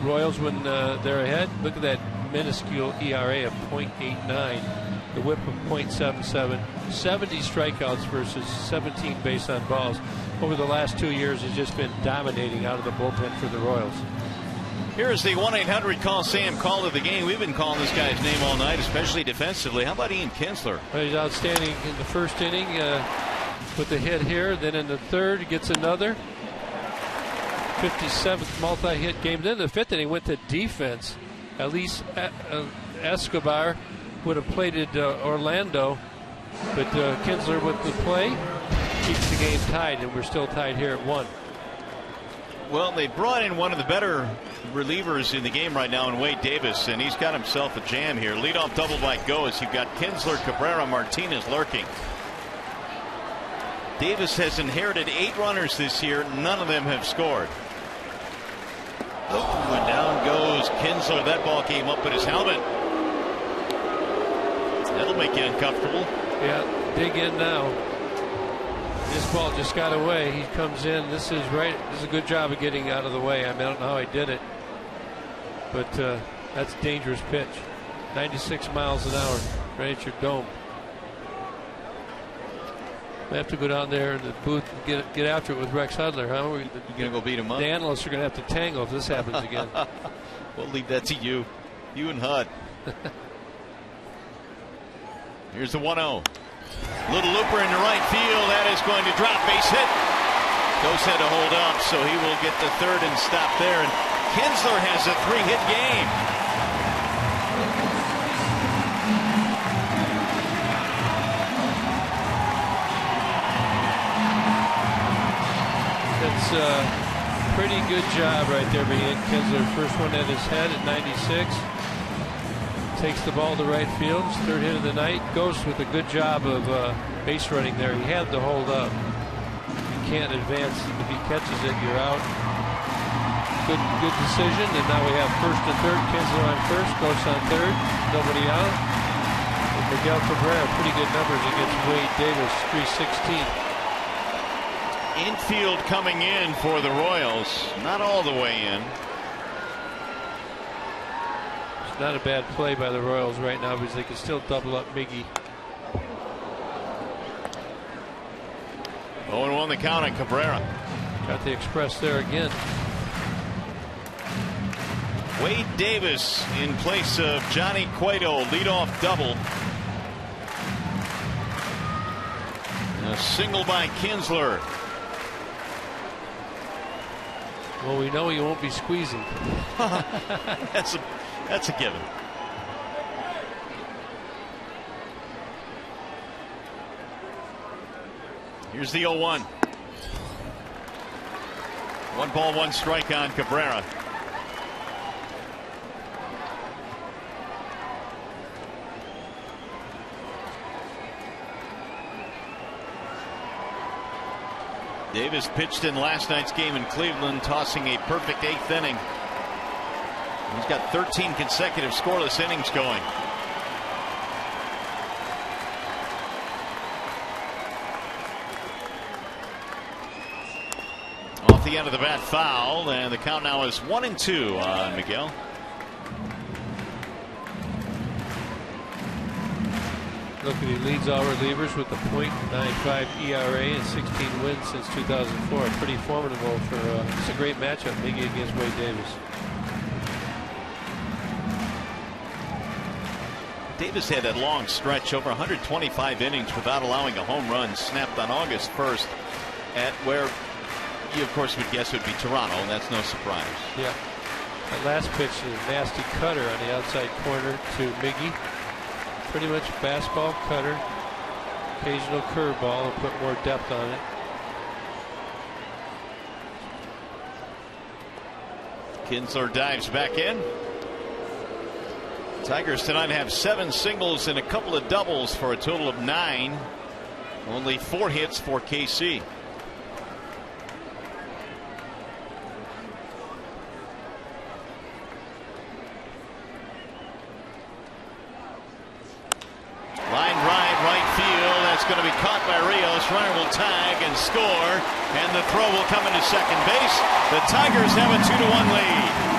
Royals when they're ahead. Look at that minuscule ERA of .89, the whip of .77, 70 strikeouts versus 17 base on balls. Over the last 2 years, he's just been dominating out of the bullpen for the Royals. Here's the 1-800 call Sam call of the game. We've been calling this guy's name all night, especially defensively. How about Ian Kinsler? Well, he's outstanding in the first inning with the hit here. Then in the third, he gets another 57th multi-hit game. Then the 5th inning went to defense. At least Escobar would have plated Orlando, but Kinsler with the play keeps the game tied, and we're still tied here at 1. Well, they brought in one of the better relievers in the game right now in Wade Davis, and he's got himself a jam here. Leadoff double by Goes. You've got Kinsler, Cabrera, Martinez lurking. Davis has inherited 8 runners this year. None of them have scored. Oh, and down goes Kinsler. That ball came up in his helmet. That'll make you uncomfortable. Yeah, dig in now. This ball just got away. He comes in. This is right. This is a good job of getting out of the way. I mean, I don't know how he did it, but That's a dangerous pitch. 96 miles an hour right at your dome. We have to go down there in the booth and get after it with Rex Hudler, huh? You're going to go beat him up? The analysts are going to have to tangle if this happens again. We'll leave that to you. You and Hud. Here's the 1-0. Little looper into right field. That is going to drop. Base hit. Ghost had to hold up, so he will get to third and stop there. And Kinsler has a 3-hit game. That's a pretty good job right there by Ian Kinsler. First one at his head at 96. Takes the ball to right field. His 3rd hit of the night. Ghost with a good job of base running there. He had to hold up. You can't advance. If he catches it, you're out. Good decision. And now we have first and third. Kinsler on first. Ghost on third. Nobody out. And Miguel Cabrera, pretty good numbers against Wade Davis. 316. Infield coming in for the Royals. Not all the way in. It's not a bad play by the Royals right now because they can still double up Miggy. 0-1 the count on Cabrera. Got the express there again. Wade Davis in place of Johnny Cueto, leadoff double. A single by Kinsler. Well, we know he won't be squeezing. That's a given. Here's the 0-1. 1 ball, 1 strike on Cabrera. Davis pitched in last night's game in Cleveland, tossing a perfect 8th inning. He's got 13 consecutive scoreless innings going. Off the end of the bat, foul, and the count now is 1-2 on Miguel. Look at, he leads all relievers with a .95 ERA and 16 wins since 2004. Pretty formidable for it's a great matchup, Miggy against Wade Davis. Davis had that long stretch, over 125 innings without allowing a home run, snapped on August 1st at where you of course would guess would be Toronto, and that's no surprise. Yeah, that last pitch is a nasty cutter on the outside corner to Miggy. Pretty much fastball, cutter, occasional curveball, and put more depth on it. Kinsler dives back in. Tigers tonight have 7 singles and a couple of doubles for a total of 9. Only 4 hits for KC. Line drive right field. That's going to be caught by Rios. Runner will tag and score, and the throw will come into second base. The Tigers have a 2-1 lead.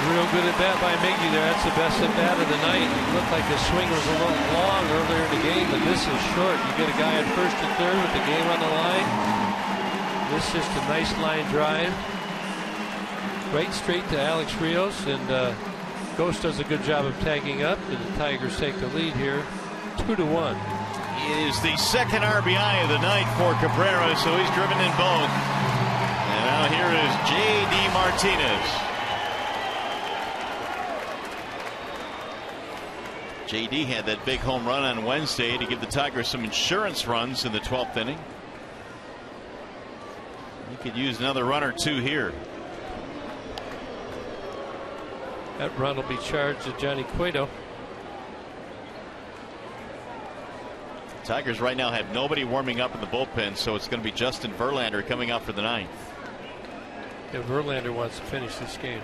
Real good at bat by Miggy there. That's the best at bat of the night. It looked like the swing was a little long earlier in the game, but this is short. You get a guy at first and third with the game on the line. This is just a nice line drive. Right straight to Alex Rios, and Ghost does a good job of tagging up, and the Tigers take the lead here, 2-1. It is the second RBI of the night for Cabrera, so he's driven in both. And now here is J.D. Martinez. J.D. had that big home run on Wednesday to give the Tigers some insurance runs in the 12th inning. He could use another run or 2 here. That run will be charged to Johnny Cueto. Tigers right now have nobody warming up in the bullpen, so it's going to be Justin Verlander coming up for the 9th. Yeah, Verlander wants to finish this game.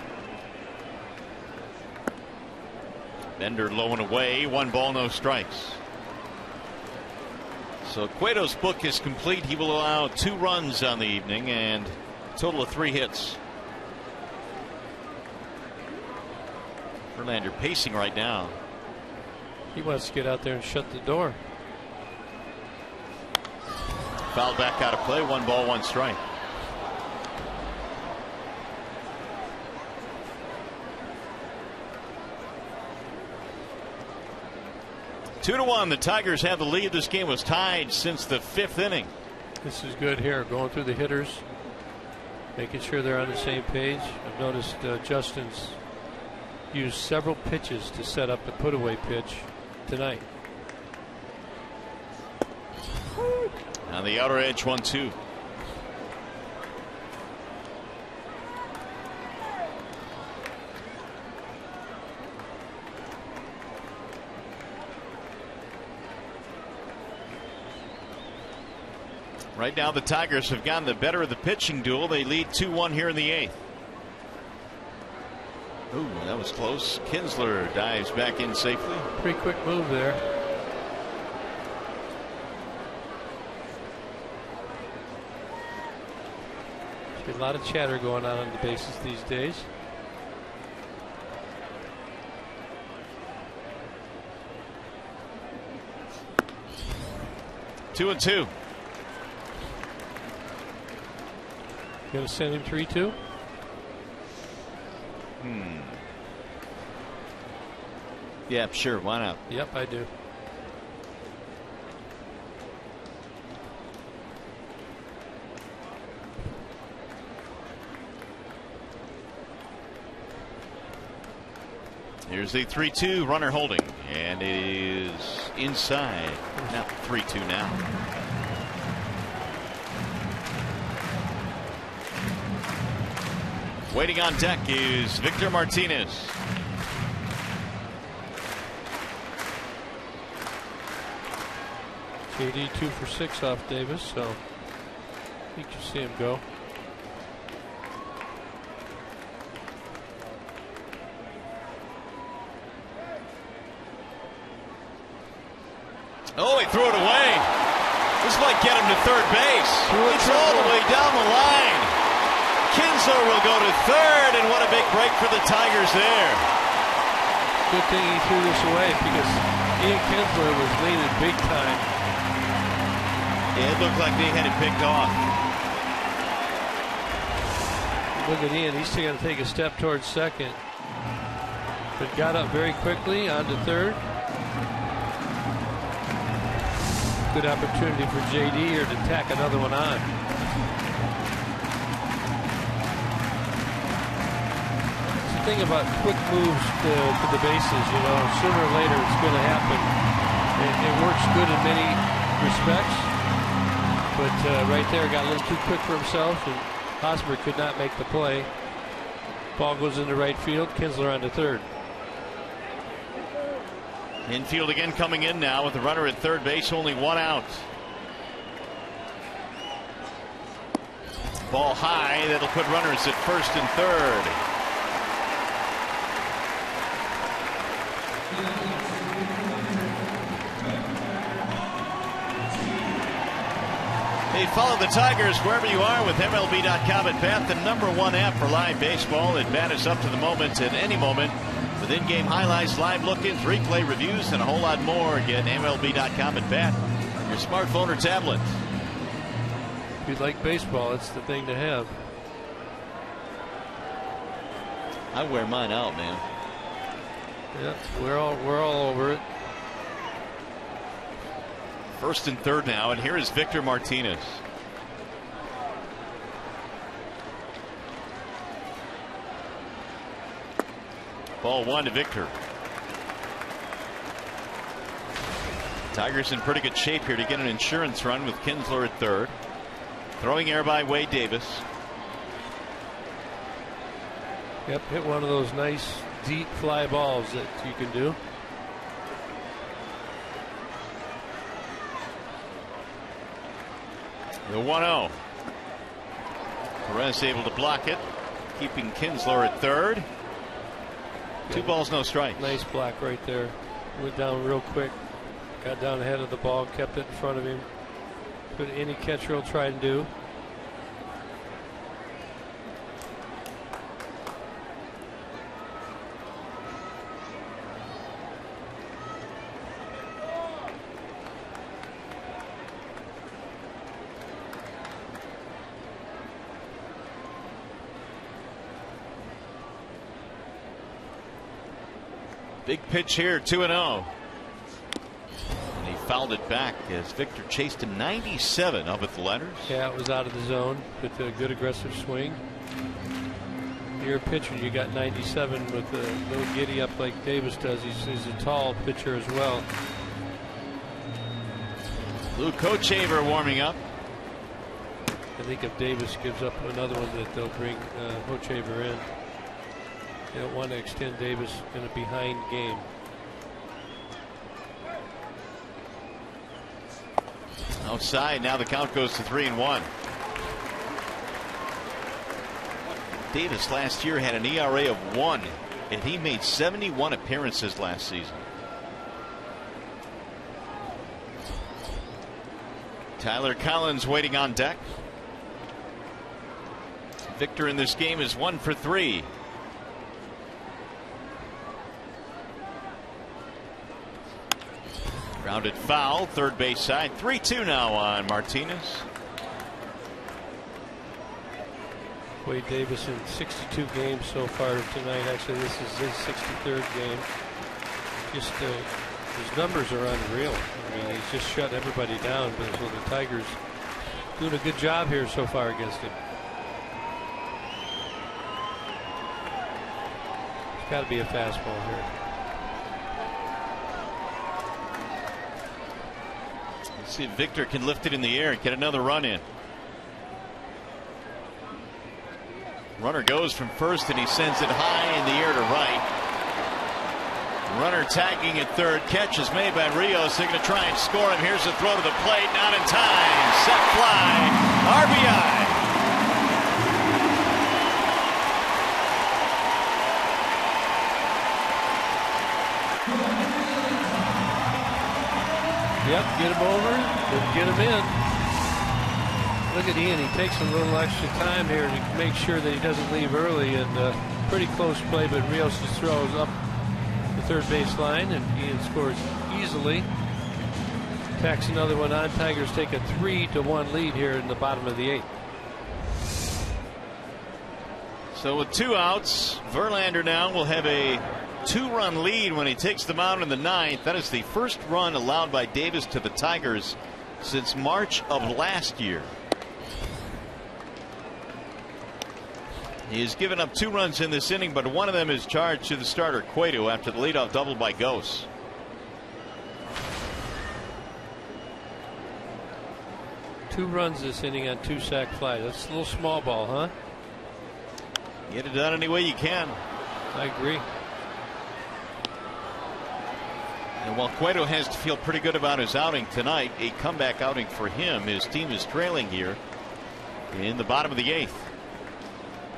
Bender low and away, 1 ball, no strikes. So Cueto's book is complete. He will allow 2 runs on the evening and a total of 3 hits. Verlander pacing right now. He wants to get out there and shut the door. Fouled back out of play. 1 ball, 1 strike. Two to 1. The Tigers have the lead. This game was tied since the 5th inning. This is good here. Going through the hitters, making sure they're on the same page. I've noticed Justin's used several pitches to set up the put-away pitch tonight. On the outer edge, 1-2. Right now, the Tigers have gotten the better of the pitching duel. They lead 2-1 here in the 8th. Ooh, that was close. Kinsler dives back in safely. Pretty quick move there. A lot of chatter going on the bases these days. Two and two. Gonna send him 3-2. Yeah, sure. Why not? Yep, I do. Here's the 3-2, runner holding, and it is inside. Now 3-2 now. Waiting on deck is Victor Martinez. JD 2 for 6 off Davis, so you can see him go. Oh, he threw it away. This might get him to third base. It's all the way down the line. Kinsler will go to third, and what a big break for the Tigers there. Good thing he threw this away because Ian Kinsler was leading big time. Yeah, it looked like they had it picked off. Look at Ian, he's still going to take a step towards second. But got up very quickly onto third. Good opportunity for JD here to tack another one on. It's the thing about quick moves to the bases, you know, sooner or later it's going to happen. It works good in many respects, but right there got a little too quick for himself, and Hosmer could not make the play. Ball goes into right field. Kinsler on to third. Infield again coming in now with the runner at third base, only 1 out. Ball high, that'll put runners at first and third. Hey, follow the Tigers wherever you are with MLB.com at Bat, the #1 app for live baseball. At Bat is up to the moment at any moment. With in-game highlights, live look-ins, replay reviews, and a whole lot more. Get MLB.com at Bat, your smartphone or tablet. If you like baseball, it's the thing to have. I wear mine out, man. Yeah, we're all over it. First and third now, and here is Victor Martinez. Ball 1 to Victor. Tigers in pretty good shape here to get an insurance run with Kinsler at third. Throwing air by Wade Davis. Yep, hit one of those nice deep fly balls that you can do. The 1-0. Perez able to block it, keeping Kinsler at third. 2 balls, no strikes. Nice block right there. Went down real quick. Got down ahead of the ball, kept it in front of him. What any catcher will try and do. Big pitch here, 2-0. And he fouled it back as Victor chased to 97 up at the letters. Yeah, it was out of the zone, but a good aggressive swing. You're a pitcher, you got 97 with a little giddy up like Davis does. He's a tall pitcher as well. Lou Kochaver warming up. I think if Davis gives up another one, that they'll bring Kochaver in. They don't want to extend Davis in a behind game. Outside, now the count goes to 3-1. Davis last year had an ERA of 1, and he made 71 appearances last season. Tyler Collins waiting on deck. Victor in this game is 1 for 3. Grounded foul, third base side. 3-2 now on Martinez. Wade Davis in 62 games so far tonight. Actually, this is his 63rd game. Just his numbers are unreal. I mean, he's just shut everybody down. But so the Tigers doing a good job here so far against him. It's got to be a fastball here. Let's see if Victor can lift it in the air and get another run in. Runner goes from first and he sends it high in the air to right. Runner tagging at third. Catch is made by Rios. They're going to try and score him. Here's the throw to the plate. Not in time. Set fly. RBI. Yep, get him over, then get him in. Look at Ian, he takes a little extra time here to make sure that he doesn't leave early, and pretty close play, but Rios just throws up the third base line, and Ian scores easily. Tacks another one on. Tigers take a 3-1 lead here in the bottom of the 8th. So with 2 outs, Verlander now will have a 2-run lead when he takes the mound in the 9th. That is the first run allowed by Davis to the Tigers since March of last year. He has given up 2 runs in this inning, but one of them is charged to the starter Cueto after the leadoff double by Gose. Two runs this inning on 2 sac flies. That's a little small ball, huh? Get it done any way you can. I agree. And while Cueto has to feel pretty good about his outing tonight, a comeback outing for him. His team is trailing here in the bottom of the 8th.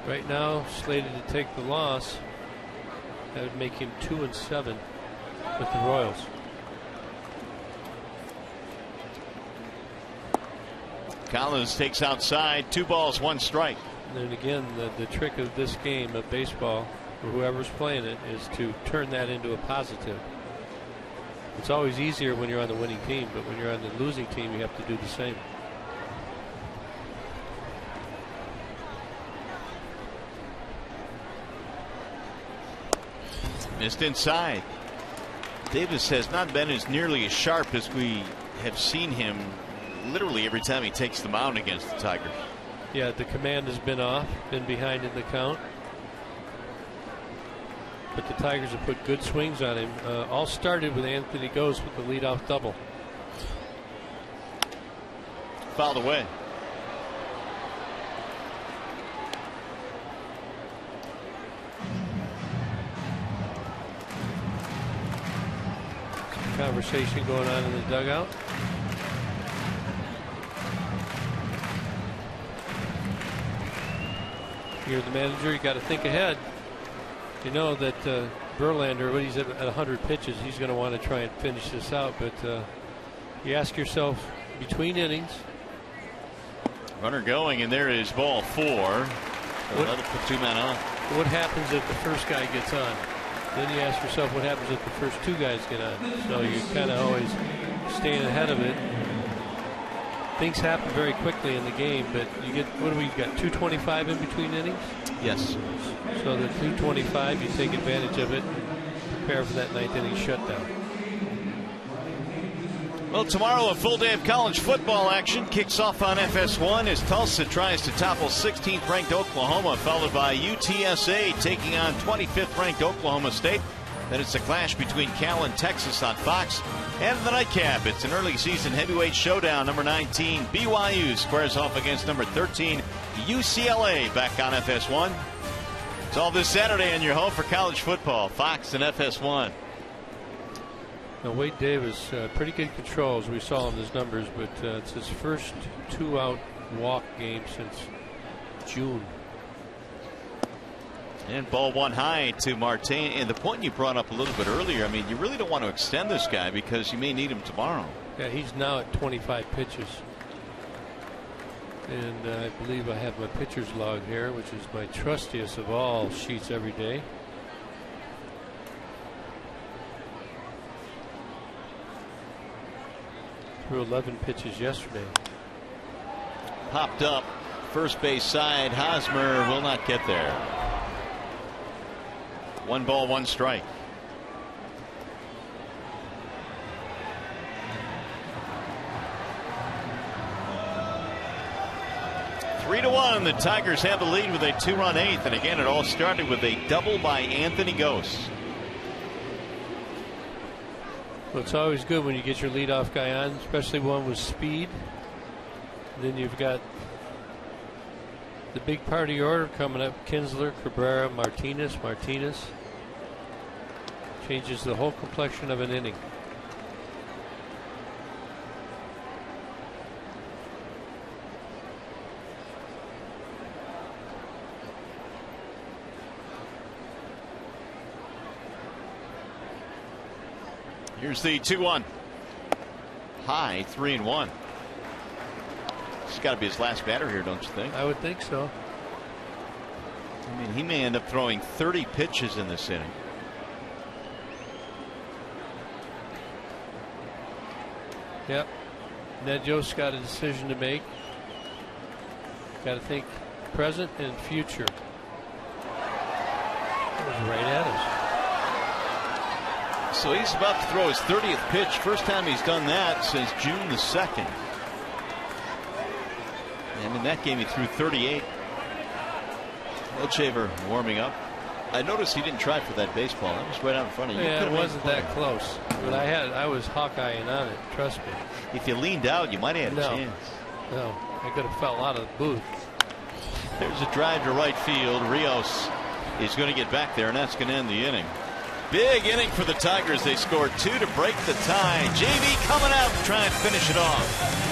Right now, slated to take the loss. That would make him 2-7 with the Royals. Collins takes outside. 2 balls, 1 strike. And then again, the trick of this game of baseball, or whoever's playing it, is to turn that into a positive. It's always easier when you're on the winning team, but when you're on the losing team, you have to do the same. Missed inside. Davis has not been as nearly as sharp as we have seen him literally every time he takes the mound against the Tigers. Yeah, the command has been off, been behind in the count. But the Tigers have put good swings on him. All started with Anthony Gose with the leadoff double. Fouled away. Some conversation going on in the dugout. You're the manager, you got to think ahead. You know that Verlander, when he's at 100 pitches, he's going to want to try and finish this out. But you ask yourself, between innings. Runner going, and there is ball 4. So that'll put 2 men on. What happens if the first guy gets on? Then you ask yourself, what happens if the first 2 guys get on? So you kind of always staying ahead of it. Things happen very quickly in the game, but you get, what do we got, 225 in between innings? Yes. So the 225, you take advantage of it, prepare for that ninth inning shutdown. Well, tomorrow a full day of college football action kicks off on FS1 as Tulsa tries to topple 16th ranked Oklahoma, followed by UTSA taking on 25th ranked Oklahoma State. Then it's a clash between Cal and Texas on Fox. And the nightcap, it's an early season heavyweight showdown. Number 19 BYU squares off against number 13 UCLA back on FS1. It's all this Saturday on your home for college football, Fox and FS1. Now, Wade Davis, pretty good control as we saw in his numbers, but it's his first 2-out walk game since June. And ball one high to Martin. And the point you brought up a little bit earlier, I mean, you really don't want to extend this guy because you may need him tomorrow. Yeah, he's now at 25 pitches. And I believe I have my pitcher's log here, which is my trustiest of all sheets every day. Threw 11 pitches yesterday. Popped up first base side. Hosmer will not get there. 1 ball, 1 strike. Three to 1. The Tigers have the lead with a 2-run 8th. And again, it all started with a double by Anthony Gose. Well, it's always good when you get your leadoff guy on, especially one with speed. Then you've got the big part of your order coming up: Kinsler, Cabrera, Martinez. Changes the whole complexion of an inning. Here's the 2-1. High, 3-1. It's got to be his last batter here, don't you think? I would think so. I mean, he may end up throwing 30 pitches in this inning. Yep. Ned Jost's got a decision to make. Got to think present and future. That was right at us. So he's about to throw his 30th pitch. First time he's done that since June the 2nd. And in that game he threw 38. Milchaver warming up. I noticed he didn't try for that baseball. That was right out in front of you. Yeah, it wasn't that close. But I was Hawkeyeing on it. Trust me. If you leaned out, you might have had a chance. No, I could have fell out of the booth. There's a drive to right field. Rios is going to get back there, and that's going to end the inning. Big inning for the Tigers. They scored 2 to break the tie. JV coming out to try and finish it off.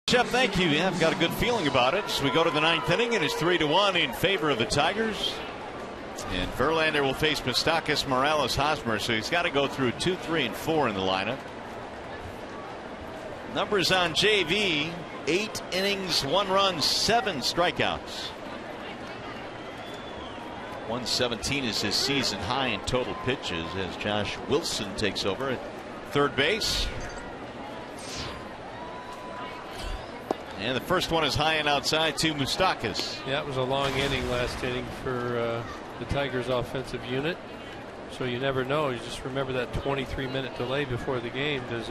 Jeff, thank you. Yeah, I've got a good feeling about it. So we go to the 9th inning. It is 3-1 in favor of the Tigers. And Verlander will face Moustakas, Morales, Hosmer. So he's got to go through 2, 3, and 4 in the lineup. Numbers on JV: 8 innings, 1 run, 7 strikeouts. 117 is his season high in total pitches as Josh Wilson takes over at third base. And the first one is high and outside to Moustakas. Yeah, it was a long inning last inning for the Tigers offensive unit. So you never know. You just remember that 23-minute delay before the game. Does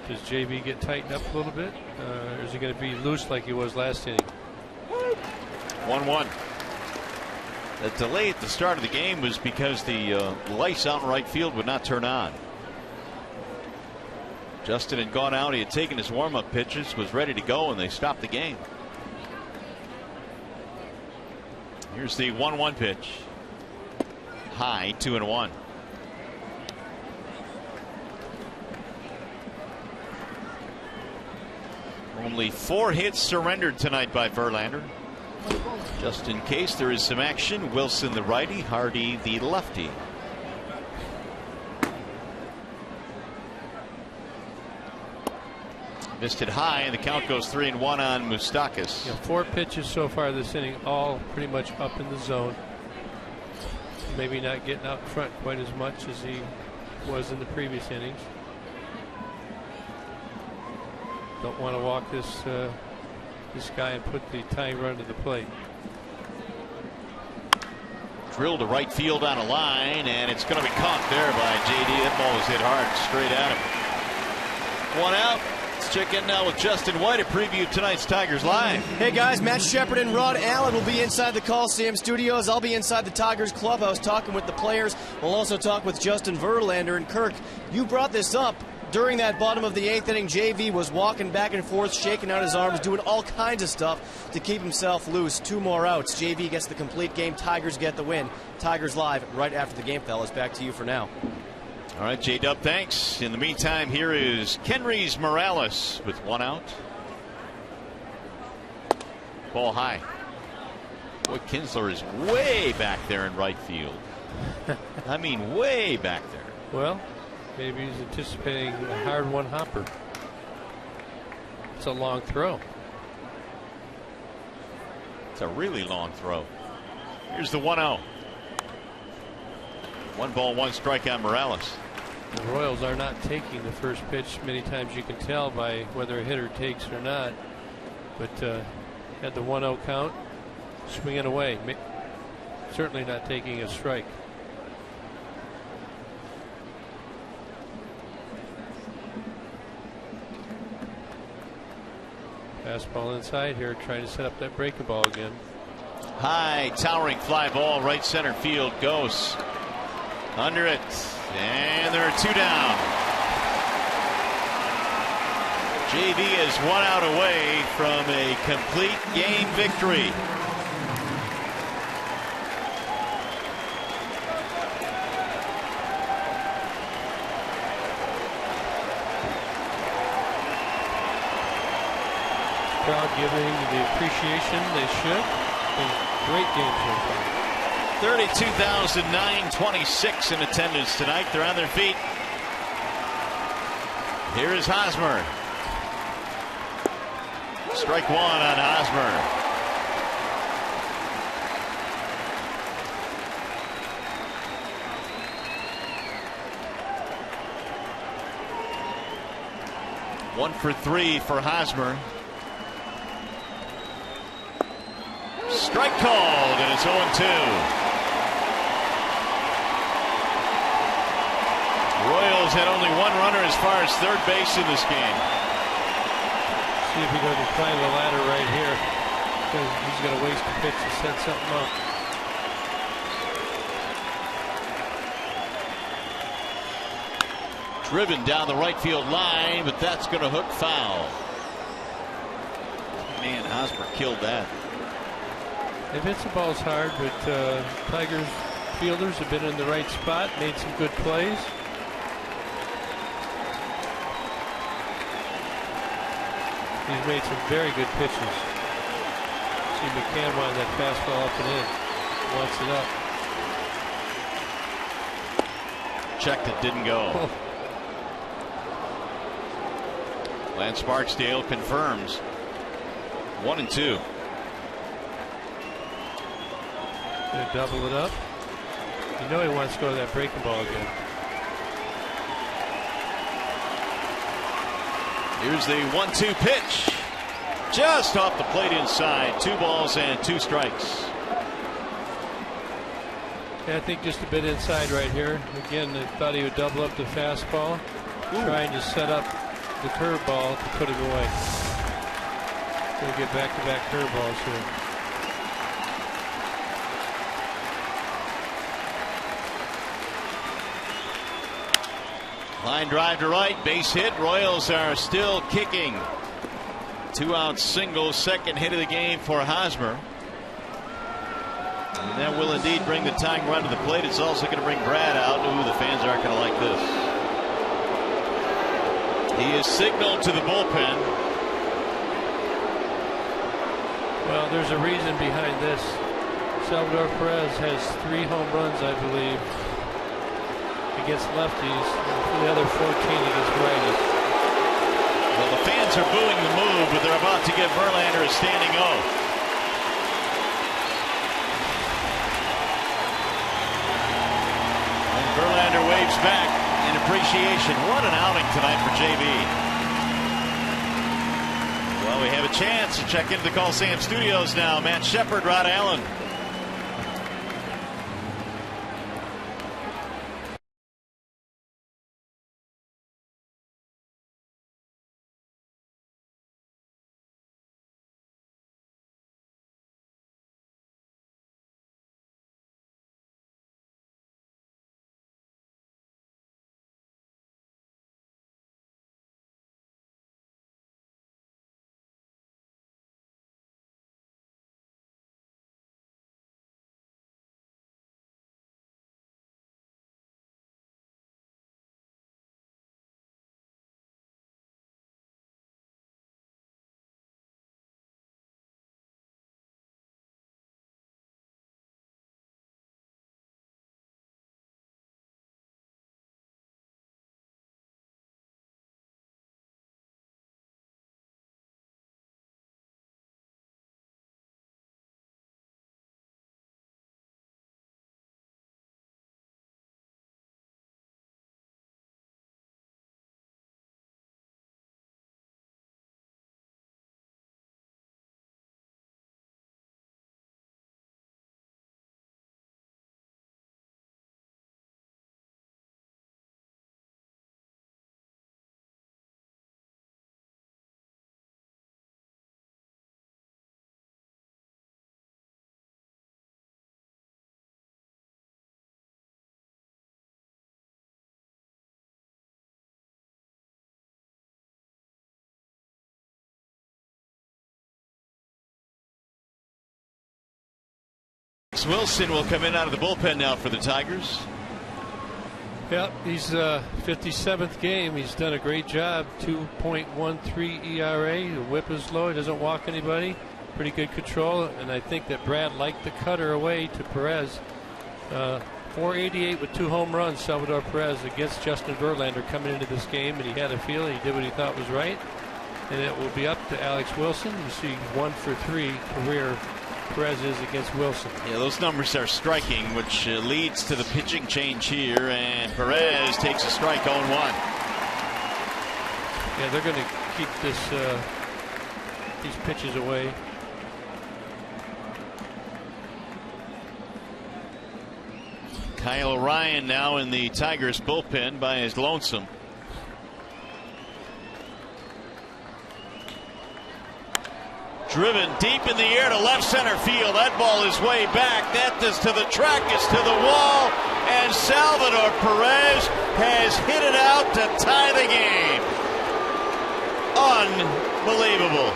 JV get tightened up a little bit? Or is he going to be loose like he was last inning? 1-1. The delay at the start of the game was because the lights out in right field would not turn on. Justin had gone out. He had taken his warm-up pitches, was ready to go, and they stopped the game. Here's the 1-1 pitch. High, 2-1. Only 4 hits surrendered tonight by Verlander. Just in case there is some action, Wilson the righty, Hardy the lefty. Missed it high, and the count goes 3-1 on Moustakas. Yeah, 4 pitches so far this inning, all pretty much up in the zone. Maybe not getting out in front quite as much as he was in the previous innings. Don't want to walk this guy and put the tying run to the plate. Drilled to right field on a line, and it's going to be caught there by JD. That ball was hit hard straight at him. 1 out. Let's check in now with Justin White to preview tonight's Tigers Live. Hey guys, Matt Shepard and Rod Allen will be inside the Coliseum studios. I'll be inside the Tigers clubhouse talking with the players. We'll also talk with Justin Verlander. And Kirk, you brought this up. During that bottom of the 8th inning, JV was walking back and forth, shaking out his arms, doing all kinds of stuff to keep himself loose. 2 more outs. JV gets the complete game. Tigers get the win. Tigers Live right after the game, fellas. Back to you for now. All right, J-Dub, thanks. In the meantime, here is Kenrys Morales with 1 out. Ball high. Boy, Kinsler is way back there in right field. I mean, way back there. Well, maybe he's anticipating a hard one hopper. It's a long throw. It's a really long throw. Here's the 1-0. 1 ball, 1 strike on Morales. The Royals are not taking the first pitch. Many times you can tell by whether a hitter takes or not. But had the 1-0 count, swinging away. Certainly not taking a strike. Fastball inside here, trying to set up that breaking ball again. High, towering fly ball, right center field goes. Under it, and there are 2 down. JV is 1 out away from a complete game victory. Crowd giving the appreciation they should. Been a great game so far. 32,926 in attendance tonight. They're on their feet. Here is Hosmer. Strike 1 on Hosmer. One for 3 for Hosmer. Strike called, and it's 0-2. Royals had only 1 runner as far as third base in this game. See if he doesn't climb the ladder right here. He's going to waste a pitch to set something up. Driven down the right field line, but that's going to hook foul. Man, Hosmer killed that. They've hit the balls hard, but Tigers fielders have been in the right spot, made some good plays. He's made some very good pitches. See McCann wanted that fastball up and in. Wants it up. Checked it, didn't go. Oh. Lance Barksdale confirms 1-2. Gonna double it up. You know he wants to go to that breaking ball again. Here's the 1-2 pitch. Just off the plate inside. 2 balls and 2 strikes. Yeah, I think just a bit inside right here. Again, I thought he would double up the fastball, trying to set up the curveball to put it away. Gonna get back-to-back curveballs here. Line drive to right, base hit. Royals are still kicking. 2-out single, second hit of the game for Hosmer. And that will indeed bring the tying run to the plate. It's also going to bring Brad out. Ooh, the fans aren't going to like this. He is signaled to the bullpen. Well, there's a reason behind this. Salvador Perez has 3 home runs, I believe, against lefties, and the other 14 against righties. Well, the fans are booing the move, but they're about to give Verlander a standing O. And Verlander waves back in appreciation. What an outing tonight for JB. Well, we have a chance to check into the Coliseum studios now. Matt Shepard, Rod Allen. Wilson will come in out of the bullpen now for the Tigers. Yep, he's 57th game. He's done a great job. 2.13 ERA. The whip is low. He doesn't walk anybody. Pretty good control. And I think that Brad liked the cutter away to Perez. 488 with 2 home runs. Salvador Perez against Justin Verlander coming into this game, and he had a feel. He did what he thought was right. And it will be up to Alex Wilson. You see 1 for 3 career Perez is against Wilson. Yeah, those numbers are striking, which leads to the pitching change here, and Perez takes a strike 0-1. Yeah, they're going to keep these pitches away. Kyle Ryan now in the Tigers bullpen by his lonesome. Driven deep in the air to left center field. That ball is way back. That is to the track. It's to the wall. And Salvador Perez has hit it out to tie the game. Unbelievable.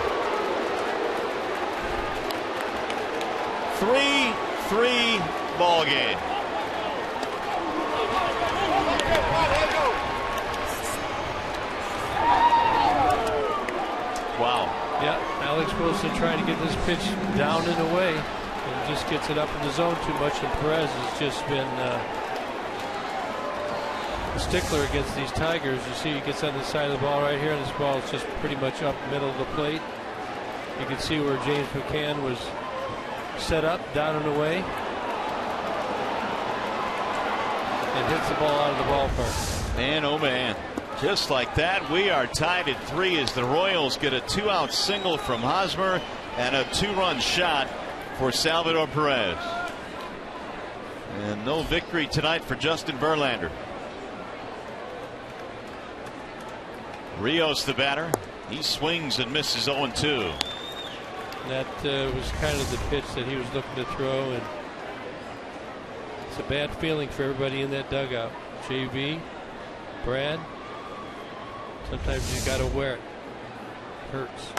3-3 ball game. Wow. supposed to try to get this pitch down and away, and just gets it up in the zone too much. And Perez has just been a stickler against these Tigers. You see, he gets on the side of the ball right here, and this ball is just pretty much up middle of the plate. You can see where James McCann was set up, down and away, and hits the ball out of the ballpark. And oh man, just like that, we are tied at 3 as the Royals get a 2-out single from Hosmer and a 2-run shot for Salvador Perez. And no victory tonight for Justin Verlander. Rios the batter. He swings and misses 0-2. That was kind of the pitch that he was looking to throw, and it's a bad feeling for everybody in that dugout. JV, Brad, sometimes you got to wear it. Hurts.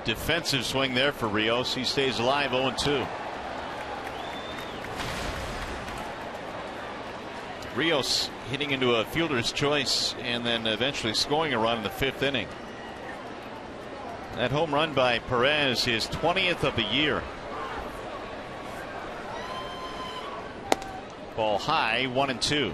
Defensive swing there for Rios. He stays alive, 0-2. Rios hitting into a fielder's choice and then eventually scoring a run in the 5th inning. That home run by Perez, his 20th of the year. Ball high, 1-2.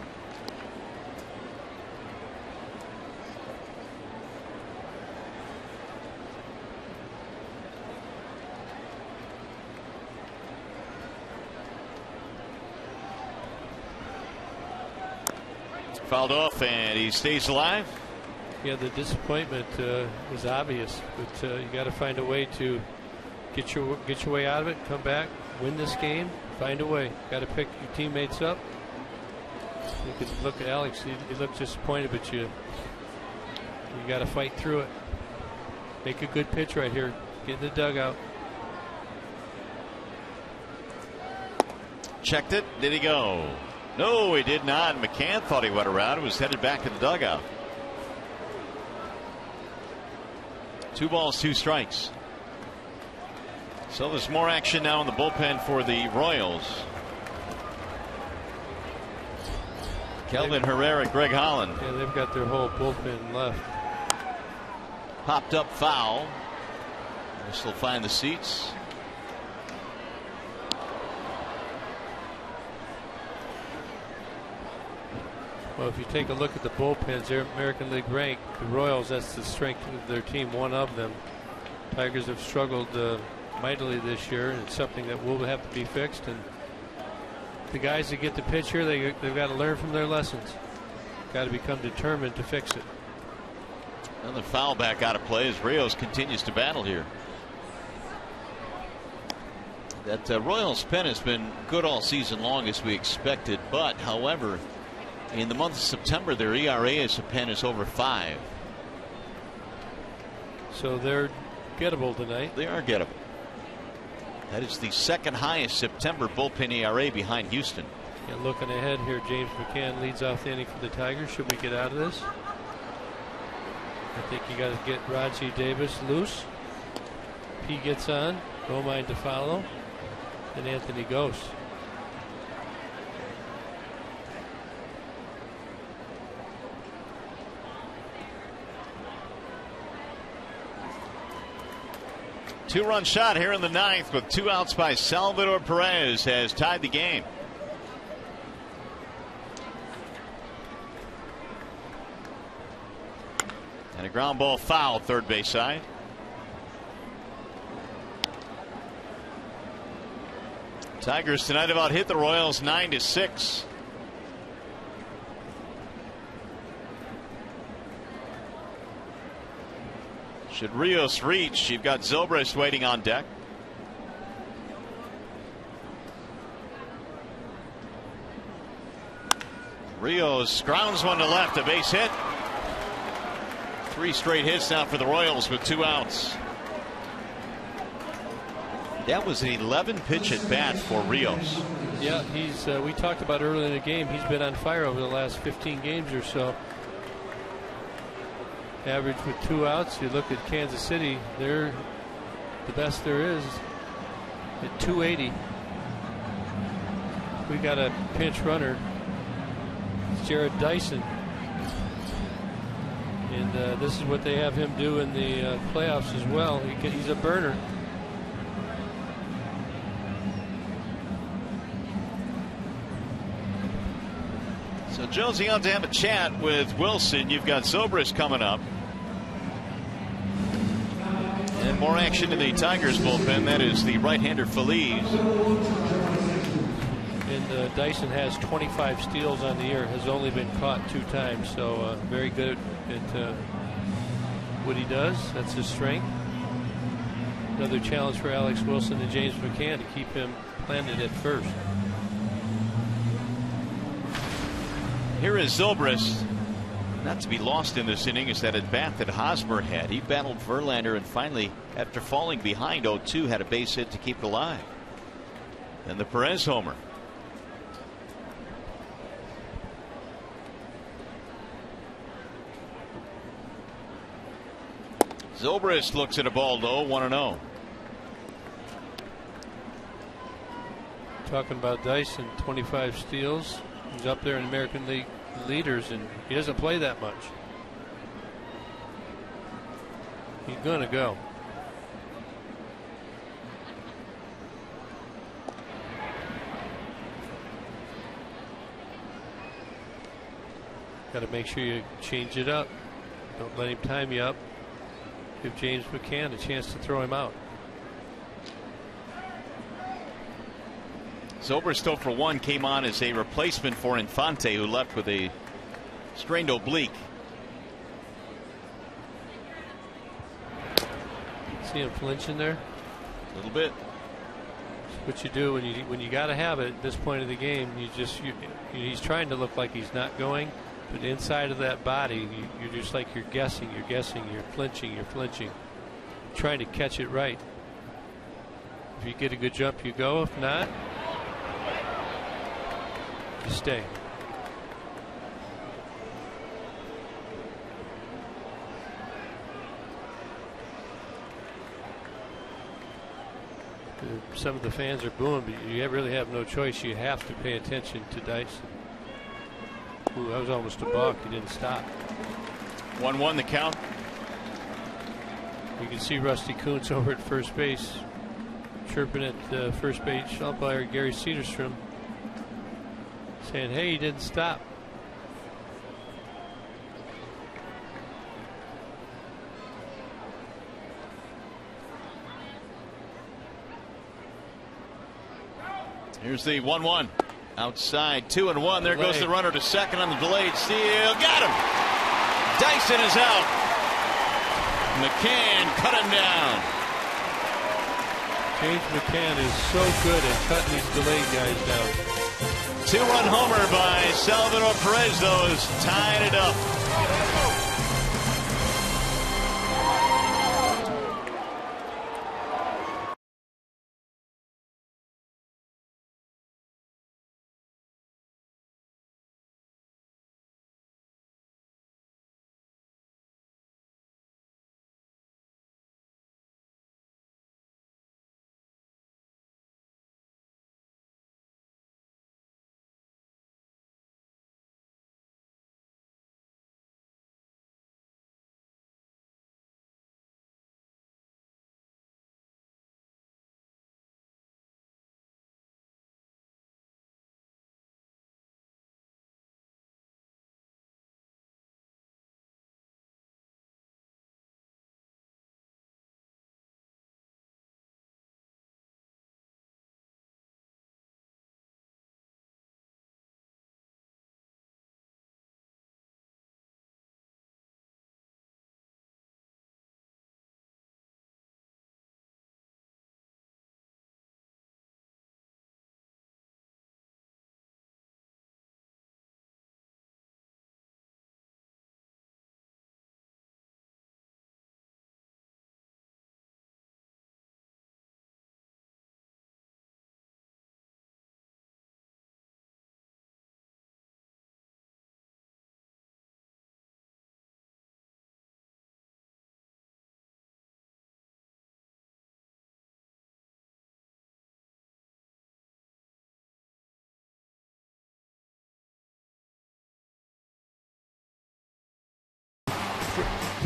Fouled off, and he stays alive. Yeah, the disappointment was obvious, but you got to find a way to get your way out of it. Come back, win this game, find a way. Got to pick your teammates up. You could look at Alex; he looked disappointed, but you got to fight through it. Make a good pitch right here. Get in the dugout. Checked it. Did he go? No, he did not. McCann thought he went around. He was headed back in the dugout. 2 balls, 2 strikes. So there's more action now in the bullpen for the Royals. Kelvin Herrera, Greg Holland. Yeah, they've got their whole bullpen left. Popped up foul. This will find the seats. Well, if you take a look at the bullpens, they're American League ranked. The Royals, that's the strength of their team, one of them. Tigers have struggled mightily this year, and it's something that will have to be fixed. And the guys that get the pitch here, they've got to learn from their lessons. Got to become determined to fix it. Another foul back out of play as Rios continues to battle here. That Royals pen has been good all season long as we expected, but however, in the month of September, their ERA as a pen is over 5. So they're gettable tonight. They are gettable. That is the 2nd highest September bullpen ERA behind Houston. And looking ahead here, James McCann leads off the inning for the Tigers. Should we get out of this? I think you got to get Rajai Davis loose. He gets on. Romine to follow. And Anthony Ghost. Two-run shot here in the 9th with 2 outs by Salvador Perez has tied the game. And a ground ball foul, third base side. Tigers tonight have hit the Royals 9-6. Should Rios reach, you've got Zobrist waiting on deck. Rios grounds one to left, a base hit. 3 straight hits now for the Royals with 2 outs. That was an 11 pitch at bat for Rios. Yeah, he's we talked about earlier in the game, he's been on fire over the last 15 games or so. Average with 2 outs. You look at Kansas City, they're the best there is at 280. We got a pinch runner. It's Jared Dyson. And this is what they have him do in the playoffs as well. He's a burner. So, Jonesy, on to have a chat with Wilson. You've got Zobrist coming up. And more action in the Tigers bullpen. That is the right-hander Phillies. And Dyson has 25 steals on the year, has only been caught 2 times, so very good at what he does. That's his strength. Another challenge for Alex Wilson and James McCann to keep him planted at first. Here is Zobrist. Not to be lost in this inning is that at bat that Hosmer had. He battled Verlander and finally, after falling behind 0-2, had a base hit to keep it alive. And the Perez homer. Zobrist looks at a ball low, 1-0. Talking about Dyson, 25 steals. He's up there in American League leaders, and he doesn't play that much. He's going to go. Got to make sure you change it up. Don't let him time you up. Give James McCann a chance to throw him out. Zobrist 0-for-1 came on as a replacement for Infante, who left with a strained oblique. See him flinching there? A little bit. That's what you do when you got to have it at this point of the game. He's trying to look like he's not going, but inside of that body, you're just like you're guessing, you're flinching, trying to catch it right. If you get a good jump, you go. If not, you stay. Some of the fans are booing, but you really have no choice. You have to pay attention to Dyson. Ooh, that was almost a balk. He didn't stop. 1-1 the count. You can see Rusty Kuntz over at first base, chirping at first base umpire Gary Cedarstrom, saying, "Hey, he didn't stop." Here's the 1-1. Outside, 2-1. There goes the runner to second on the delayed steal. Got him. Dyson is out. McCann cut him down. James McCann is so good at cutting these delayed guys down. 2-run homer by Salvador Perez, though, is tying it up.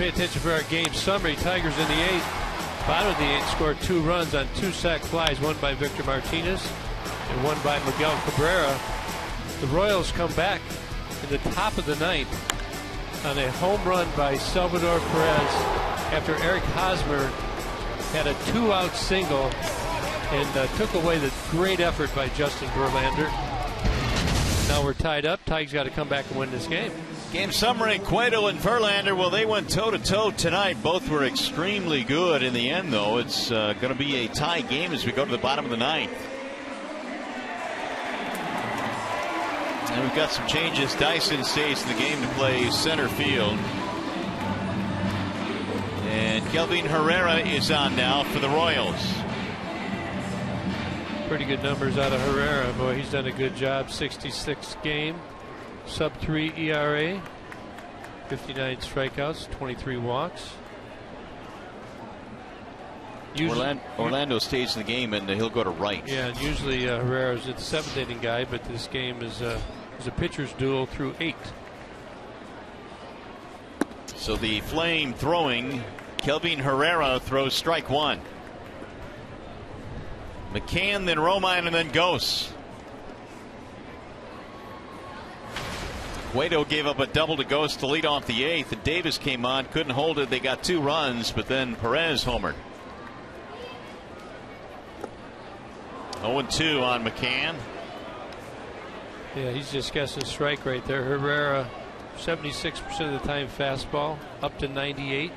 pay attention for our game summary. Tigers in the 8th. Bottom of the 8th scored 2 runs on 2 sac flies, one by Victor Martinez and one by Miguel Cabrera. The Royals come back in the top of the 9th on a home run by Salvador Perez after Eric Hosmer had a 2-out single and took away the great effort by Justin Verlander. Now we're tied up. Tigers got to come back and win this game. Game summary, Cueto and Verlander, well, they went toe-to-toe tonight. Both were extremely good. In the end, though, it's going to be a tie game as we go to the bottom of the 9th. And we've got some changes. Dyson stays in the game to play center field. And Kelvin Herrera is on now for the Royals. Pretty good numbers out of Herrera. Boy, he's done a good job. 66 game, sub-3 ERA, 59 strikeouts, 23 walks. Orlando stays in the game and he'll go to right. Yeah, and usually Herrera's the 7th inning guy, but this game is a pitcher's duel through 8. So the flame throwing Kelvin Herrera throws strike 1. McCann, then Romine, and then Gose. Cueto gave up a double to Gose to lead off the 8th, and Davis came on, couldn't hold it. They got 2 runs, but then Perez homered. 0-2 on McCann. Yeah, he's just guessing strike right there. Herrera, 76% of the time fastball, up to 98.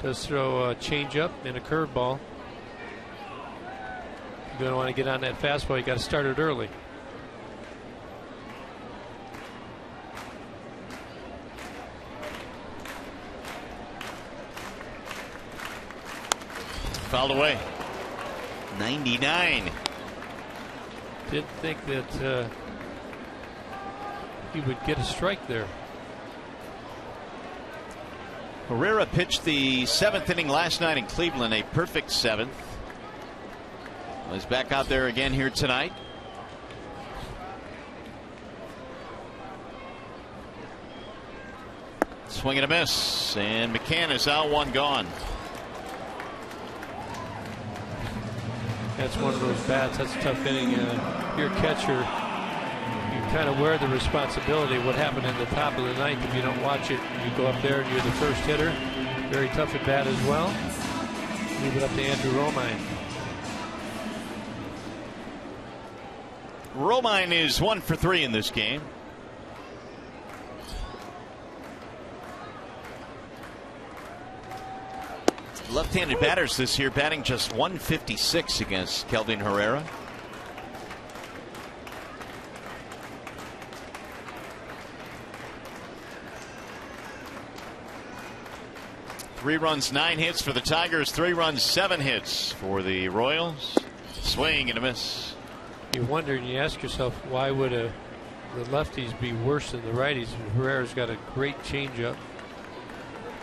Does throw a changeup and a curveball. If you don't want to get on that fastball, you got to start it early. Fouled away. 99. Didn't think that he would get a strike there. Herrera pitched the 7th inning last night in Cleveland, a perfect 7th. He's back out there again here tonight. Swing and a miss, and McCann is out, 1 gone. That's one of those bats. That's a tough inning. Your catcher, you kind of wear the responsibility. What happened in the top of the 9th, if you don't watch it, you go up there and you're the first hitter. Very tough at bat as well. Leave it up to Andrew Romine. Romine is 1 for 3 in this game. Left-handed batters this year batting just 156 against Kelvin Herrera. Three runs, 9 hits for the Tigers. 3 runs, 7 hits for the Royals. Swing and a miss. You wonder and you ask yourself, why would the lefties be worse than the righties? Herrera's got a great changeup.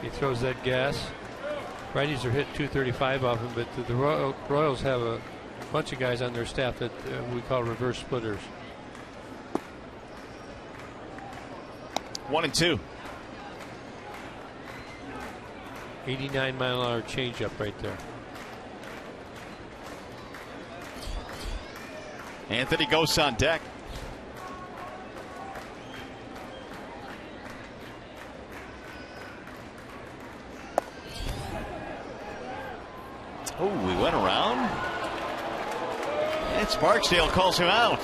He throws that gas. Righties are hit 235 off him, but the Royals have a bunch of guys on their staff that we call reverse splitters. 1-2. 89-mile-an-hour changeup right there. Anthony Gose on deck. Oh, we went around. It's Barksdale calls him out.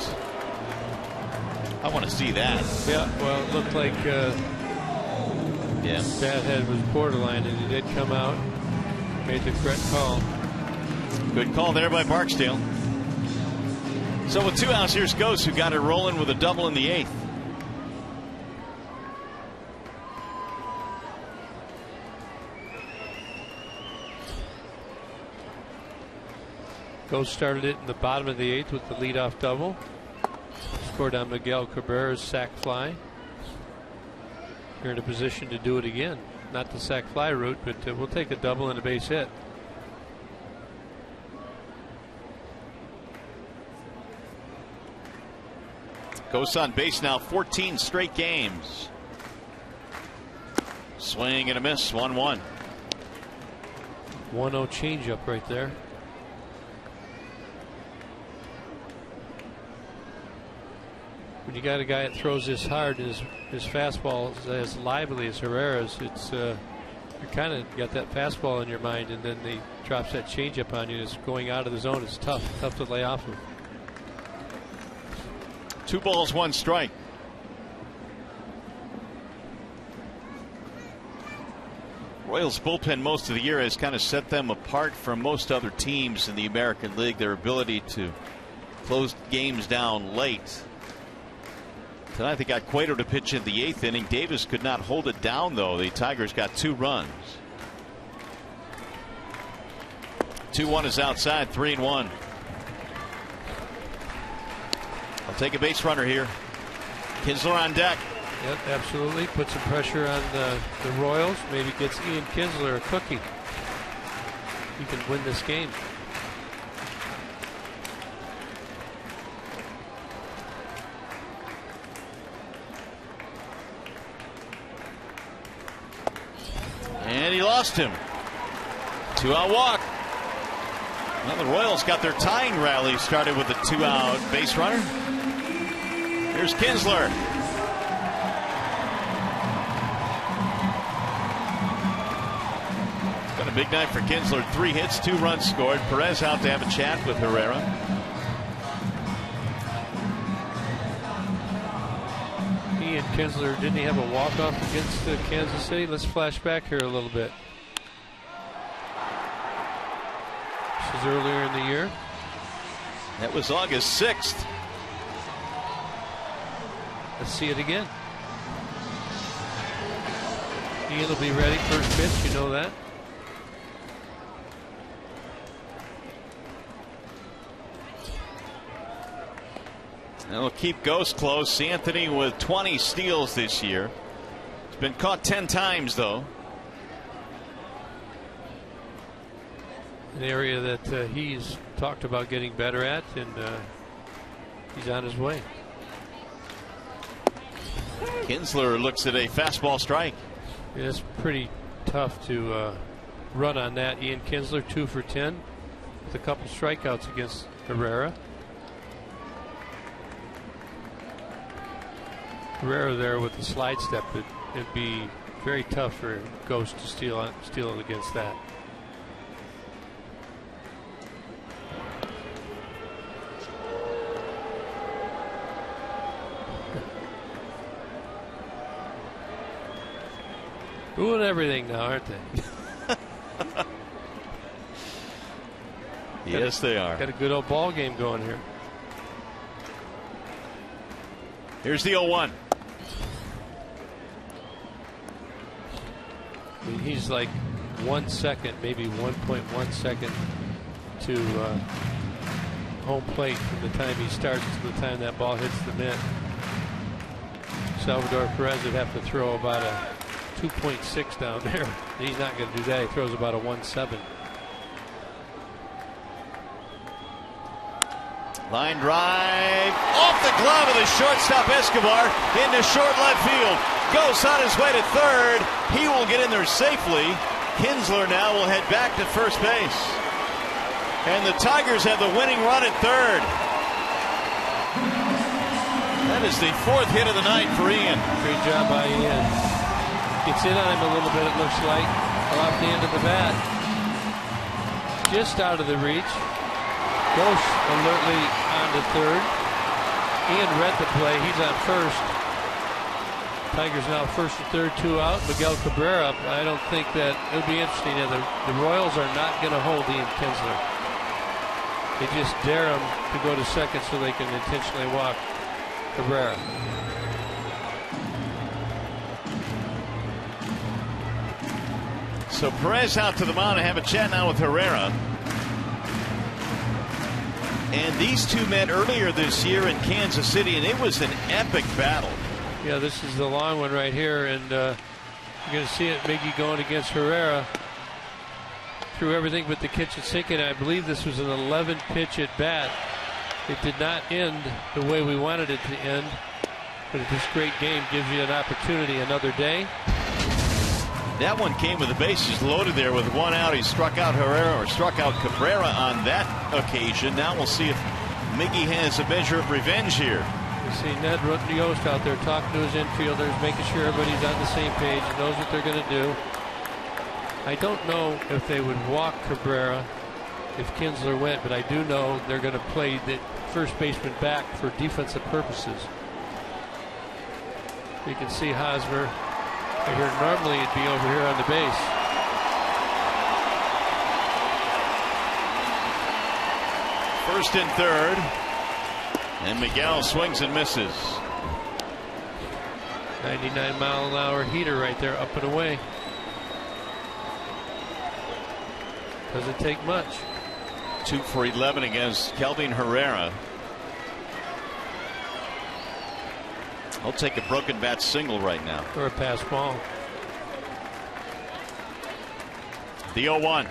I want to see that. Yeah, well, it looked like Bat head was borderline, and he did come out, made the correct call. Good call there by Barksdale. So with 2 outs, here's Gose, who got it rolling with a double in the 8th. Gose started it in the bottom of the 8th with the leadoff double. Scored on Miguel Cabrera's sac fly. You're in a position to do it again. Not the sac fly route, but we'll take a double and a base hit. Gose on base now 14 straight games. Swing and a miss. 1-1. 1-0 changeup right there. When you got a guy that throws this hard and his fastball is as lively as Herrera's, it's you kind of got that fastball in your mind, and then he drops that changeup on you. It's going out of the zone. It's tough to lay off of. 2 balls, 1 strike. Royals bullpen most of the year has kind of set them apart from most other teams in the American League. Their ability to close games down late. Tonight they got Cueto to pitch in the 8th inning. Davis could not hold it down, though. The Tigers got 2 runs. 2-1 is outside. 3-1. I'll take a base runner here. Kinsler on deck. Yep, absolutely. Put some pressure on the Royals. Maybe gets Ian Kinsler a cookie. He can win this game. And he lost him. 2-out walk. Well, the Royals got their tying rally started with a 2-out base runner. Here's Kinsler. It's been a big night for Kinsler. 3 hits, 2 runs scored. Perez out to have a chat with Herrera. Ian Kinsler, didn't he have a walk-off against Kansas City? Let's flash back here a little bit. This is earlier in the year. That was August 6th. Let's see it again. Ian will be ready. First pitch, you know that. They'll keep Ghost close. Anthony with 20 steals this year. He's been caught 10 times, though. An area that he's talked about getting better at, and he's on his way. Kinsler looks at a fastball strike. Yeah, it's pretty tough to run on that. Ian Kinsler 2 for 10 with a couple strikeouts against Herrera. Herrera there with the slide step. It'd be very tough for Ghost to steal it against that. Doing everything now, aren't they? Yes, they are. Got a good old ball game going here. Here's the 0-1. I mean, he's like 1 second, maybe 1.1 second to home plate from the time he starts to the time that ball hits the mitt. Salvador Perez would have to throw about a 2.6 down there. He's not going to do that. He throws about a 1.7. Line drive off the glove of the shortstop Escobar into short left field. Goes on his way to third. He will get in there safely. Kinsler now will head back to first base. And the Tigers have the winning run at third. That is the 4th hit of the night for Ian. Great job by Ian. Gets in on him a little bit, it looks like, off the end of the bat. Just out of the reach. Ghost alertly on to third. Ian read the play. He's on first. Tigers now first and third, 2 out. Miguel Cabrera. I don't think that it'll be interesting. The Royals are not going to hold Ian Kinsler. They just dare him to go to second so they can intentionally walk Cabrera. So Perez out to the mound and have a chat now with Herrera. And these two met earlier this year in Kansas City, and it was an epic battle. Yeah, this is the long one right here, and you're going to see it. Miggy going against Herrera. Threw everything but the kitchen sink, and I believe this was an 11-pitch at bat. It did not end the way we wanted it to end, but this great game gives you an opportunity another day. That one came with the bases loaded there with one out. He struck out Herrera, or struck out Cabrera on that occasion. Now we'll see if Miggy has a measure of revenge here. You see Ned Yost out there talking to his infielders, making sure everybody's on the same page, knows what they're going to do. I don't know if they would walk Cabrera if Kinsler went, but I do know they're going to play the first baseman back for defensive purposes. You can see Hosmer right here. Normally it'd be over here on the base. First and third, and Miguel swings and misses. 99-mile-an-hour heater right there, up and away. Doesn't take much. 2 for 11 against Kelvin Herrera. I'll take a broken bat single right now. Or a pass ball. The 0-1.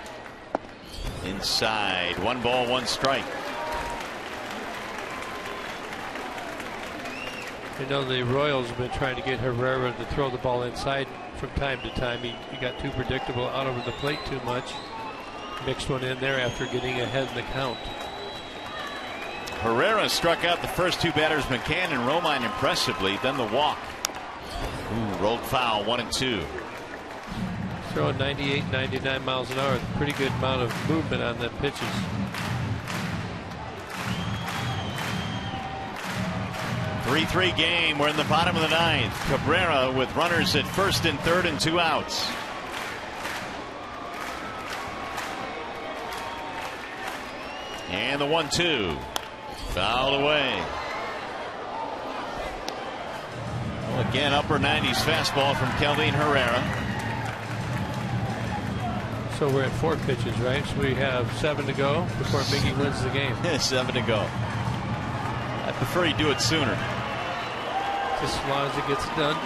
Inside. 1 ball, 1 strike. You know, the Royals have been trying to get Herrera to throw the ball inside from time to time. He got too predictable out over the plate too much. Mixed one in there after getting ahead in the count. Herrera struck out the first 2 batters, McCann and Romine, impressively. Then the walk. Ooh, rolled foul, 1 and 2. Throwing 98, 99 miles an hour. Pretty good amount of movement on the pitches. Three game. We're in the bottom of the 9th. Cabrera with runners at first and third and 2 outs. And the 1-2. Fouled away. Well, again, upper 90s fastball from Kelvin Herrera. So we're at 4 pitches, right? So we have 7 to go before Miggy wins the game. 7 to go. I prefer you do it sooner. Just as long as it gets done,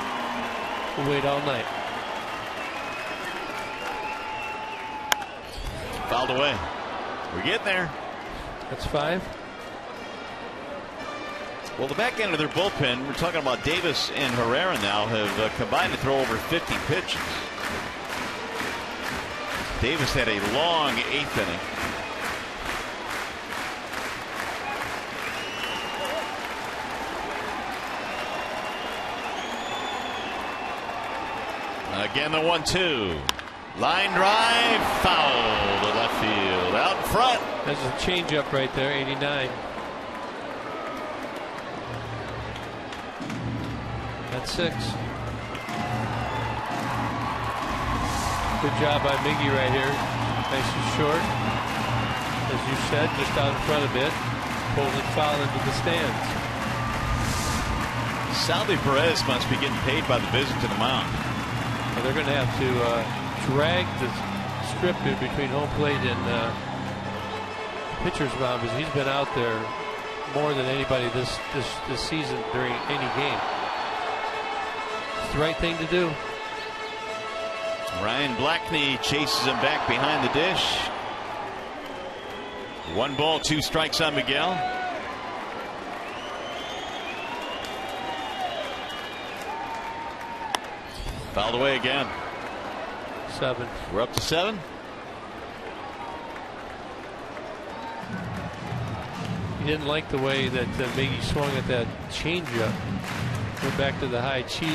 we'll wait all night. Fouled away. We're getting there. That's 5. Well, the back end of their bullpen, we're talking about Davis and Herrera now, have combined to throw over 50 pitches. Davis had a long 8th inning. Again, the 1-2. Line drive, foul to left field, out in front. That's a changeup right there, 89. That's 6. Good job by Miggy right here. Nice and short. As you said, just out in front a bit. Pulls it foul into the stands. Salvi Perez must be getting paid by the visit to the mound. Well, they're going to have to drag the strip in between home plate and pitcher's mound, because he's been out there more than anybody this season during any game. It's the right thing to do. Ryan Blackney chases him back behind the dish. 1 ball, 2 strikes on Miguel. Fouled away again. 7. We're up to 7. He didn't like the way that Miggy swung at that changeup. Went back to the high cheese.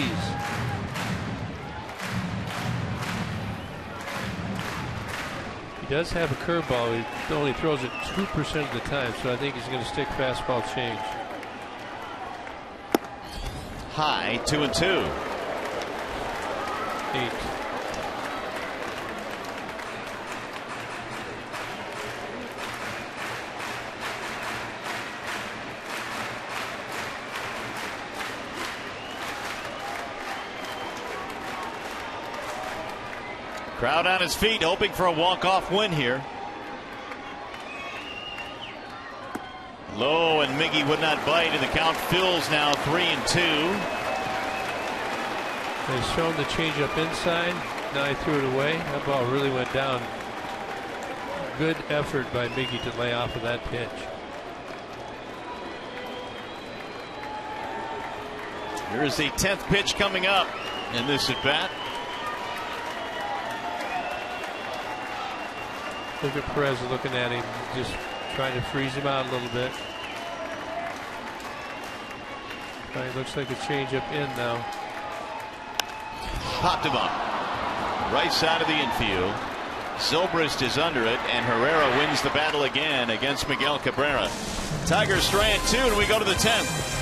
He does have a curveball. He only throws it 2% of the time, so I think he's going to stick fastball change. High, 2-2. 8. Crowd on his feet, hoping for a walk-off win here. Low, and Miggy would not bite, and the count fills now 3-2. They've shown the changeup inside. Now he threw it away. That ball really went down. Good effort by Miggy to lay off of that pitch. Here is the 10th pitch coming up in this at bat. Look at Perez looking at him, just trying to freeze him out a little bit. It looks like a changeup in now. Popped him up. Right side of the infield. Zobrist is under it, and Herrera wins the battle again against Miguel Cabrera. Tigers strand 2, and we go to the 10th.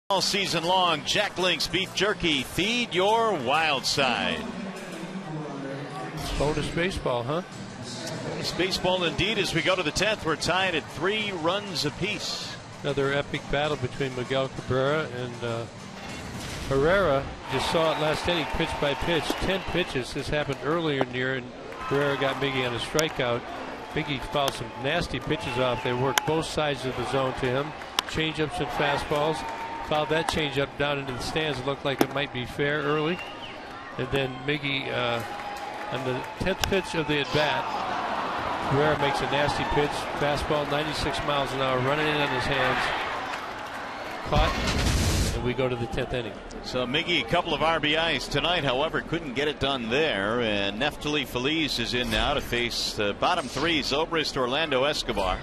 All season long, Jack Link's beef jerky. Feed your wild side. Bonus baseball, huh? Bonus baseball indeed. As we go to the 10th, we're tied at 3 runs apiece. Another epic battle between Miguel Cabrera and Herrera. Just saw it last inning, pitch by pitch. 10 pitches. This happened earlier in the year, and Herrera got Miggy on a strikeout. Miggy fouled some nasty pitches off. They worked both sides of the zone to him. Changeups and fastballs. Fouled that changeup down into the stands. It looked like it might be fair early. And then Miggy, on the 10th pitch of the at-bat, Herrera makes a nasty pitch. Fastball, 96 miles an hour, running in on his hands. Caught, and we go to the 10th inning. So Miggy, a couple of RBIs tonight, however, couldn't get it done there. And Neftali Feliz is in now to face the bottom 3, Zobrist, Orlando, Escobar.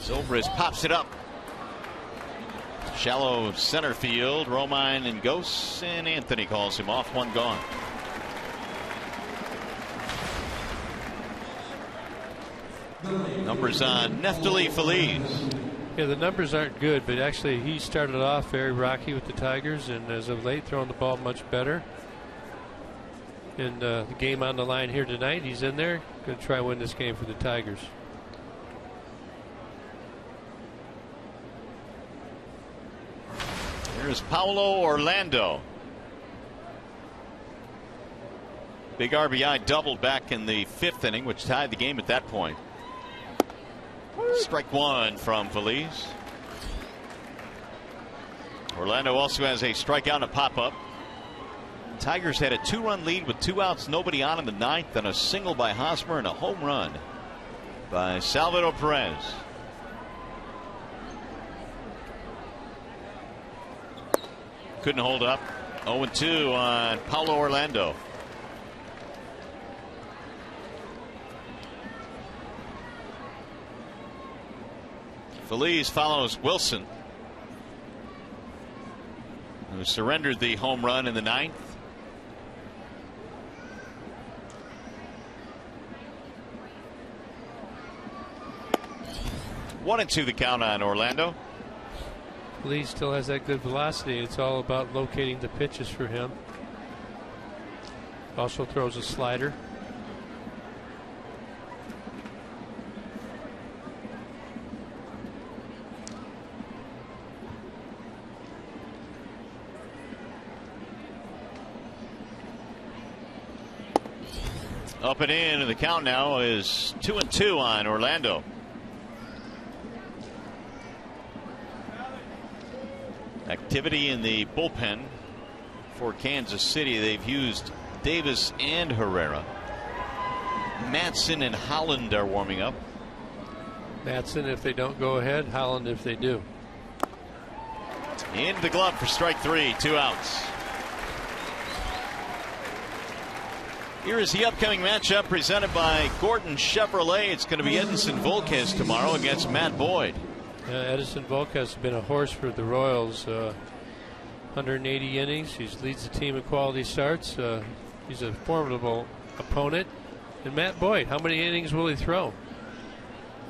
Zobrist pops it up. Shallow center field. Romine and Gose, and Anthony calls him off. 1 gone. Numbers on Neftali Feliz. Yeah, the numbers aren't good, but actually he started off very rocky with the Tigers, and as of late throwing the ball much better. And the game on the line here tonight, he's in there, going to try and win this game for the Tigers. Here's Paulo Orlando. Big RBI double back in the 5th inning, which tied the game at that point. Strike 1 from Feliz. Orlando also has a strikeout and a pop-up. Tigers had a 2-run lead with 2 outs, nobody on in the 9th, and a single by Hosmer and a home run by Salvador Perez. Couldn't hold up. 0-2 on Paulo Orlando. Feliz follows Wilson, who surrendered the home run in the 9th. One and 2 the count on Orlando. Lee still has that good velocity. It's all about locating the pitches for him. Also throws a slider. Up and in, and the count now is 2-2 on Orlando. Activity in the bullpen for Kansas City. They've used Davis and Herrera. Matson and Holland are warming up. Matson if they don't go ahead, Holland if they do. Into the glove for strike 3, 2 outs. Here is the upcoming matchup presented by Gordon Chevrolet. It's going to be Edinson Volquez tomorrow against Matt Boyd. Edinson Volquez has been a horse for the Royals. 180 innings. He leads the team in quality starts. He's a formidable opponent. And Matt Boyd, how many innings will he throw?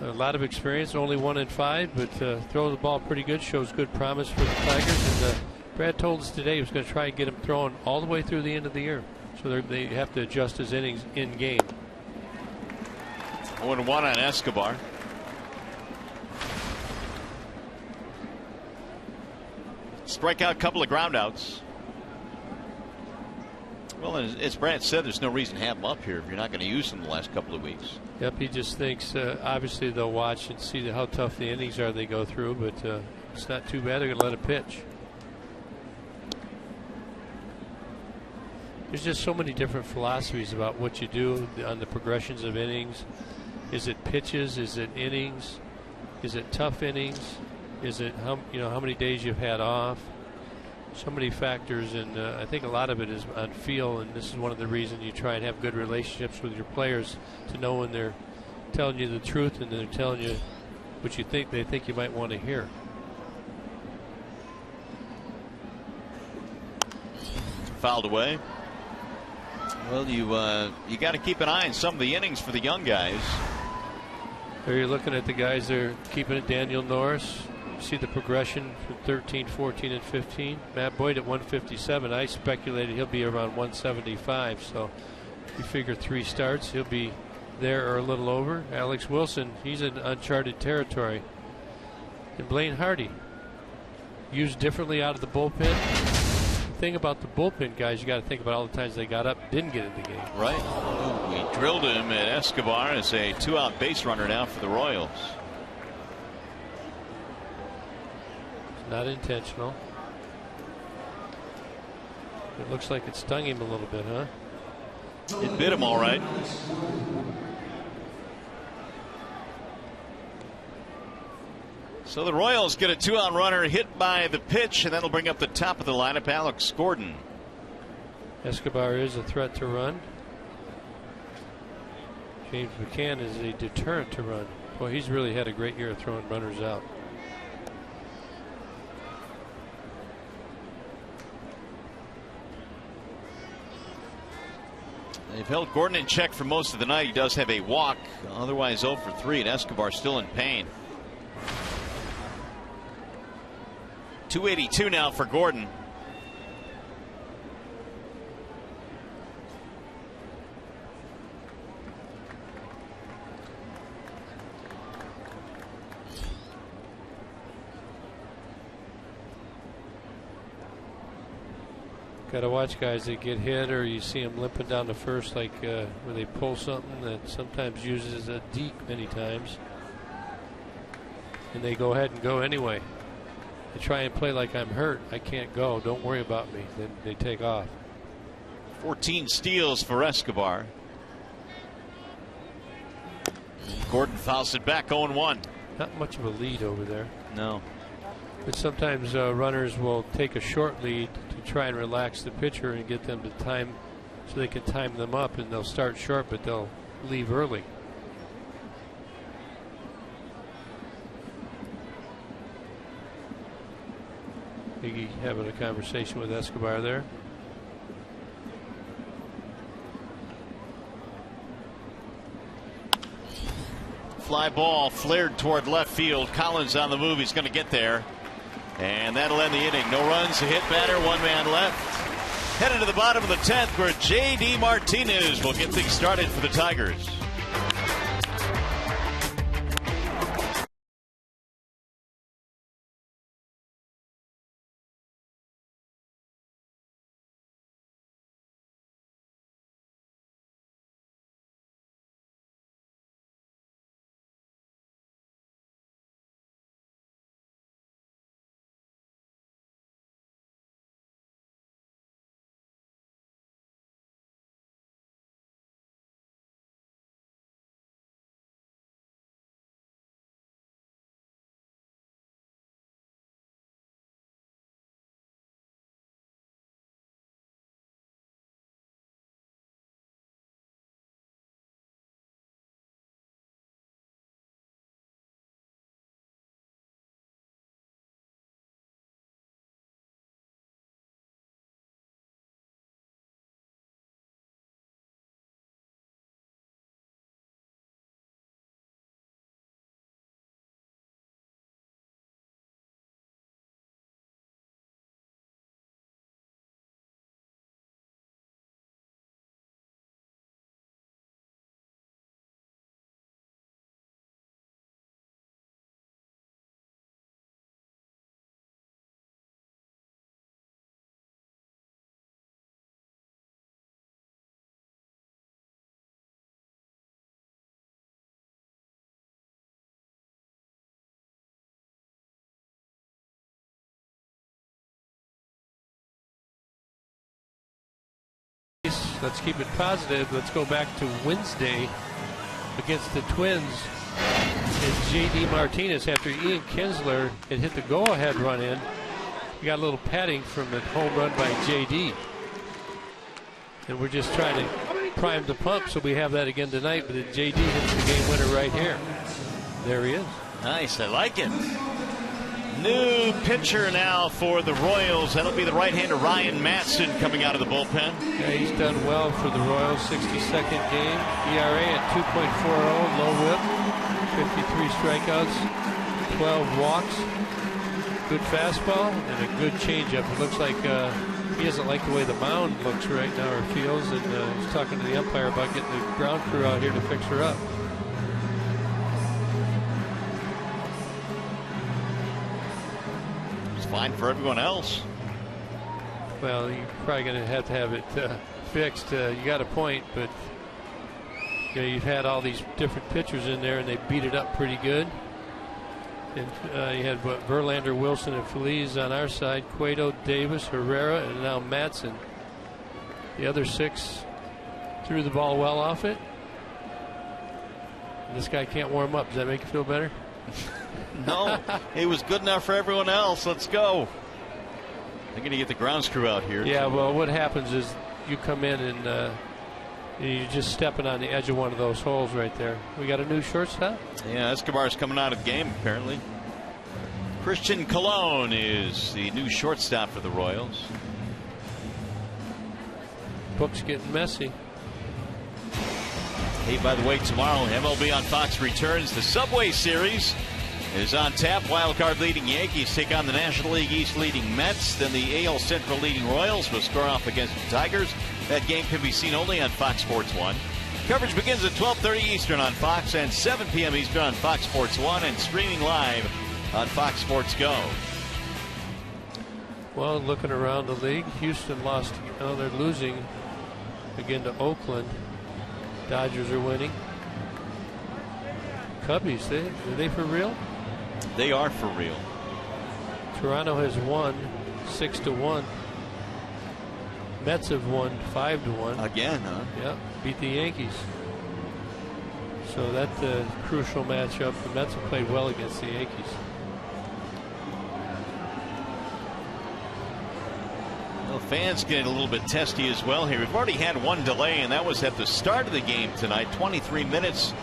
A lot of experience, only 1 in 5, but throws the ball pretty good, shows good promise for the Tigers. And Brad told us today he was going to try and get him throwing all the way through the end of the year. So they have to adjust his innings in game. 1-1 on Escobar. Strikeout, couple of groundouts. Well, as Brad said, there's no reason to have him up here if you're not going to use him the last couple of weeks. Yep, he just thinks obviously they'll watch and see how tough the innings are they go through, but it's not too bad. They're going to let it pitch. There's just so many different philosophies about what you do on the progressions of innings. Is it pitches? Is it innings? Is it tough innings? Is it how many days you've had off? So many factors, and I think a lot of it is on feel, and this is one of the reasons you try and have good relationships with your players, to know when they're telling you the truth and they're telling you what you think they think you might want to hear. Fouled away. Well, you got to keep an eye on some of the innings for the young guys. There you're looking at the guys that are keeping it. Daniel Norris. See the progression from 13, 14, and 15. Matt Boyd at 157. I speculated he'll be around 175. So you figure 3 starts, he'll be there or a little over. Alex Wilson, he's in uncharted territory. And Blaine Hardy, used differently out of the bullpen. The thing about the bullpen guys, you got to think about all the times they got up, didn't get in the game. Right. We drilled him at Escobar as a 2-out base runner now for the Royals. Not intentional. It looks like it stung him a little bit, huh? It bit him all right. So the Royals get a 2-out runner hit by the pitch, and that'll bring up the top of the lineup, Alex Gordon. Escobar is a threat to run. James McCann is a deterrent to run. Boy, he's really had a great year of throwing runners out. They've held Gordon in check for most of the night. He does have a walk, otherwise 0 for 3, and Escobar still in pain. 282 now for Gordon. Got to watch guys that get hit, or you see them limping down to first, like where they pull something that sometimes uses a deke many times, and they go ahead and go anyway. They try and play like I'm hurt. I can't go. Don't worry about me. Then they take off. 14 steals for Escobar. Gordon fouls it back, 0-1. Not much of a lead over there. No. But sometimes runners will take a short lead to try and relax the pitcher and get them to time, so they can time them up, and they'll start short, but they'll leave early. Iggy having a conversation with Escobar there. Fly ball flared toward left field. Collins on the move. He's going to get there. And that'll end the inning. No runs, a hit batter, 1 man left. Headed to the bottom of the 10th, where J.D. Martinez will get things started for the Tigers. Let's keep it positive. Let's go back to Wednesday against the Twins. And J.D. Martinez, after Ian Kinsler had hit the go-ahead run in, we got a little padding from the home run by J.D. And we're just trying to prime the pump so we have that again tonight. But J.D. hits the game winner right here. There he is. Nice, I like it. New pitcher now for the Royals. That'll be the right-hander Ryan Matson coming out of the bullpen. Yeah, he's done well for the Royals. 62nd game. ERA at 2.40, low whip, 53 strikeouts, 12 walks, good fastball, and a good changeup. It looks like he doesn't like the way the mound looks right now or feels, and he's talking to the umpire about getting the ground crew out here to fix her up. Fine for everyone else. Well, you're probably going to have it fixed. You got a point, but you know, you've had all these different pitchers in there, and they beat it up pretty good. And you had Verlander, Wilson, and Feliz on our side. Cueto, Davis, Herrera, and now Matson. The other 6 threw the ball well off it. And this guy can't warm up. Does that make you feel better? No, it was good enough for everyone else. Let's go. They're going to get the grounds crew out here. Yeah, well, what happens is you come in and you're just stepping on the edge of one of those holes right there. We got a new shortstop? Yeah, Escobar's coming out of the game, apparently. Christian Colon is the new shortstop for the Royals. Book's getting messy. Hey, by the way, tomorrow MLB on Fox returns. The Subway Series is on tap. Wildcard leading Yankees take on the National League East leading Mets. Then the AL Central leading Royals will score off against the Tigers. That game can be seen only on Fox Sports 1. Coverage begins at 12:30 Eastern on Fox and 7 p.m. Eastern on Fox Sports 1 and streaming live on Fox Sports Go. Well, looking around the league, Houston lost. Now they're losing again to Oakland. Dodgers are winning. Cubbies, are they for real? They are for real. Toronto has won 6-1. Mets have won 5-1. Again, huh? Yeah, beat the Yankees. So that's a crucial matchup. The Mets have played well against the Yankees. Well, fans getting a little bit testy as well here. We've already had one delay, and that was at the start of the game tonight. 23 minutes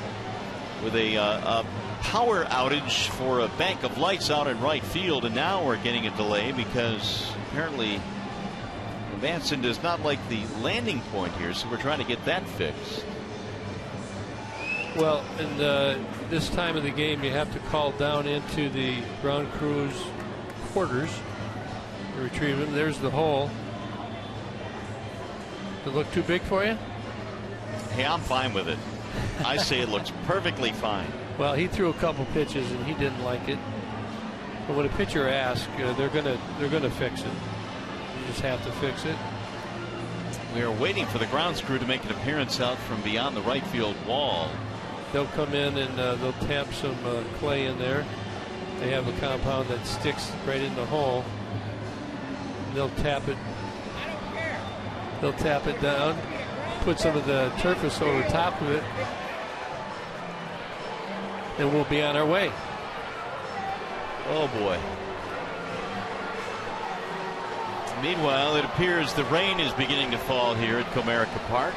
with a power outage for a bank of lights out in right field, and now we're getting a delay because apparently Manson does not like the landing point here, so we're trying to get that fixed. Well, in this time of the game, you have to call down into the ground crew's quarters to retrieve him. There's the hole. Does it look too big for you? Hey, I'm fine with it. I say it looks perfectly fine. Well, he threw a couple pitches and he didn't like it. But when a pitcher asks, they're gonna fix it. You just have to fix it. We are waiting for the grounds crew to make an appearance out from beyond the right field wall. They'll come in and they'll tap some clay in there. They have a compound that sticks right in the hole. They'll tap it. They'll tap it down, put some of the turfus over top of it, and we'll be on our way. Oh boy. Meanwhile, it appears the rain is beginning to fall here at Comerica Park.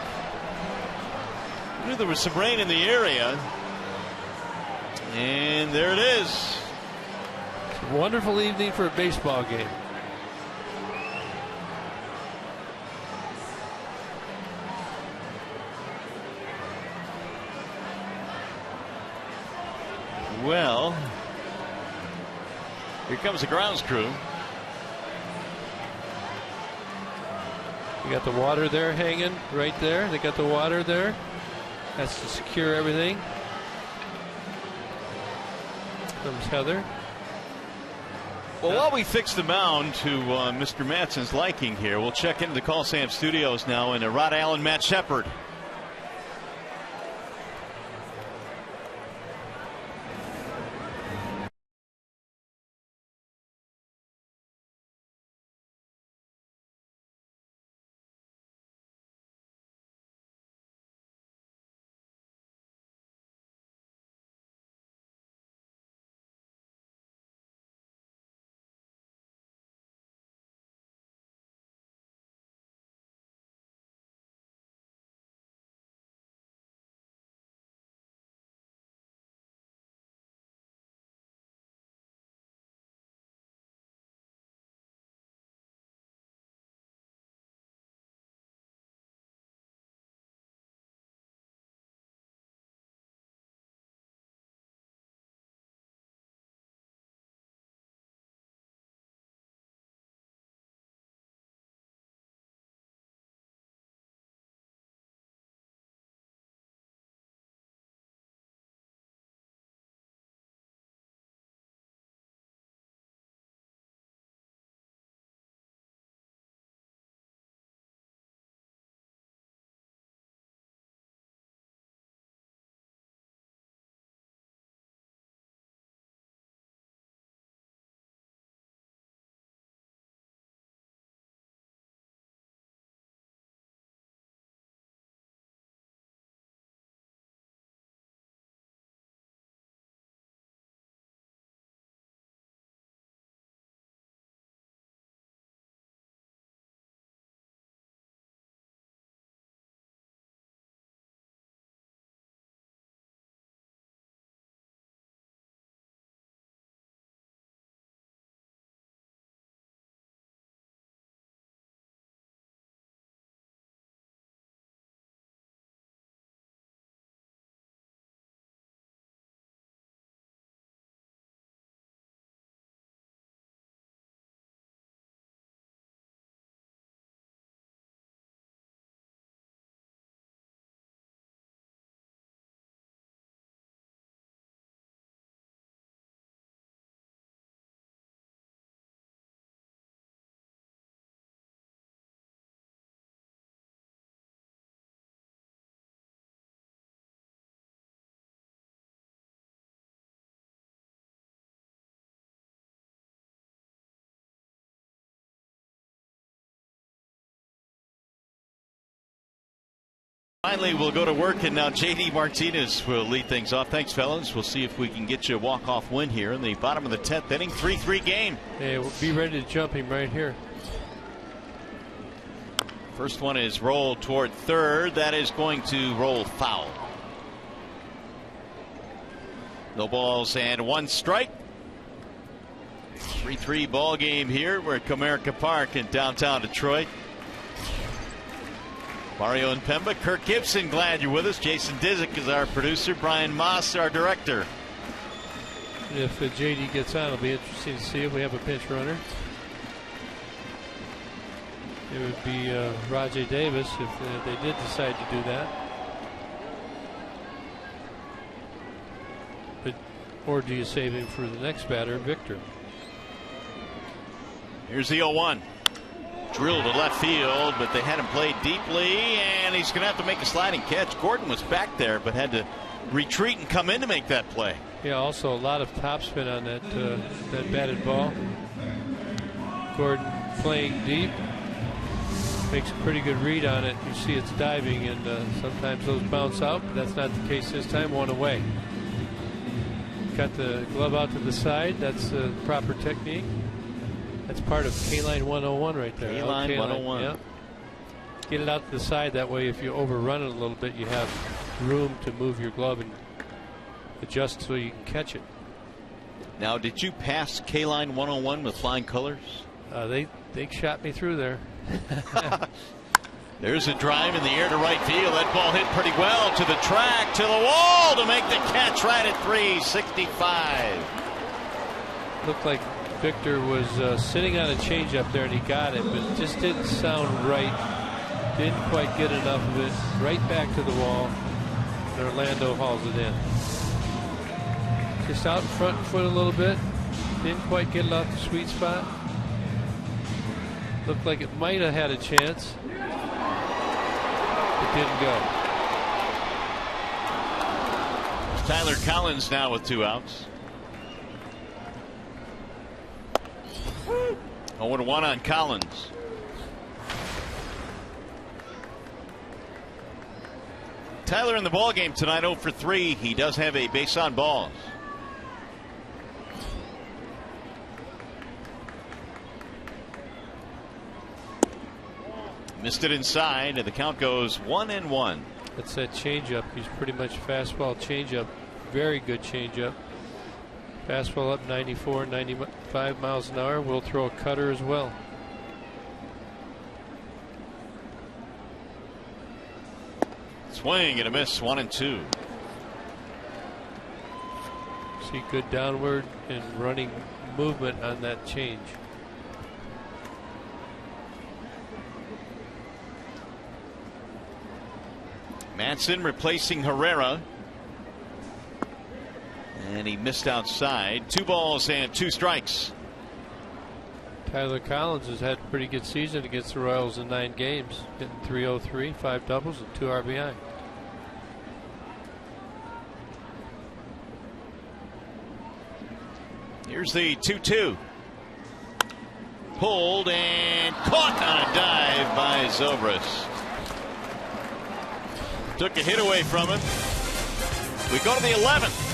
I knew there was some rain in the area, and there it is. It's a wonderful evening for a baseball game. Well, here comes the grounds crew. You got the water there hanging right there. They got the water there. That's to secure everything. Comes Heather. Well, while we fix the mound to Mr. Matson's liking here, we'll check into the Call Sam Studios now in Rod Allen, Matt Shepard. Finally, we'll go to work, and now J.D. Martinez will lead things off. Thanks, fellas. We'll see if we can get you a walk-off win here in the bottom of the 10th inning. 3-3 game. Hey, we'll be ready to jump him right here. First one is rolled toward third. That is going to roll foul. No balls and one strike. 3-3 ball game here. We're at Comerica Park in downtown Detroit. Mario and Pemba, Kirk Gibson, glad you're with us. Jason Disick is our producer. Brian Moss, our director. If JD gets on, it'll be interesting to see if we have a pinch runner. It would be Rajay Davis if they did decide to do that. But, or do you save him for the next batter, Victor? Here's the 0-1. Drilled to left field, but they had him played deeply, and he's going to have to make a sliding catch. Gordon was back there, but had to retreat and come in to make that play. Yeah, also a lot of topspin on that that batted ball. Gordon playing deep, makes a pretty good read on it. You see it's diving, and sometimes those bounce out, but that's not the case this time. One away. Got the glove out to the side. That's the proper technique. That's part of K-Line 101 right there. K-Line 101. Yeah. Get it out to the side. That way, if you overrun it a little bit, you have room to move your glove and adjust so you can catch it. Now, did you pass K-Line 101 with flying colors? They shot me through there. There's a drive in the air to right field. That ball hit pretty well to the track, to the wall to make the catch right at 365. Looked like Victor was sitting on a changeup there, and he got it, but it just didn't sound right. Didn't quite get enough of it. Right back to the wall. And Orlando hauls it in. Just out front foot a little bit. Didn't quite get it off the sweet spot. Looked like it might have had a chance. It didn't go. Tyler Collins now with 2 outs. 0-1 on Collins. Tyler in the ball game tonight, 0 for 3. He does have a base on balls. Missed it inside, and the count goes 1-1. That's that changeup. He's pretty much fastball changeup. Very good changeup. Fastball up 94, 95 miles an hour. We'll throw a cutter as well. Swing and a miss, 1-2. See good downward and running movement on that change. Manson replacing Herrera. And he missed outside. 2 balls and 2 strikes. Tyler Collins has had a pretty good season against the Royals in 9 games, hitting .303, 5 doubles, and 2 RBI. Here's the 2-2. Pulled and caught on a dive by Zobrist. Took a hit away from him. We go to the 11th.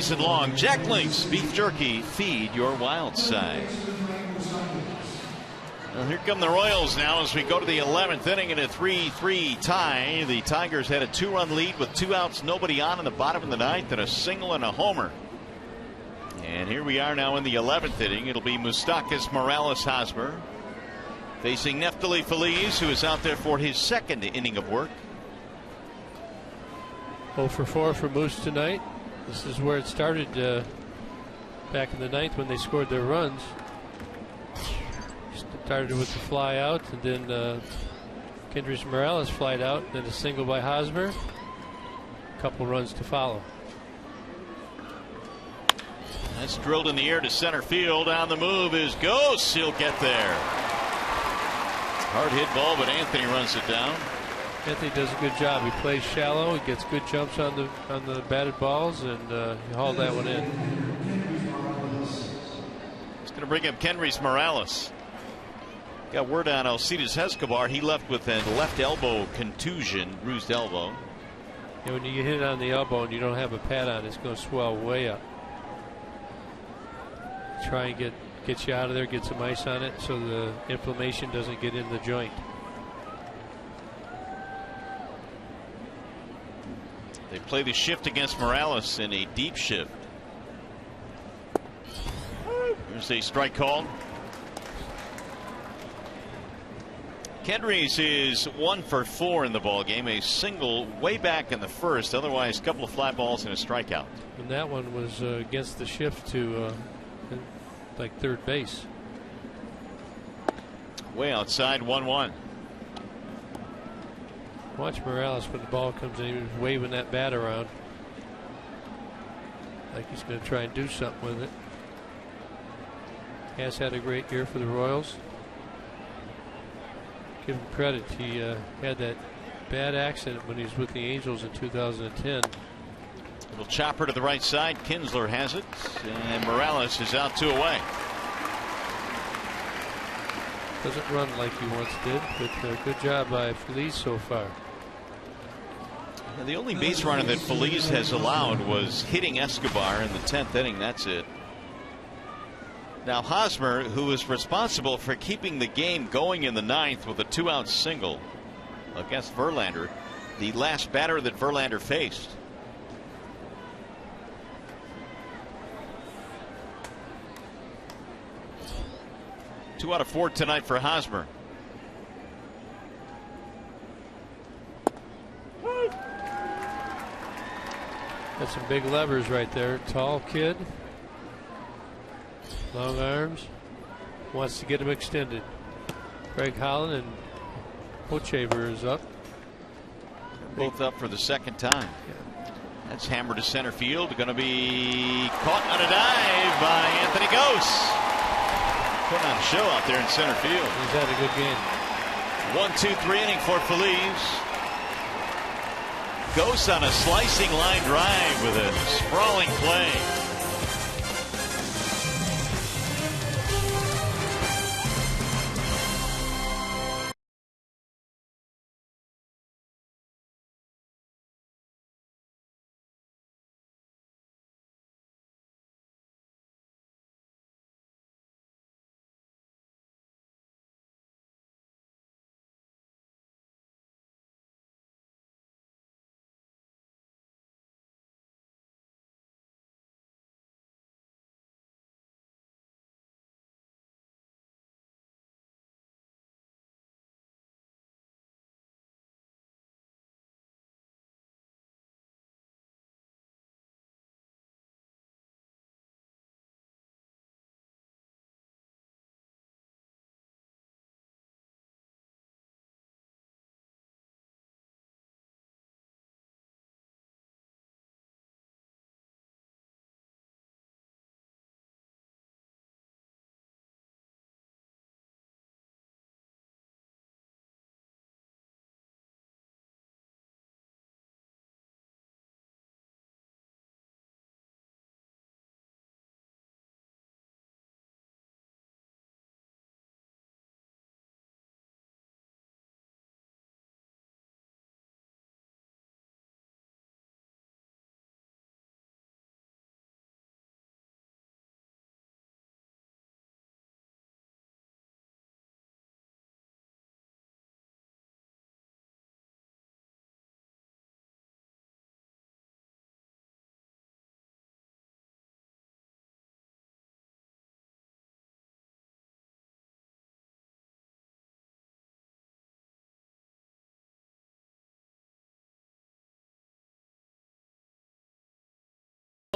season long. Jack Link's Beef Jerky, feed your wild side. Well, here come the Royals now as we go to the 11th inning in a 3-3 tie. The Tigers had a 2-run lead with 2 outs, nobody on in the bottom of the 9th, and a single and a homer. And here we are now in the 11th inning. It'll be Mustakas Morales-Hosmer facing Neftali Feliz, who is out there for his 2nd inning of work. 0 for 4 for Moose tonight. This is where it started back in the 9th when they scored their runs. Started with the fly out, and then Kendrys Morales flied out, then a single by Hosmer. A couple runs to follow. That's drilled in the air to center field. On the move is Ghost. He'll get there. Hard hit ball, but Anthony runs it down. Anthony does a good job. He plays shallow. He gets good jumps on the batted balls, and he hauled that one in. It's going to bring up Kendrys Morales. Got word on Alcides Escobar. He left with a left elbow contusion, bruised elbow. Yeah, when you get hit on the elbow and you don't have a pad on, it's going to swell way up. Try and get you out of there, get some ice on it so the inflammation doesn't get in the joint. They play the shift against Morales in a deep shift. There's a strike called. Kendrys is 1 for 4 in the ball game. A single way back in the first. Otherwise, a couple of fly balls and a strikeout. And that one was against the shift to like third base. Way outside, 1-1. Watch Morales when the ball comes in. He was waving that bat around like he's going to try and do something with it. Has had a great year for the Royals. Give him credit. He had that bad accident when he was with the Angels in 2010. Little chopper to the right side. Kinsler has it, and Morales is out 2 away. Doesn't run like he once did, but good job by Feliz so far. The only base runner that Feliz has allowed was hitting Escobar in the 10th inning. That's it. Now Hosmer, who is responsible for keeping the game going in the 9th with a 2-out single against Verlander, the last batter that Verlander faced. Two out of 4 tonight for Hosmer. Got some big levers right there. Tall kid. Long arms. Wants to get him extended. Greg Holland and Hochevar is up. Both up for the 2nd time. That's hammered to center field. Going to be caught on a dive by Anthony Ghost. Putting on a show out there in center field. He's had a good game. 1-2-3 inning for Feliz. Ghost on a slicing line drive with a sprawling play.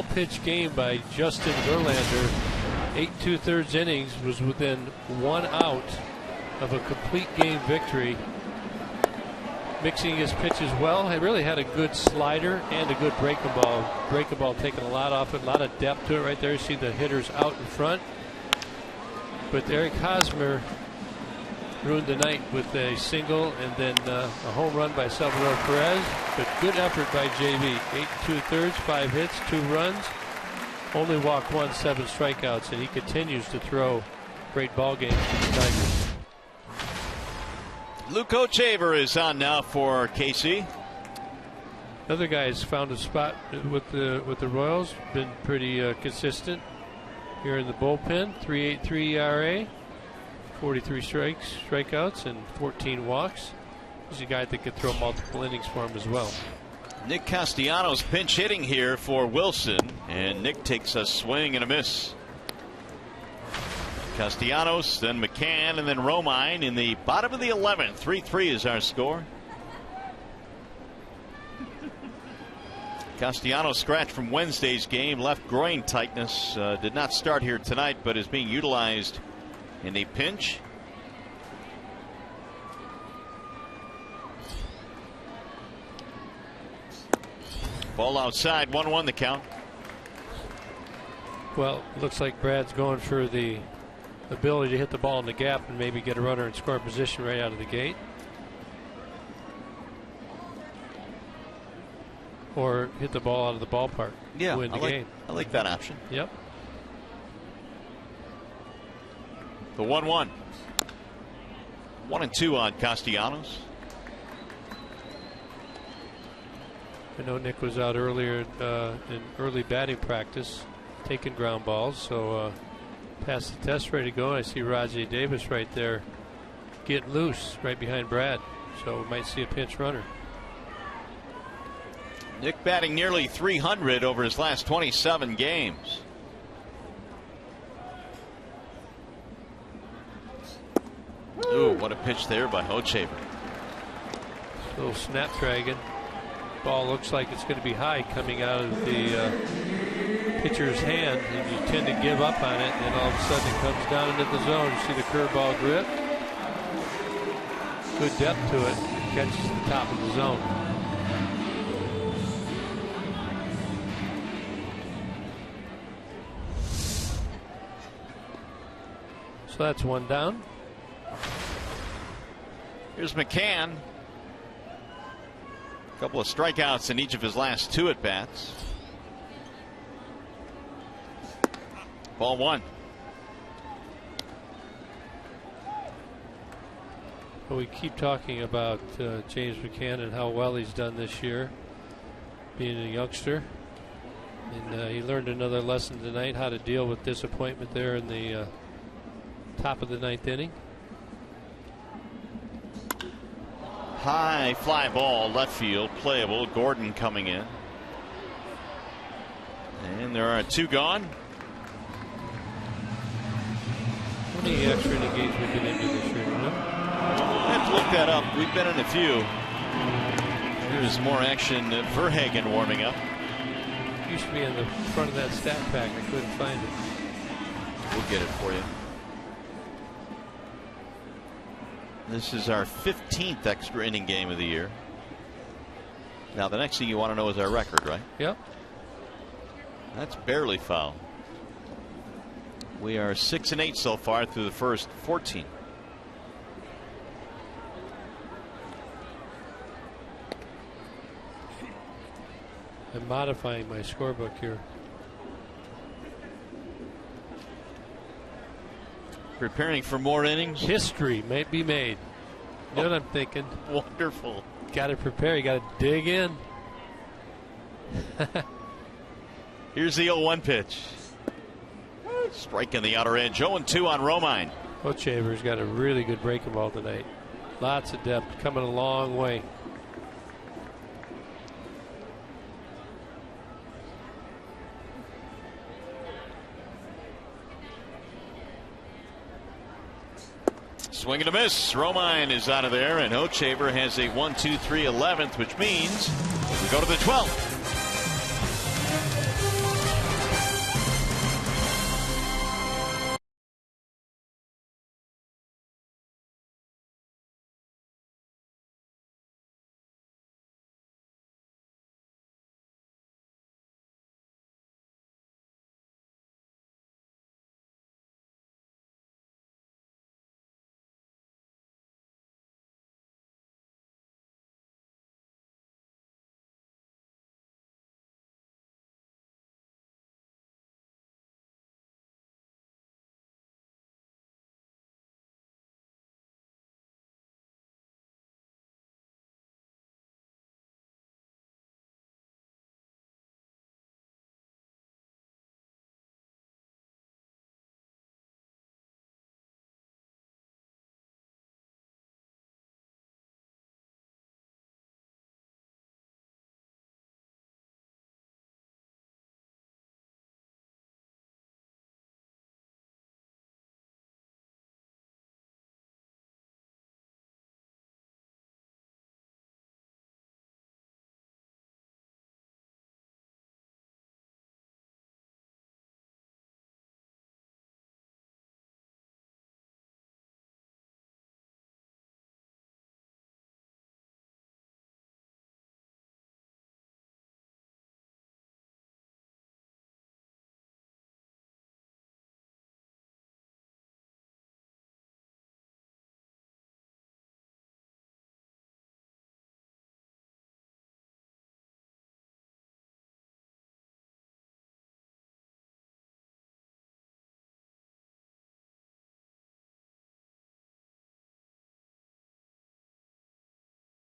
Pitch game by Justin Verlander. 8 2/3 innings, was within 1 out of a complete game victory. Mixing his pitches well. He really had a good slider and a good breaking ball. Breaking ball taking a lot off it, a lot of depth to it right there. You see the hitters out in front. But Eric Hosmer ruined the night with a single and then a home run by Salvador Perez. But good effort by JV. 8 2/3, 5 hits, 2 runs. Only walked 1, 7 strikeouts, and he continues to throw great ball games for the Tigers. Luke Ochaver is on now for KC. Other guys found a spot with the Royals. Been pretty consistent here in the bullpen. 3.83 ERA, 43 strikeouts, and 14 walks. He's a guy that could throw multiple innings for him as well. Nick Castellanos pinch hitting here for Wilson, and Nick takes a swing and a miss. Castellanos, then McCann, and then Romine in the bottom of the 11th. 3-3 is our score. Castellanos scratched from Wednesday's game, left groin tightness, did not start here tonight, but is being utilized in a pinch. Ball outside, 1-1 the count. Well, looks like Brad's going for the ability to hit the ball in the gap and maybe get a runner in score position right out of the gate. Or hit the ball out of the ballpark. Yeah, win the game. I like that option. Yep. The 1-1. 1-2 on Castellanos. I know Nick was out earlier in early batting practice taking ground balls, so past the test, ready to go. I see Rajay Davis right there getting loose right behind Brad, so we might see a pinch runner. Nick batting nearly 300 over his last 27 games. Ooh, what a pitch there by Ochaver. Little snapdragon. Ball looks like it's going to be high coming out of the pitcher's hand, and you tend to give up on it, and then all of a sudden it comes down into the zone. You see the curveball grip. Good depth to it. Catches the top of the zone. So that's 1 down. Here's McCann. A couple of strikeouts in each of his last 2 at-bats. Ball 1. Well, we keep talking about James McCann and how well he's done this year, being a youngster. And he learned another lesson tonight, how to deal with disappointment there in the top of the 9th inning. High fly ball, left field, playable. Gordon coming in. And there are 2 gone. How many extra inning games we've been into this year? I have to look that up. We've been in a few. There's more action at Verhagen warming up. It used to be in the front of that stat pack. I couldn't find it. We'll get it for you. This is our 15th extra inning game of the year. Now, the next thing you want to know is our record, right? Yep. That's barely foul. We are 6-8 so far through the first 14. I'm modifying my scorebook here. Preparing for more innings. History may be made. You know what I'm thinking? Wonderful. Got to prepare. You got to dig in. Here's the 0-1 pitch. Striking the outer edge. 0-2 on Romine. Ochaver's got a really good breaking ball tonight. Lots of depth, coming a long way. Swing and a miss. Romine is out of there, and Ochaver has a 1-2-3 11th, which means we go to the 12th.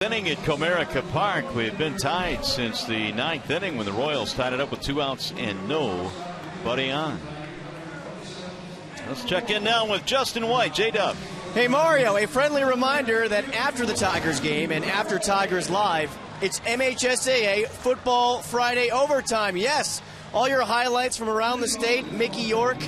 Inning at Comerica Park. We've been tied since the 9th inning when the Royals tied it up with 2 outs and nobody on. Let's check in now with Justin White. J-Dub. Hey Mario, a friendly reminder that after the Tigers game and after Tigers Live, it's MHSAA Football Friday Overtime. Yes, all your highlights from around the state. Mickey York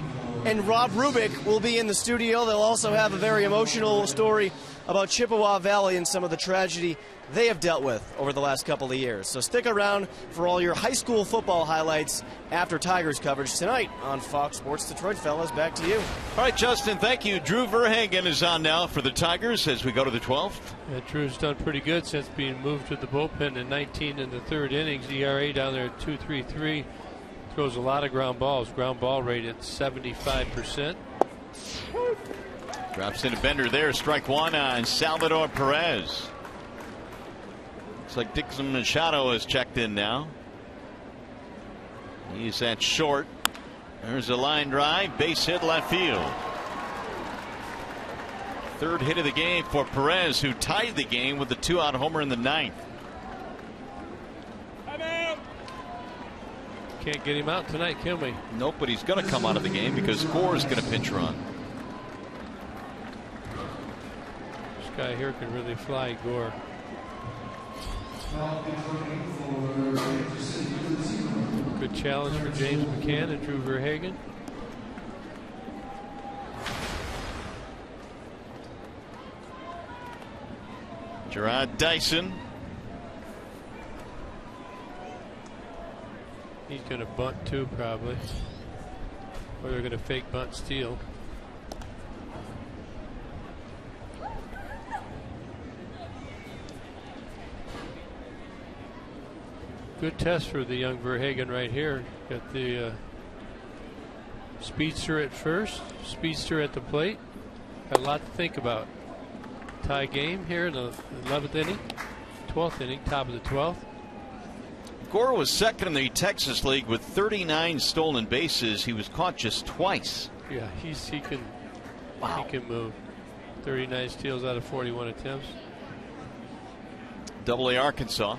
and Rob Rubik will be in the studio. They'll also have a very emotional story about Chippewa Valley and some of the tragedy they have dealt with over the last couple of years. So stick around for all your high school football highlights after Tigers coverage tonight on Fox Sports Detroit. Fellas, back to you. All right, Justin, thank you. Drew Verhagen is on now for the Tigers as we go to the 12th. Yeah, Drew's done pretty good since being moved to the bullpen in 19 in the third innings. ERA down there at 2.33. Throws a lot of ground balls. Ground ball rate at 75%. Drops into Bender there. Strike one on Salvador Perez. Looks like Dixon Machado has checked in now. He's at short. There's a line drive. Base hit left field. Third hit of the game for Perez, who tied the game with the 2-out homer in the 9th. Can't get him out tonight, can we? Nope, but he's going to come out of the game because Gore is going to pinch run. This guy here can really fly, Gore. Good challenge for James McCann and Drew Verhagen. Gerard Dyson. He's going to bunt too, probably. Or they're going to fake bunt steal. Good test for the young Verhagen right here. Got the speedster at first, speedster at the plate. Got a lot to think about. Tie game here in the 11th inning, 12th inning, top of the 12th. Gore was second in the Texas League with 39 stolen bases. He was caught just twice. Yeah, he can move. 39 steals out of 41 attempts. Double-A Arkansas.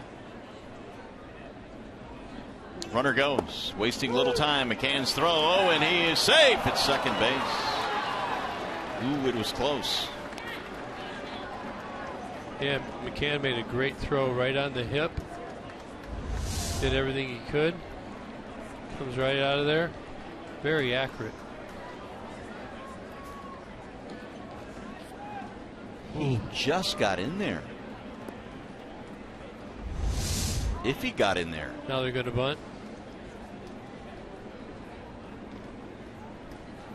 Runner goes, wasting little time. McCann's throw. Oh, and he is safe at second base. Ooh, it was close. Yeah, McCann made a great throw right on the hip. Did everything he could. Comes right out of there. Very accurate. He just got in there. If he got in there. Now they're going to bunt.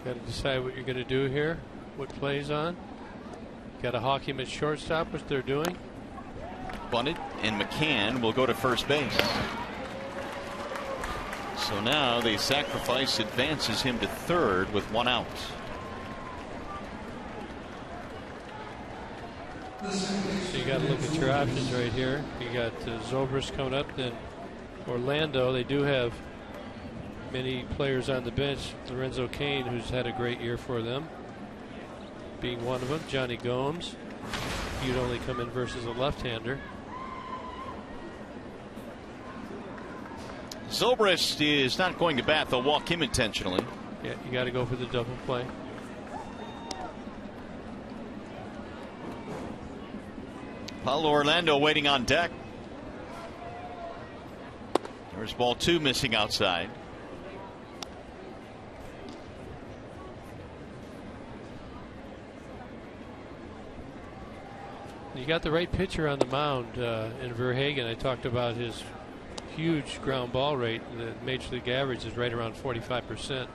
Got to decide what you're going to do here. What plays on. Got to hawk him at shortstop, which they're doing. Bunted, and McCann will go to first base. So now the sacrifice advances him to third with 1 out. So you got to look at your options right here. You got Zobrist coming up, then Orlando. They do have many players on the bench. Lorenzo Cain, who's had a great year for them, being one of them. Johnny Gomes. You'd only come in versus a left-hander. Zobrist is not going to bat. They'll walk him intentionally. Yeah, you got to go for the double play. Paulo Orlando waiting on deck. There's ball 2 missing outside. You got the right pitcher on the mound in Verhagen. I talked about his huge ground ball rate. The major league average is right around 45%.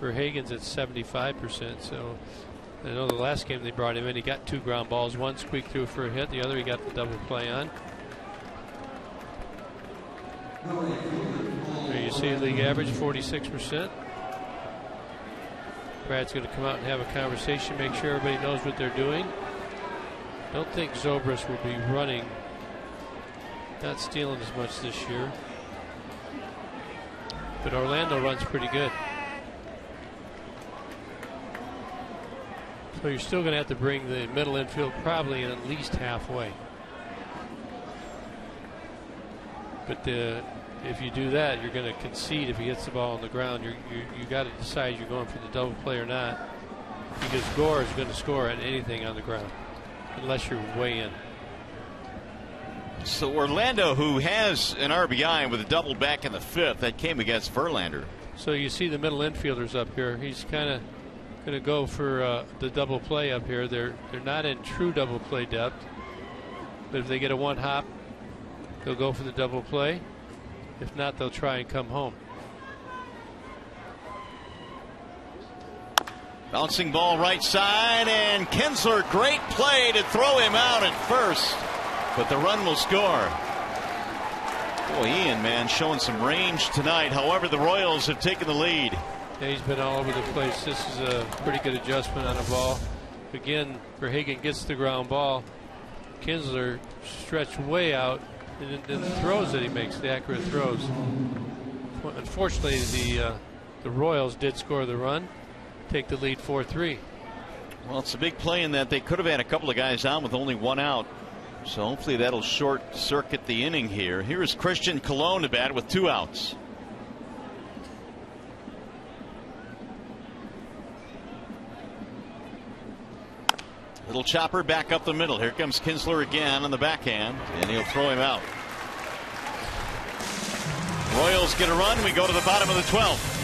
Verhagen's at 75%. So I know the last game they brought him in, he got 2 ground balls. One squeaked through for a hit. The other he got the double play on. There you see league average 46%. Brad's going to come out and have a conversation, make sure everybody knows what they're doing. Don't think Zobrist will be running, not stealing as much this year. But Orlando runs pretty good. So you're still going to have to bring the middle infield probably in at least halfway. But if you do that, you're going to concede if he hits the ball on the ground. You got to decide you're going for the double play or not, because Gore is going to score at anything on the ground unless you're way in. So Orlando, who has an RBI with a double back in the 5th, that came against Verlander. So you see the middle infielders up here. He's kind of going to go for the double play up here. They're not in true double play depth, but if they get a one hop, they'll go for the double play. If not, they'll try and come home. Bouncing ball right side, and Kinsler, great play to throw him out at first, but the run will score. Boy, Ian, man, showing some range tonight. However, the Royals have taken the lead. Yeah, he's been all over the place. This is a pretty good adjustment on the ball. Again, Verhagen gets the ground ball. Kinsler stretched way out, and then the throws that he makes, the accurate throws. Unfortunately, the Royals did score the run, take the lead 4-3. Well, it's a big play in that they could have had a couple of guys on with only one out. So hopefully that'll short circuit the inning here. Here's Christian Colon to bat with 2 outs. Little chopper back up the middle. Here comes Kinsler again on the backhand, and he'll throw him out. Royals get a run. We go to the bottom of the 12th.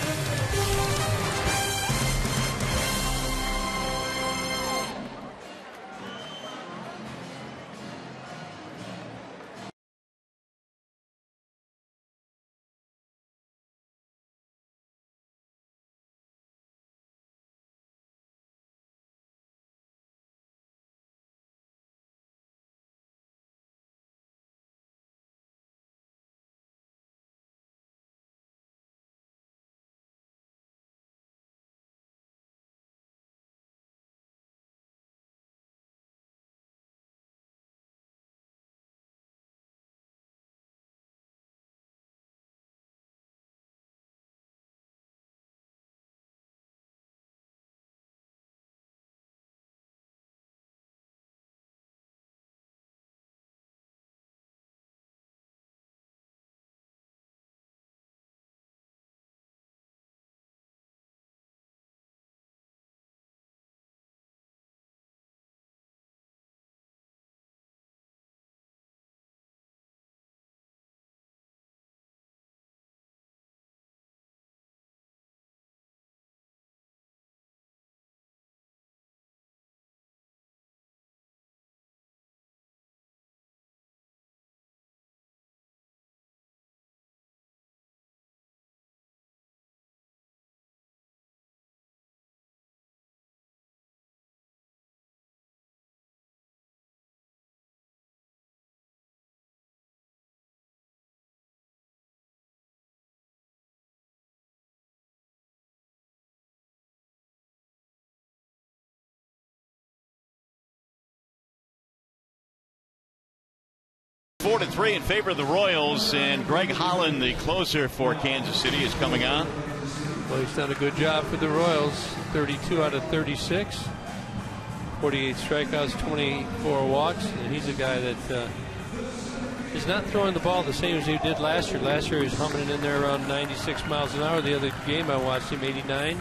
Four to 3 in favor of the Royals, and Greg Holland, the closer for Kansas City, is coming on. Well, he's done a good job for the Royals. 32 out of 36, 48 strikeouts, 24 walks, and he's a guy that is not throwing the ball the same as he did last year. Last year he was humming it in there around 96 miles an hour. The other game I watched him 89.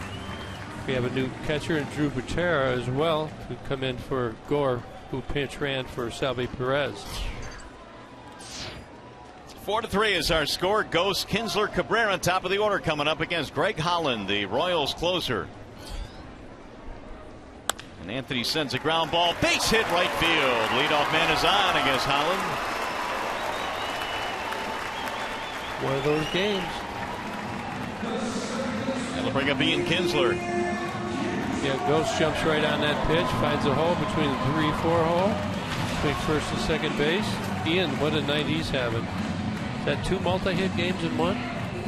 We have a new catcher in Drew Butera as well, who come in for Gore, who pinch ran for Salvi Perez. 4 to 3 is our score. Ghost Kinsler Cabrera top of the order coming up against Greg Holland, the Royals closer. And Anthony sends a ground ball, base hit right field. Leadoff man is on against Holland. One of those games. That'll bring up Ian Kinsler. Yeah, Ghost jumps right on that pitch, finds a hole between the 3-4 hole, between first and second base. Ian, what a night he's having. Is that 2 multi-hit games in one?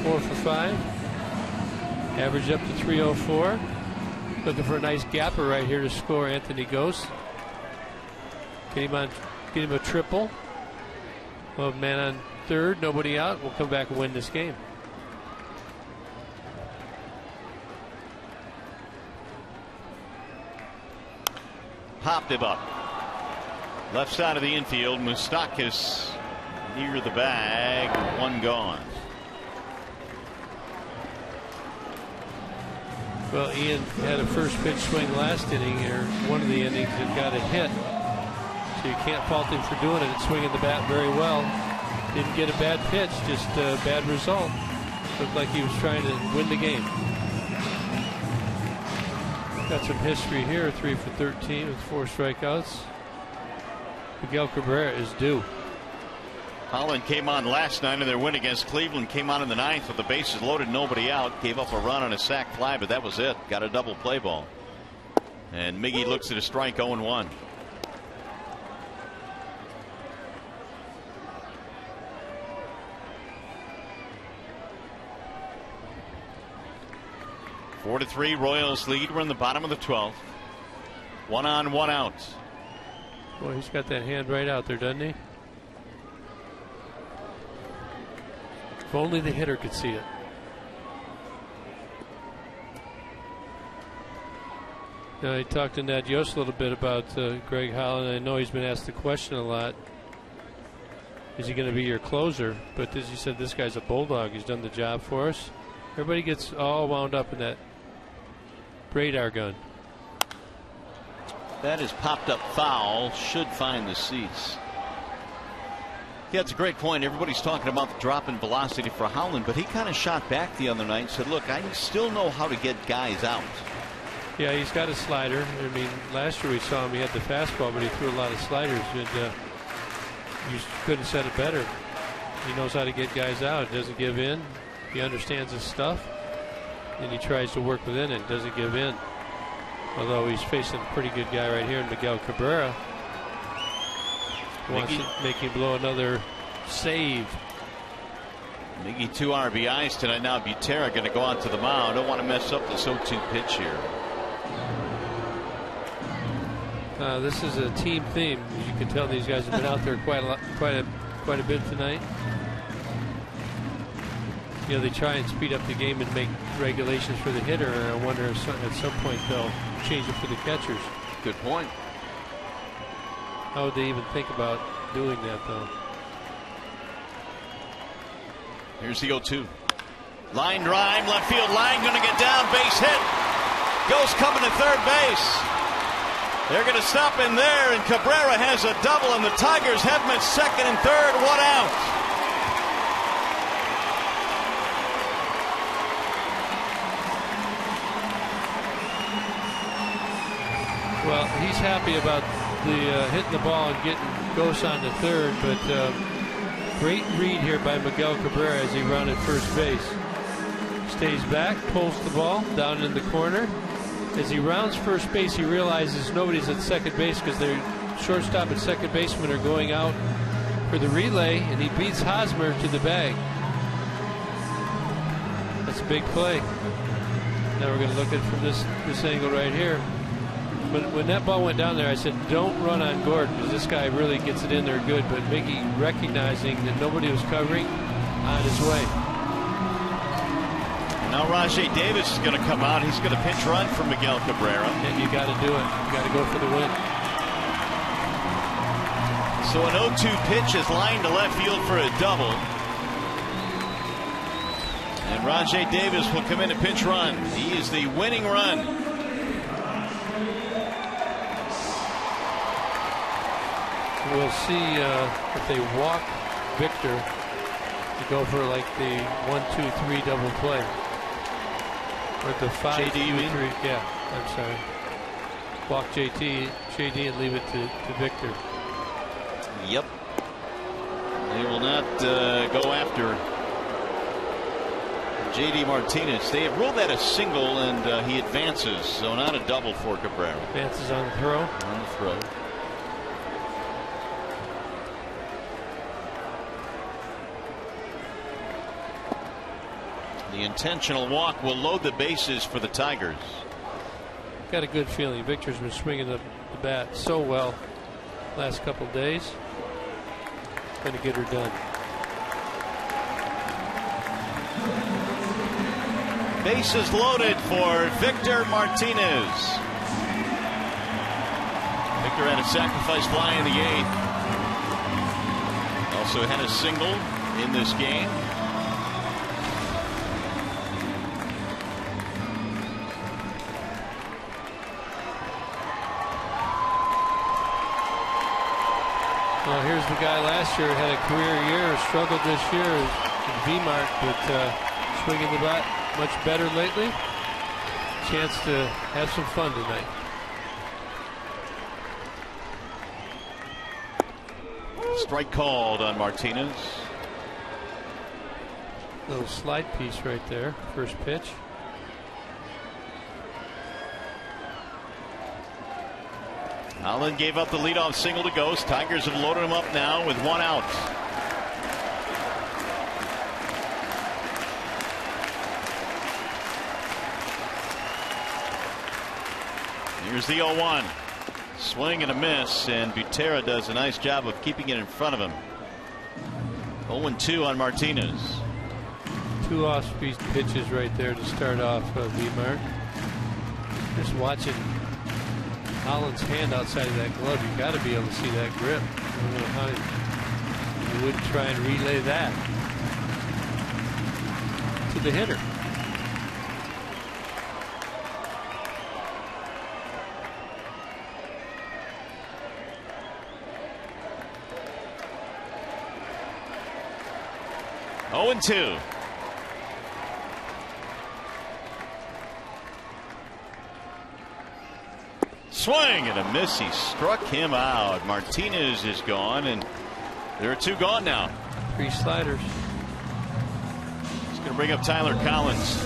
4 for 5. Average up to 304. Looking for a nice gapper right here to score Anthony Ghost. Get him a triple. Well, man on third, nobody out. We'll come back and win this game. Hopped him up. Left side of the infield, Moustakas near the bag. One gone. Well, Ian had a first pitch swing last inning, or one of the innings, and got a hit. So you can't fault him for doing it and swinging the bat very well. Didn't get a bad pitch, just a bad result. Looked like he was trying to win the game. Got some history here, 3 for 13 with 4 strikeouts. Miguel Cabrera is due. Holland came on last night in their win against Cleveland. Came on in the 9th with the bases loaded, nobody out. Gave up a run on a sac fly, but that was it. Got a double play ball. And Miggy looks at a strike, 0-1. Four to 3, Royals lead. We're in the bottom of the 12th. 1 on, 1 out. Boy, he's got that hand right out there, doesn't he? If only the hitter could see it. Now, I talked to Ned Yost a little bit about Greg Holland. I know he's been asked the question a lot. Is he going to be your closer? But as you said, this guy's a bulldog. He's done the job for us. Everybody gets all wound up in that radar gun. That is popped up foul. Should find the seats. Yeah, it's a great point. Everybody's talking about the drop in velocity for Holland, but he kind of shot back the other night and said, look, I still know how to get guys out. Yeah, he's got a slider. I mean, last year we saw him, he had the fastball, but he threw a lot of sliders, and you couldn't have said it better. He knows how to get guys out. He doesn't give in. He understands his stuff, and he tries to work within it. Doesn't give in. Although he's facing a pretty good guy right here in Miguel Cabrera. Wants to make him blow another save. Miggy 2 RBIs tonight. Now Butera going to go onto the mound. Don't want to mess up this 0-2 pitch here. This is a team theme. As you can tell, these guys have been out there quite a bit tonight. You know, they try and speed up the game and make regulations for the hitter, and I wonder if at some point they'll change it for the catchers. Good point. How would they even think about doing that, though? Here's the 0-2. Line drive, left field line, going to get down, base hit. Goes coming to third base. They're going to stop in there, and Cabrera has a double, and the Tigers have him at second and third, 1 out. Well, he's happy about the hitting the ball and getting Ghost on the third, but great read here by Miguel Cabrera as he rounded first base. Stays back, pulls the ball down in the corner. As he rounds first base, he realizes nobody's at second base because their shortstop and second baseman are going out for the relay, and he beats Hosmer to the bag. That's a big play. Now we're going to look at it from this angle right here. But when that ball went down there, I said, don't run on Gordon, because this guy really gets it in there good. But Miggy, recognizing that nobody was covering, on his way. Now Rajay Davis is going to come out. He's going to pinch run for Miguel Cabrera. And you got to do it. You got to go for the win. So an 0-2 pitch is lined to left field for a double. And Rajay Davis will come in and pinch run. He is the winning run. We'll see if they walk Victor to go for like the 1-2-3 double play. Or the 5-2-3. Yeah, I'm sorry. Walk JD and leave it to Victor. Yep. They will not go after JD Martinez. They have ruled that a single, and he advances. So not a double for Cabrera. Advances on the throw. On the throw. The intentional walk will load the bases for the Tigers. Got a good feeling. Victor's been swinging the bat so well last couple days. Going to get her done. Bases loaded for Victor Martinez. Victor had a sacrifice fly in the 8th. A also had a single in this game. Well, here's the guy last year had a career year, struggled this year in V-Mark, but swinging the bat much better lately. Chance to have some fun tonight. Strike called on Martinez. Little slide piece right there. First pitch. Allen gave up the leadoff single to Ghost. Tigers have loaded him up now with 1 out. Here's the 0-1. Swing and a miss, and Butera does a nice job of keeping it in front of him. 0-2 on Martinez. 2 off-speed pitches right there to start off V-Mark. Just watching Holland's hand outside of that glove, you got to be able to see that grip. I don't know how you wouldn't try and relay that to the hitter. Oh, and 2. Swing and a miss. He struck him out. Martinez is gone, and there are 2 gone now. 3 sliders. He's going to bring up Tyler Collins.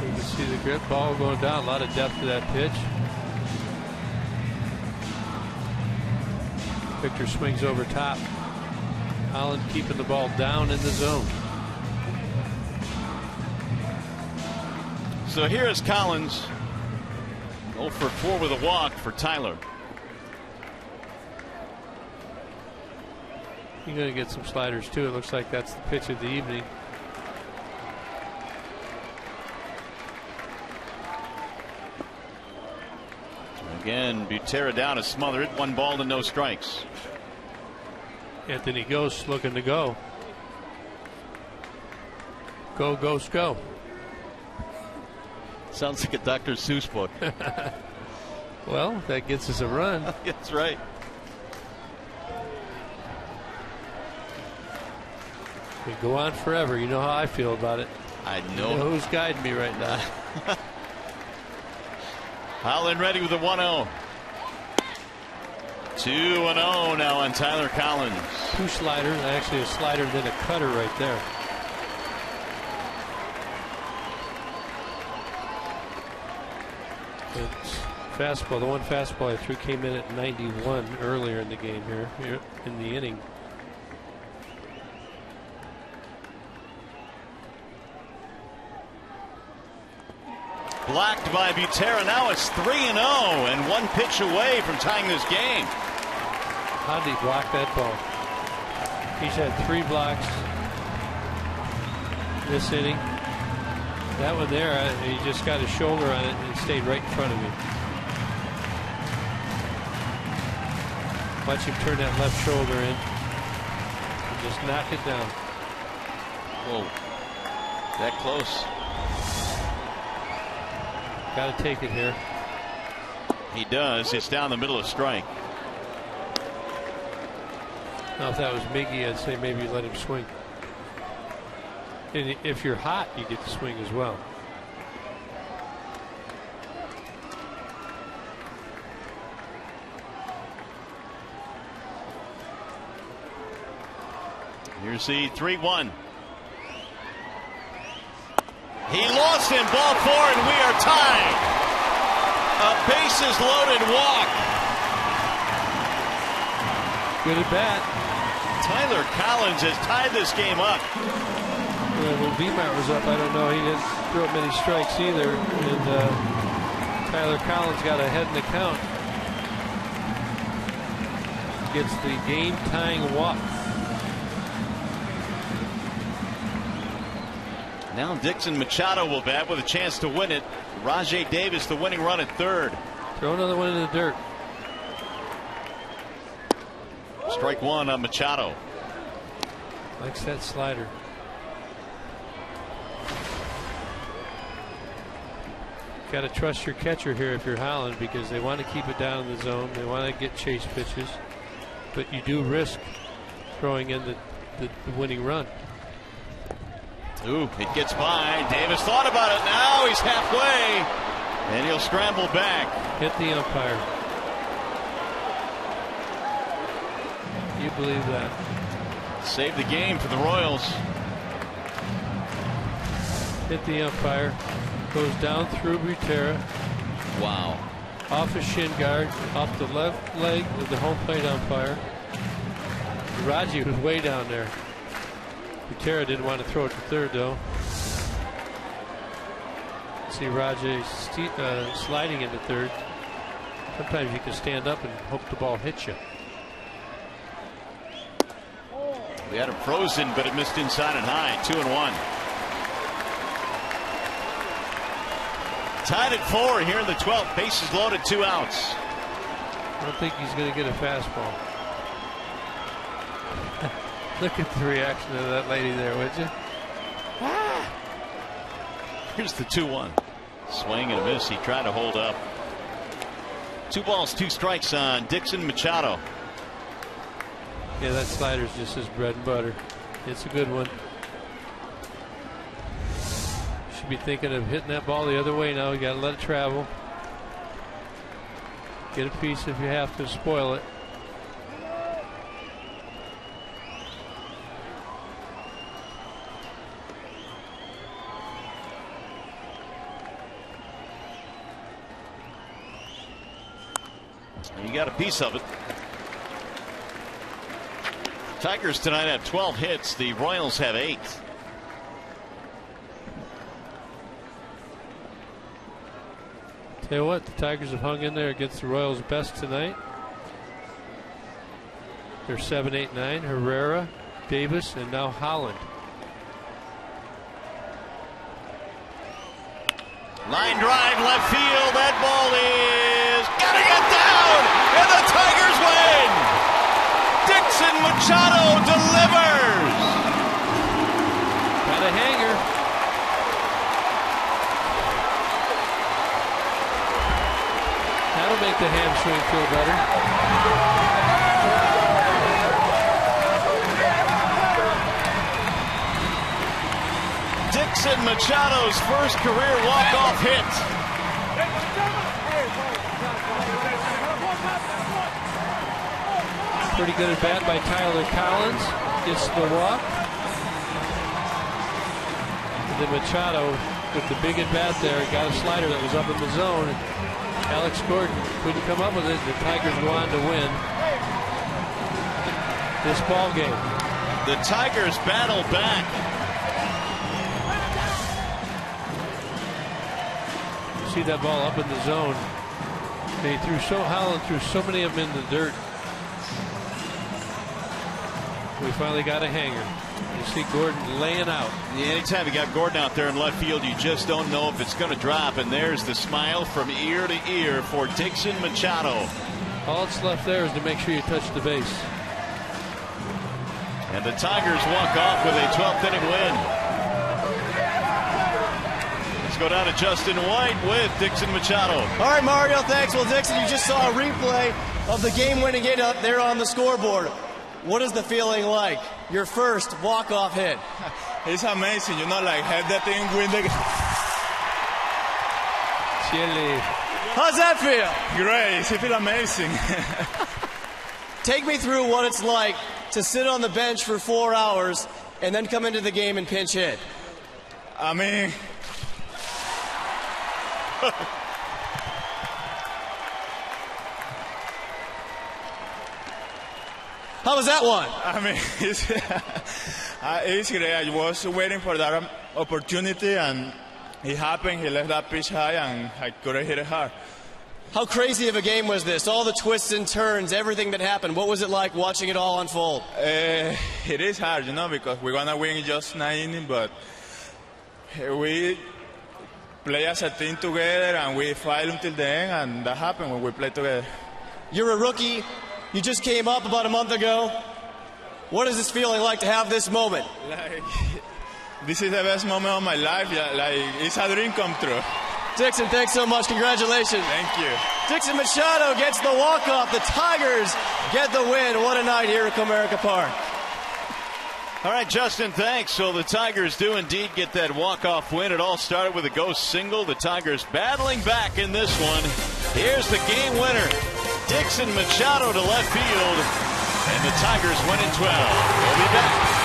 You can see the grip, ball going down. A lot of depth to that pitch. Victor swings over top. Holland keeping the ball down in the zone. So here is Collins. 0 for 4 with a walk for Tyler. You're going to get some sliders too. It looks like that's the pitch of the evening. Again, Butera down to smother it. 1 ball to no strikes. Anthony Ghost looking to go. Go, Ghost, go. Sounds like a Dr. Seuss book. Well, that gets us a run. That's right. We go on forever. You know how I feel about it. I know who's guiding me right now. Holland ready with a 1-0. 2-0 now on Tyler Collins. 2 sliders, actually a slider then a cutter right there. It's fastball. The one fastball I threw came in at 91 earlier in the game here in the inning. Blocked by Butera. Now it's 3-0 and 1 pitch away from tying this game. How did he block that ball? He's had 3 blocks this inning. That one there, he just got his shoulder on it and stayed right in front of him. Watch him turn that left shoulder in and just knock it down. Whoa, that close. Got to take it here. He does. It's down the middle of strike. Now, if that was Miggy, I'd say maybe let him swing. And if you're hot, you get to swing as well. Here's the 3-1. He lost him, ball 4, and we are tied. A bases loaded walk. Good at bat. Tyler Collins has tied this game up. Well, when V-Mart was up, I don't know. He didn't throw up many strikes either. And Tyler Collins got ahead in the count. Gets the game-tying walk. Now Dixon Machado will bat with a chance to win it. Rajay Davis the winning run at third. Throw another one in the dirt. Strike one on Machado. Likes that slider. Got to trust your catcher here if you're Holland, because they want to keep it down in the zone. They want to get chase pitches, but you do risk throwing in the winning run. Ooh, it gets by. Davis thought about it. Now he's halfway, and he'll scramble back. Hit the umpire. You believe that? Save the game for the Royals. Hit the umpire. Goes down through Butera. Wow. Off his shin guard, off the left leg of the home plate umpire. Raji was way down there. Butera didn't want to throw it to third, though. See Raji sliding into third. Sometimes you can stand up and hope the ball hits you. We had him frozen, but it missed inside and high. 2-1. Tied at 4 here in the 12th. Bases loaded, 2 outs. I don't think he's going to get a fastball. Look at the reaction of that lady there, would you? Here's the 2-1. Swing and a miss. He tried to hold up. 2 balls, 2 strikes on Dixon Machado. Yeah, that slider's just his bread and butter. It's a good one. Should be thinking of hitting that ball the other way now. You got to let it travel. Get a piece if you have to, spoil it. You got a piece of it. Tigers tonight have 12 hits. The Royals have 8. Tell you what, the Tigers have hung in there against the Royals best tonight. They're 7-8-9. Herrera, Davis, and now Holland. Line drive left field. That ball is gotta get down, and the Tigers win. Dixon Machado delivers. Got a hanger. That'll make the hamstring feel better. Dixon Machado's first career walk-off hit. Pretty good at bat by Tyler Collins. Gets the walk. And then Machado with the big at bat there got a slider that was up in the zone. Alex Gordon couldn't come up with it. The Tigers go on to win this ball game. The Tigers battle back. See that ball up in the zone. They Holland threw so many of them in the dirt. We finally got a hanger. You see Gordon laying out. Yeah, anytime you got Gordon out there in left field, you just don't know if it's going to drop. And there's the smile from ear to ear for Dixon Machado. All that's left there is to make sure you touch the base. And the Tigers walk off with a 12th inning win. Let's go down to Justin White with Dixon Machado. All right, Mario, thanks. Well, Dixon, you just saw a replay of the game-winning hit up there on the scoreboard. What is the feeling like? Your first walk-off hit. It's amazing, you know, like have that thing win the Chile. How's that feel? Great, it feels amazing. Take me through what it's like to sit on the bench for 4 hours and then come into the game and pinch hit. I mean, How was that one? I mean, it's great. I was waiting for that opportunity, and it happened. He left that pitch high, and I couldn't hit it hard. How crazy of a game was this? All the twists and turns, everything that happened. What was it like watching it all unfold? It is hard, you know, because we're gonna win in just 9 innings, but we play as a team together, and we fight until the end, and that happened when we play together. You're a rookie. You just came up about a month ago. What is this feeling like to have this moment? Like, this is the best moment of my life. Like, it's a dream come true. Dixon, thanks so much. Congratulations. Thank you. Dixon Machado gets the walk-off. The Tigers get the win. What a night here at Comerica Park. All right, Justin, thanks. So the Tigers do indeed get that walk-off win. It all started with a ghost single. The Tigers battling back in this one. Here's the game winner. Dixon Machado to left field. And the Tigers win in 12. We'll be back.